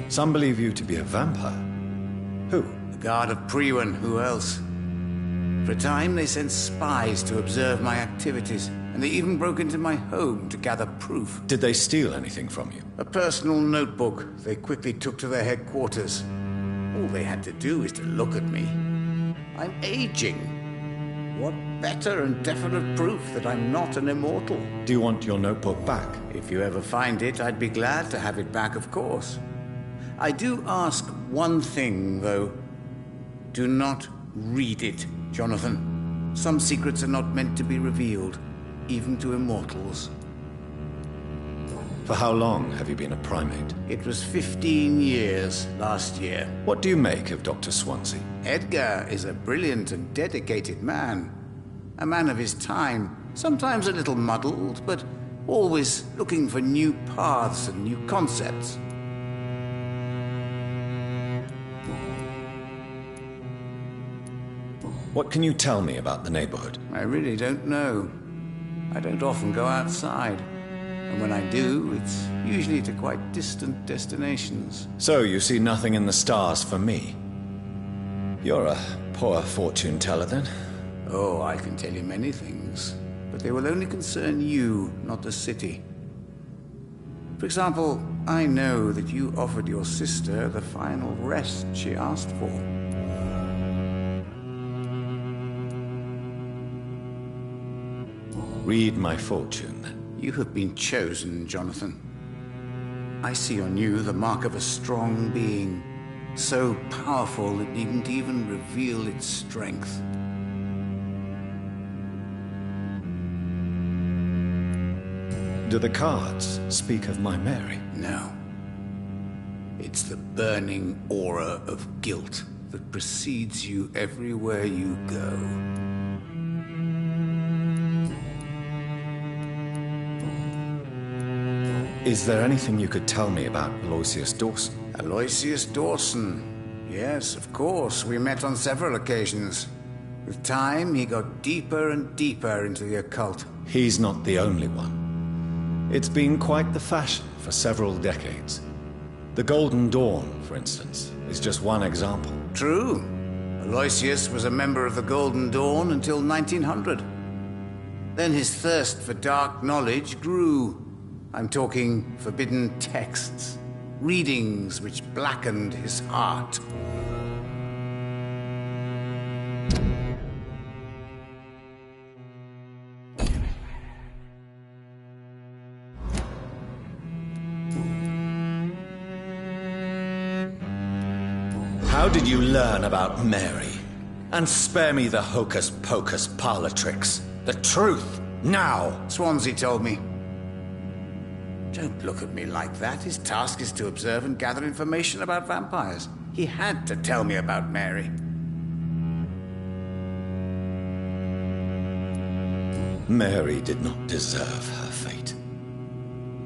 C: Some believe you to be a vampire. Who?
P: The Guard of Priwen, who else? For a time, they sent spies to observe my activities, and they even broke into my home to gather proof.
C: Did they steal anything from you?
P: A personal notebook they quickly took to their headquarters. All they had to do is to look at me. I'm aging. What better and definite proof that I'm not an immortal?
C: Do you want your notebook back?
P: If you ever find it, I'd be glad to have it back, of course. I do ask one thing, though. Do not read it, Jonathan. Some secrets are not meant to be revealed, even to immortals.
C: For how long have you been a primate?
P: It was 15 years last year.
C: What do you make of Dr. Swansea?
P: Edgar is a brilliant and dedicated man. A man of his time, sometimes a little muddled, but always looking for new paths and new concepts.
C: What can you tell me about the neighborhood?
P: I really don't know. I don't often go outside. And when I do, it's usually to quite distant destinations.
C: So you see nothing in the stars for me? You're a poor fortune teller, then?
P: Oh, I can tell you many things. But they will only concern you, not the city. For example, I know that you offered your sister the final rest she asked for.
C: Read my fortune, then.
P: You have been chosen, Jonathan. I see on you the mark of a strong being, so powerful it needn't even reveal its strength.
C: Do the cards speak of my Mary?
P: No. It's the burning aura of guilt that precedes you everywhere you go.
C: Is there anything you could tell me about Aloysius Dawson?
P: Aloysius Dawson. Yes, of course. We met on several occasions. With time, he got deeper and deeper into the occult.
C: He's not the only one. It's been quite the fashion for several decades. The Golden Dawn, for instance, is just one example.
P: True. Aloysius was a member of the Golden Dawn until 1900. Then his thirst for dark knowledge grew. I'm talking forbidden texts, readings which blackened his heart.
C: How did you learn about Mary? And spare me the hocus-pocus parlor tricks. The truth, now!
P: Swansea told me. Don't look at me like that. His task is to observe and gather information about vampires. He had to tell me about Mary.
C: Mary did not deserve her fate.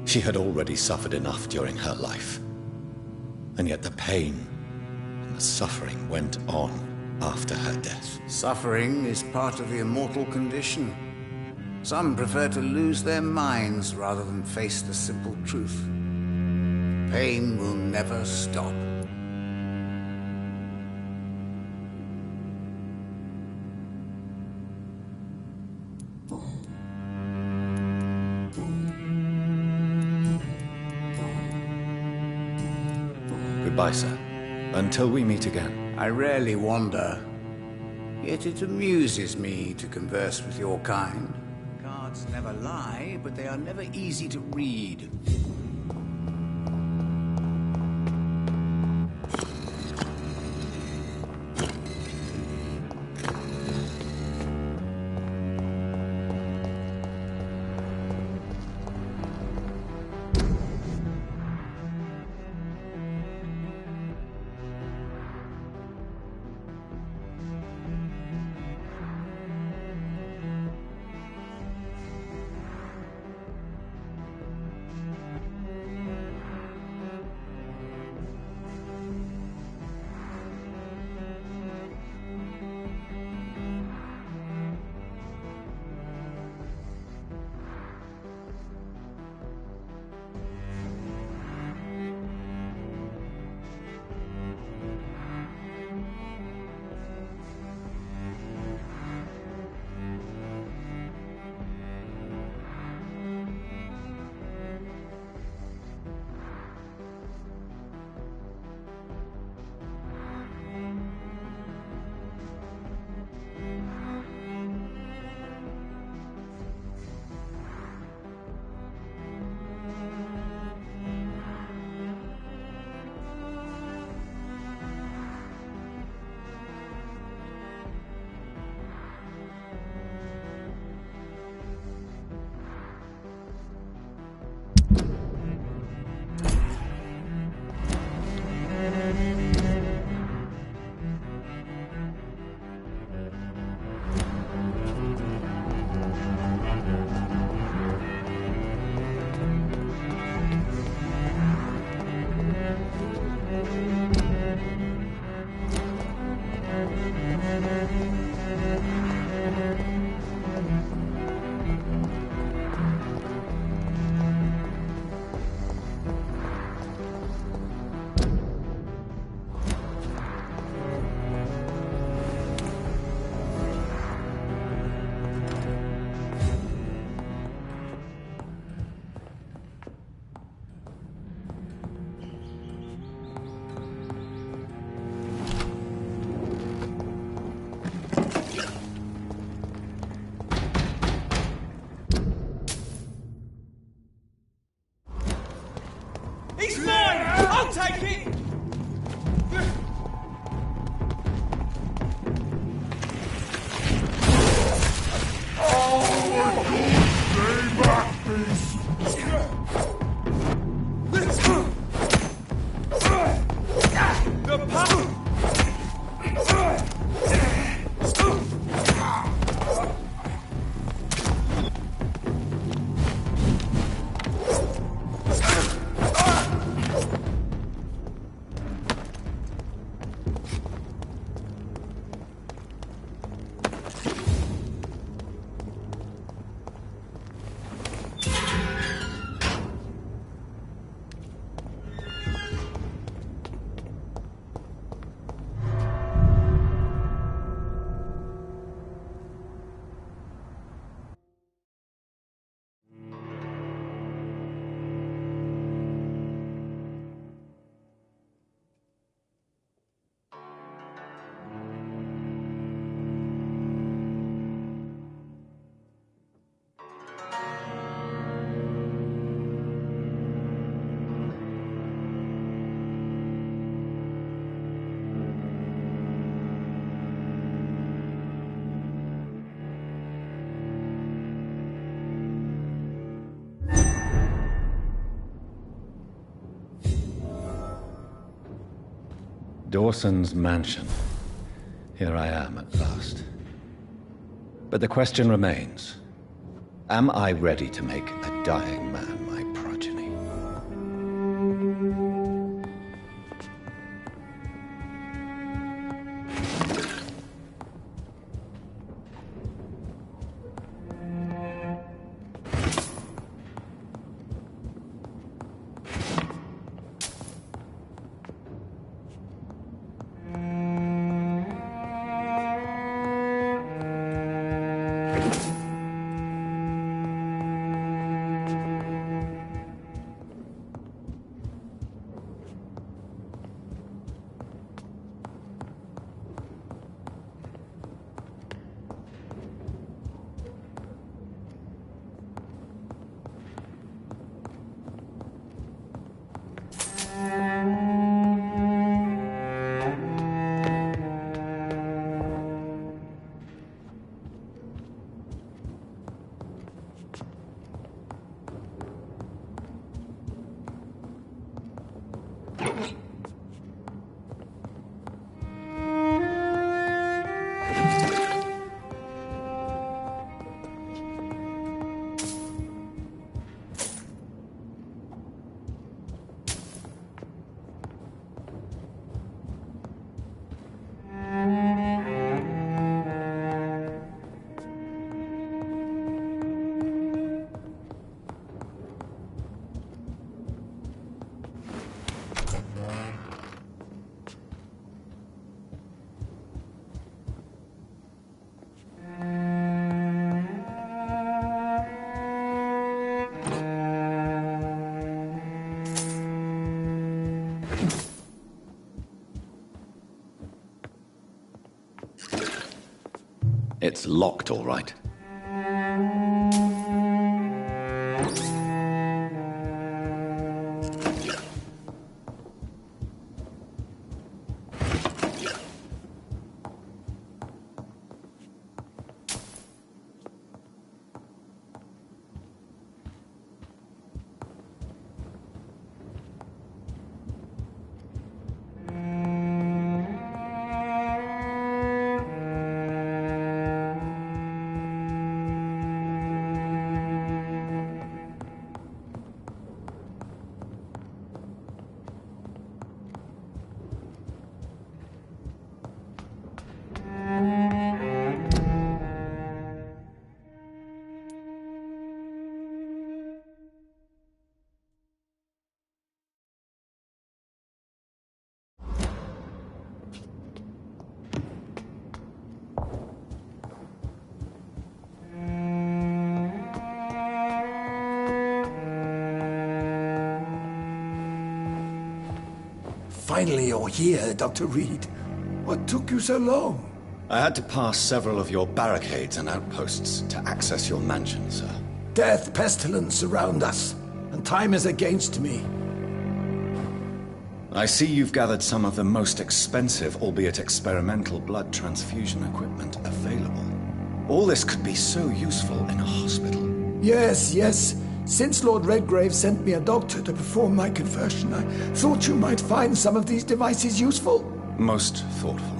C: She had already suffered enough during her life. And yet the pain and the suffering went on after her death.
P: Suffering is part of the immortal condition. Some prefer to lose their minds rather than face the simple truth. Pain will never stop.
C: Goodbye, sir. Until we meet again.
P: I rarely wander, yet it amuses me to converse with your kind. Cards never lie, but they are never easy to read.
C: Dawson's mansion. Here I am at last. But the question remains, am I ready to make a dying man my progeny? It's locked, all right.
Q: Finally, you're here, Dr. Reed. What took you so long?
C: I had to pass several of your barricades and outposts to access your mansion, sir.
Q: Death, pestilence surround us, and time is against me.
C: I see you've gathered some of the most expensive, albeit experimental, blood transfusion equipment available. All this could be so useful in a hospital.
Q: Yes. Since Lord Redgrave sent me a doctor to perform my conversion, I thought you might find some of these devices useful.
C: Most thoughtful.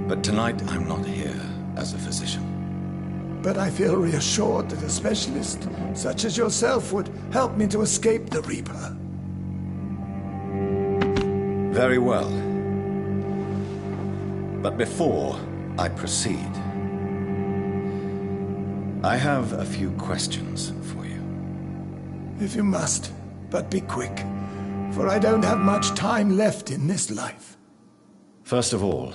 C: But tonight I'm not here as a physician.
Q: But I feel reassured that a specialist such as yourself would help me to escape the Reaper.
C: Very well. But before I proceed, I have a few questions for you.
Q: If you must, but be quick, for I don't have much time left in this life.
C: First of all,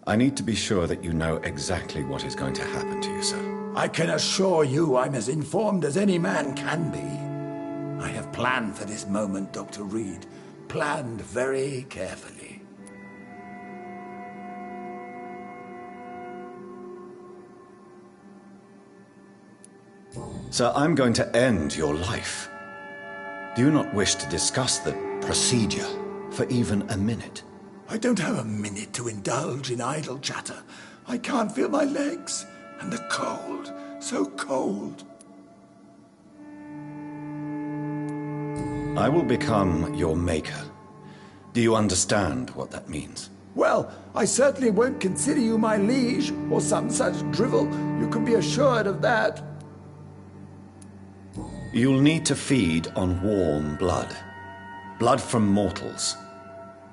C: I need to be sure that you know exactly what is going to happen to you, sir.
Q: I can assure you I'm as informed as any man can be. I have planned for this moment, Dr. Reed. Planned very carefully.
C: Sir, I'm going to end your life. Do you not wish to discuss the procedure for even a minute?
Q: I don't have a minute to indulge in idle chatter. I can't feel my legs, and the cold, so cold.
C: I will become your maker. Do you understand what that means?
Q: Well, I certainly won't consider you my liege, or some such drivel. You can be assured of that.
C: You'll need to feed on warm blood. Blood from mortals.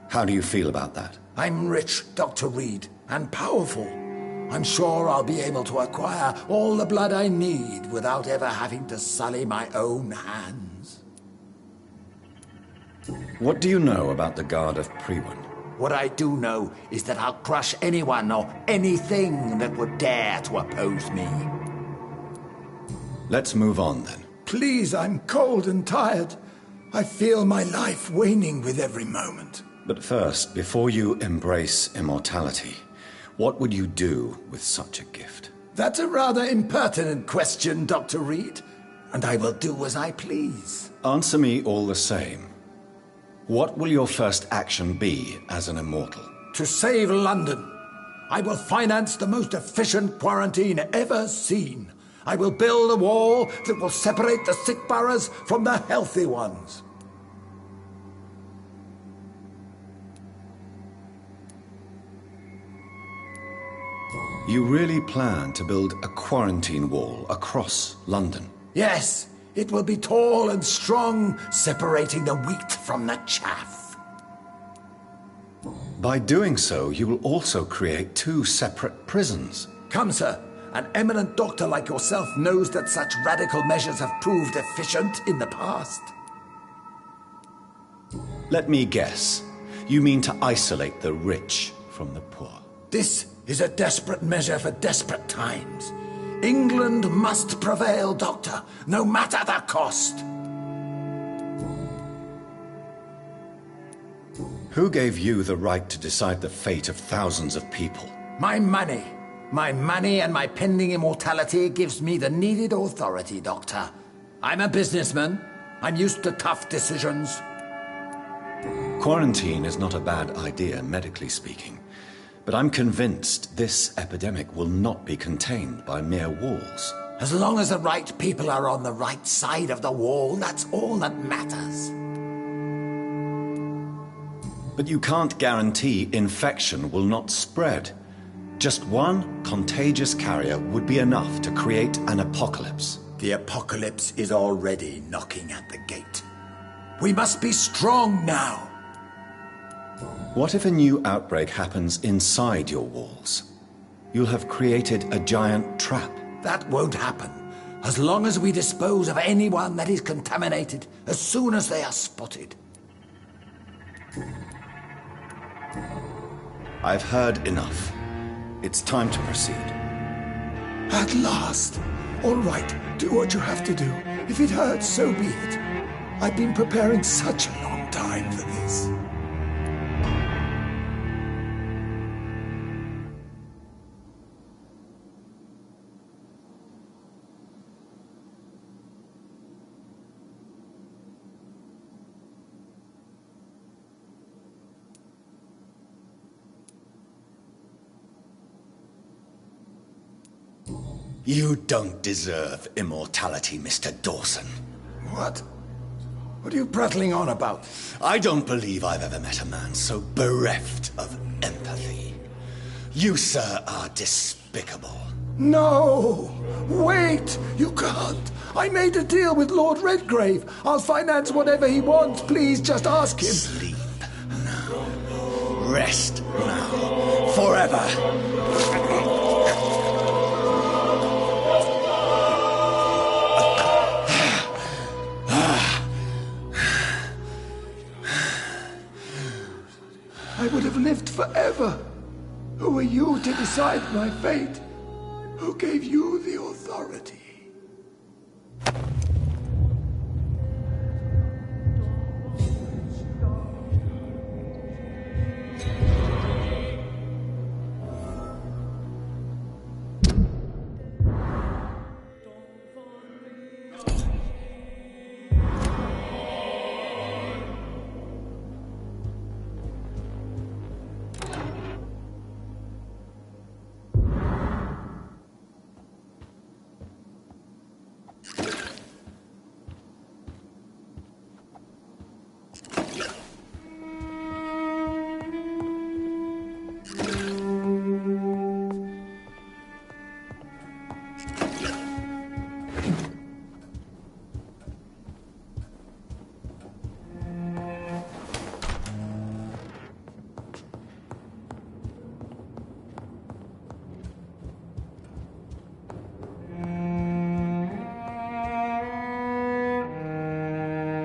C: How do you feel about that?
Q: I'm rich, Dr. Reed, and powerful. I'm sure I'll be able to acquire all the blood I need without ever having to sully my own hands.
C: What do you know about the Guard of Priwen?
Q: What I do know is that I'll crush anyone or anything that would dare to oppose me.
C: Let's move on, then.
Q: Please, I'm cold and tired. I feel my life waning with every moment.
C: But first, before you embrace immortality, what would you do with such a gift?
Q: That's a rather impertinent question, Dr. Reed, and I will do as I please.
C: Answer me all the same. What will your first action be as an immortal?
Q: To save London. I will finance the most efficient quarantine ever seen. I will build a wall that will separate the sick boroughs from the healthy ones.
C: You really plan to build a quarantine wall across London?
Q: Yes, it will be tall and strong, separating the wheat from the chaff.
C: By doing so, you will also create 2 separate prisons.
Q: Come, sir. An eminent doctor like yourself knows that such radical measures have proved efficient in the past.
C: Let me guess. You mean to isolate the rich from the poor?
Q: This is a desperate measure for desperate times. England must prevail, Doctor, no matter the cost.
C: Who gave you the right to decide the fate of thousands of people?
Q: My money. My money and my pending immortality gives me the needed authority, Doctor. I'm a businessman. I'm used to tough decisions.
C: Quarantine is not a bad idea, medically speaking. But I'm convinced this epidemic will not be contained by mere walls.
Q: As long as the right people are on the right side of the wall, that's all that matters.
C: But you can't guarantee infection will not spread. Just one contagious carrier would be enough to create an apocalypse.
Q: The apocalypse is already knocking at the gate. We must be strong now.
C: What if a new outbreak happens inside your walls? You'll have created a giant trap.
Q: That won't happen, as long as we dispose of anyone that is contaminated as soon as they are spotted.
C: I've heard enough. It's time to proceed.
Q: At last! All right, do what you have to do. If it hurts, so be it. I've been preparing such a long time for this.
C: You don't deserve immortality, Mr. Dawson.
Q: What? What are you prattling on about?
C: I don't believe I've ever met a man so bereft of empathy. You, sir, are despicable.
Q: No! Wait! You can't! I made a deal with Lord Redgrave. I'll finance whatever he wants. Please, just ask him.
C: Sleep now. Rest now. Forever.
Q: I would have lived forever. Who are you to decide my fate? Who gave you the authority?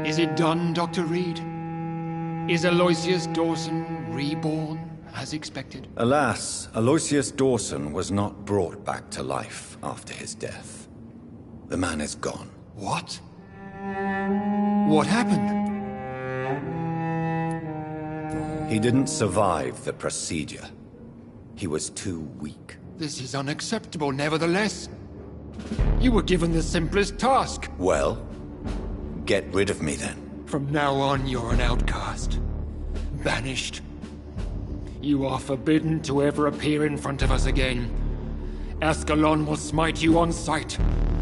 K: Is it done, Dr. Reed? Is Aloysius Dawson reborn, as expected?
C: Alas, Aloysius Dawson was not brought back to life after his death. The man is gone.
K: What? What happened?
C: He didn't survive the procedure. He was too weak.
K: This is unacceptable, nevertheless. You were given the simplest task.
C: Well, get rid of me then.
K: From now on, you're an outcast. Banished. You are forbidden to ever appear in front of us again. Ascalon will smite you on sight,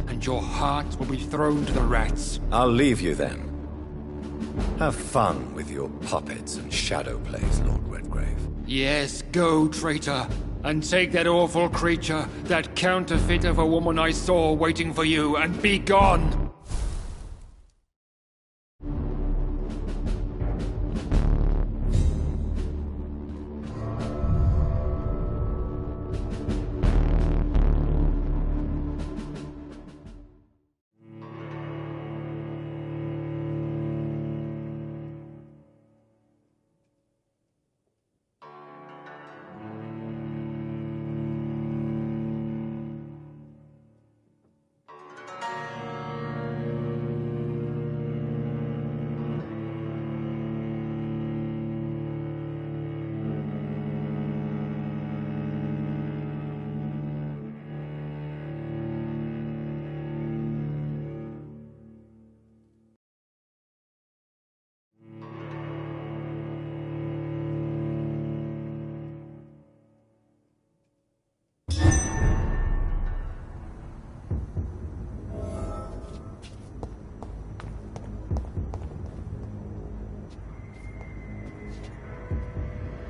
K: and your heart will be thrown to the rats.
C: I'll leave you then. Have fun with your puppets and shadow plays, Lord Redgrave.
K: Yes, go, traitor, and take that awful creature, that counterfeit of a woman I saw waiting for you, and be gone!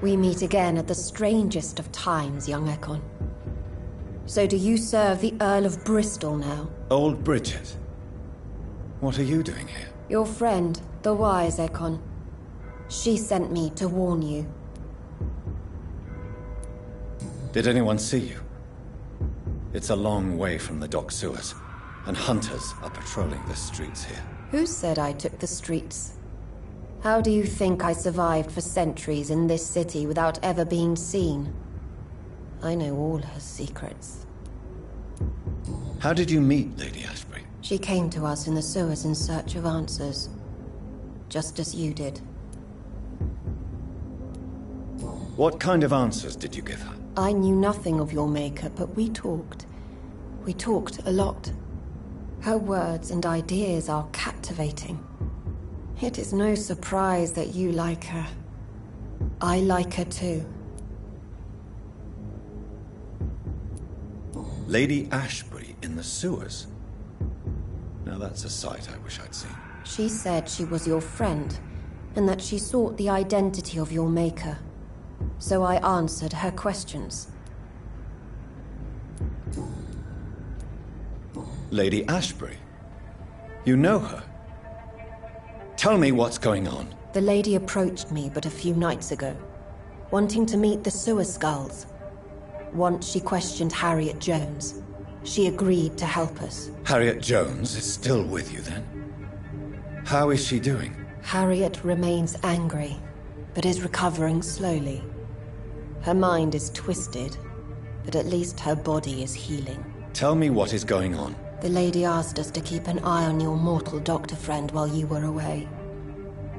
G: We meet again at the strangest of times, young Ekon. So do you serve the Earl of Bristol now?
C: Old Bridget. What are you doing here?
G: Your friend, the wise Ekon. She sent me to warn you.
C: Did anyone see you? It's a long way from the dock sewers, and hunters are patrolling the streets here.
G: Who said I took the streets? How do you think I survived for centuries in this city without ever being seen? I know all her secrets.
C: How did you meet Lady Ashbury?
G: She came to us in the sewers in search of answers. Just as you did.
C: What kind of answers did you give her?
G: I knew nothing of your maker, but we talked. We talked a lot. Her words and ideas are captivating. It is no surprise that you like her. I like her too.
C: Lady Ashbury in the sewers? Now that's a sight I wish I'd seen.
G: She said she was your friend, and that she sought the identity of your maker. So I answered her questions.
C: Lady Ashbury? You know her? Tell me what's going on.
G: The lady approached me but a few nights ago, wanting to meet the sewer skulls. Once she questioned Harriet Jones. She agreed to help us.
C: Harriet Jones is still with you then? How is she doing?
G: Harriet remains angry, but is recovering slowly. Her mind is twisted, but at least her body is healing.
C: Tell me what is going on.
G: The lady asked us to keep an eye on your mortal doctor friend while you were away.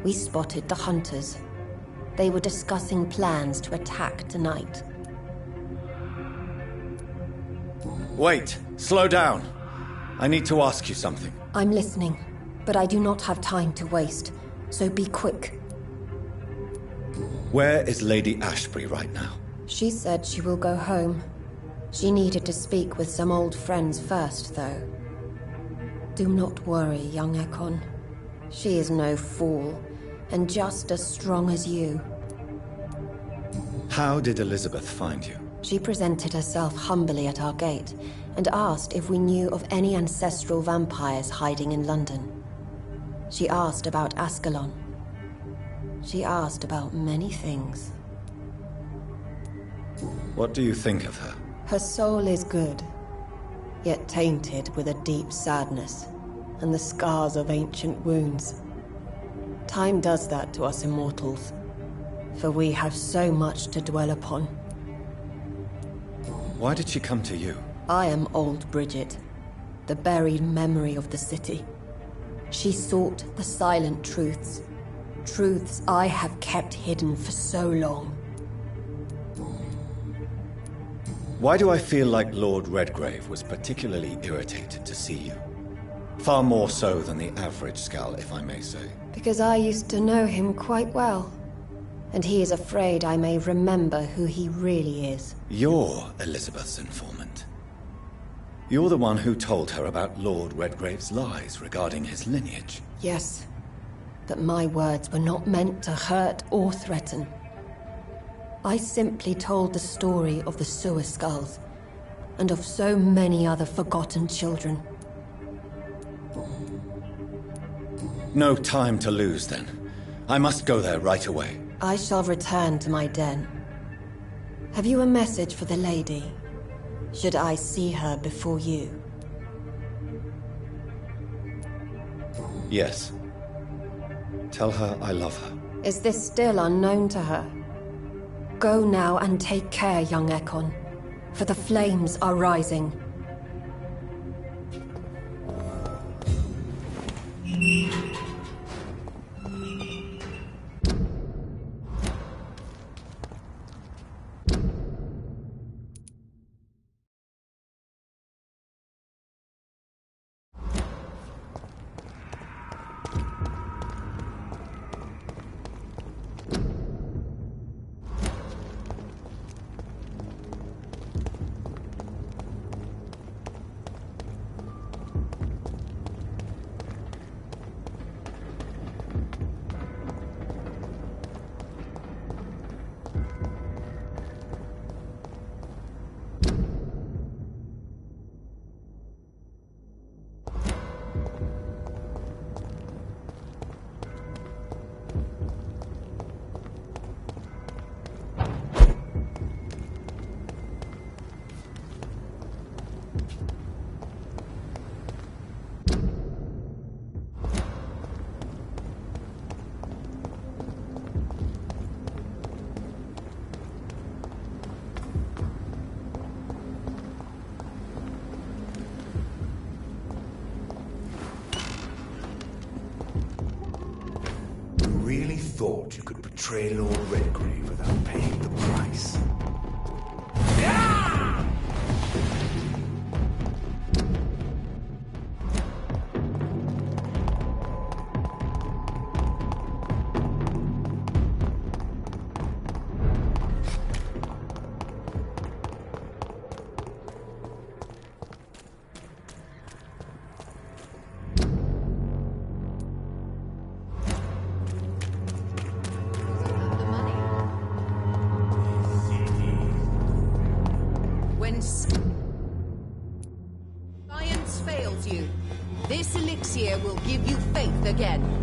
G: We spotted the hunters. They were discussing plans to attack tonight.
C: Wait, slow down. I need to ask you something.
G: I'm listening, but I do not have time to waste, so be quick.
C: Where is Lady Ashbury right now?
G: She said she will go home. She needed to speak with some old friends first, though. Do not worry, young Ekon. She is no fool, and just as strong as you.
C: How did Elizabeth find you?
G: She presented herself humbly at our gate, and asked if we knew of any ancestral vampires hiding in London. She asked about Ascalon. She asked about many things.
C: What do you think of her?
G: Her soul is good, yet tainted with a deep sadness and the scars of ancient wounds. Time does that to us immortals, for we have so much to dwell upon.
C: Why did she come to you?
G: I am old Bridget, the buried memory of the city. She sought the silent truths, truths I have kept hidden for so long.
C: Why do I feel like Lord Redgrave was particularly irritated to see you? Far more so than the average Skull, if I may say.
G: Because I used to know him quite well, and he is afraid I may remember who he really is.
C: You're Elizabeth's informant. You're the one who told her about Lord Redgrave's lies regarding his lineage.
G: Yes, but my words were not meant to hurt or threaten. I simply told the story of the sewer skulls, and of so many other forgotten children.
C: No time to lose, then. I must go there right away.
G: I shall return to my den. Have you a message for the lady? Should I see her before you?
C: Yes. Tell her I love her.
G: Is this still unknown to her? Go now and take care, young Ekon, for the flames are rising.
L: Really thought you could betray Lord Redgrave without paying the price.
R: Science fails you. This elixir will give you faith again.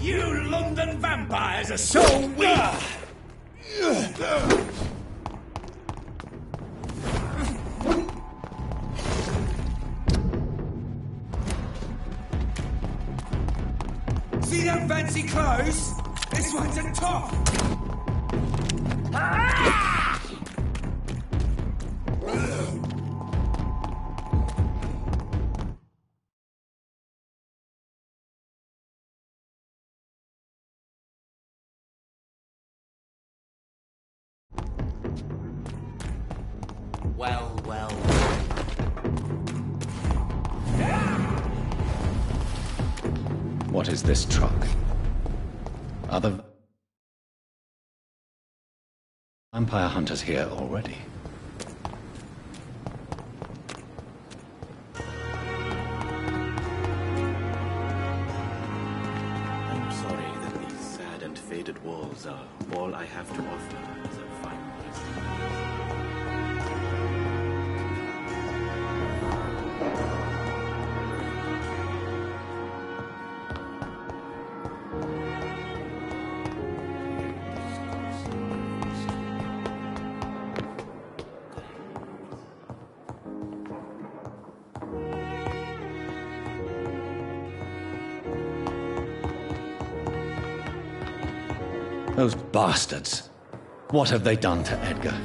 L: You London vampires are so weak!
B: See them fancy clothes? This one's a top!
J: Well, well.
C: What is this truck? Other Vampire hunters here already.
S: I'm sorry that these sad and faded walls are all I have to offer as a final resting.
C: Those bastards! What have they done to Edgar?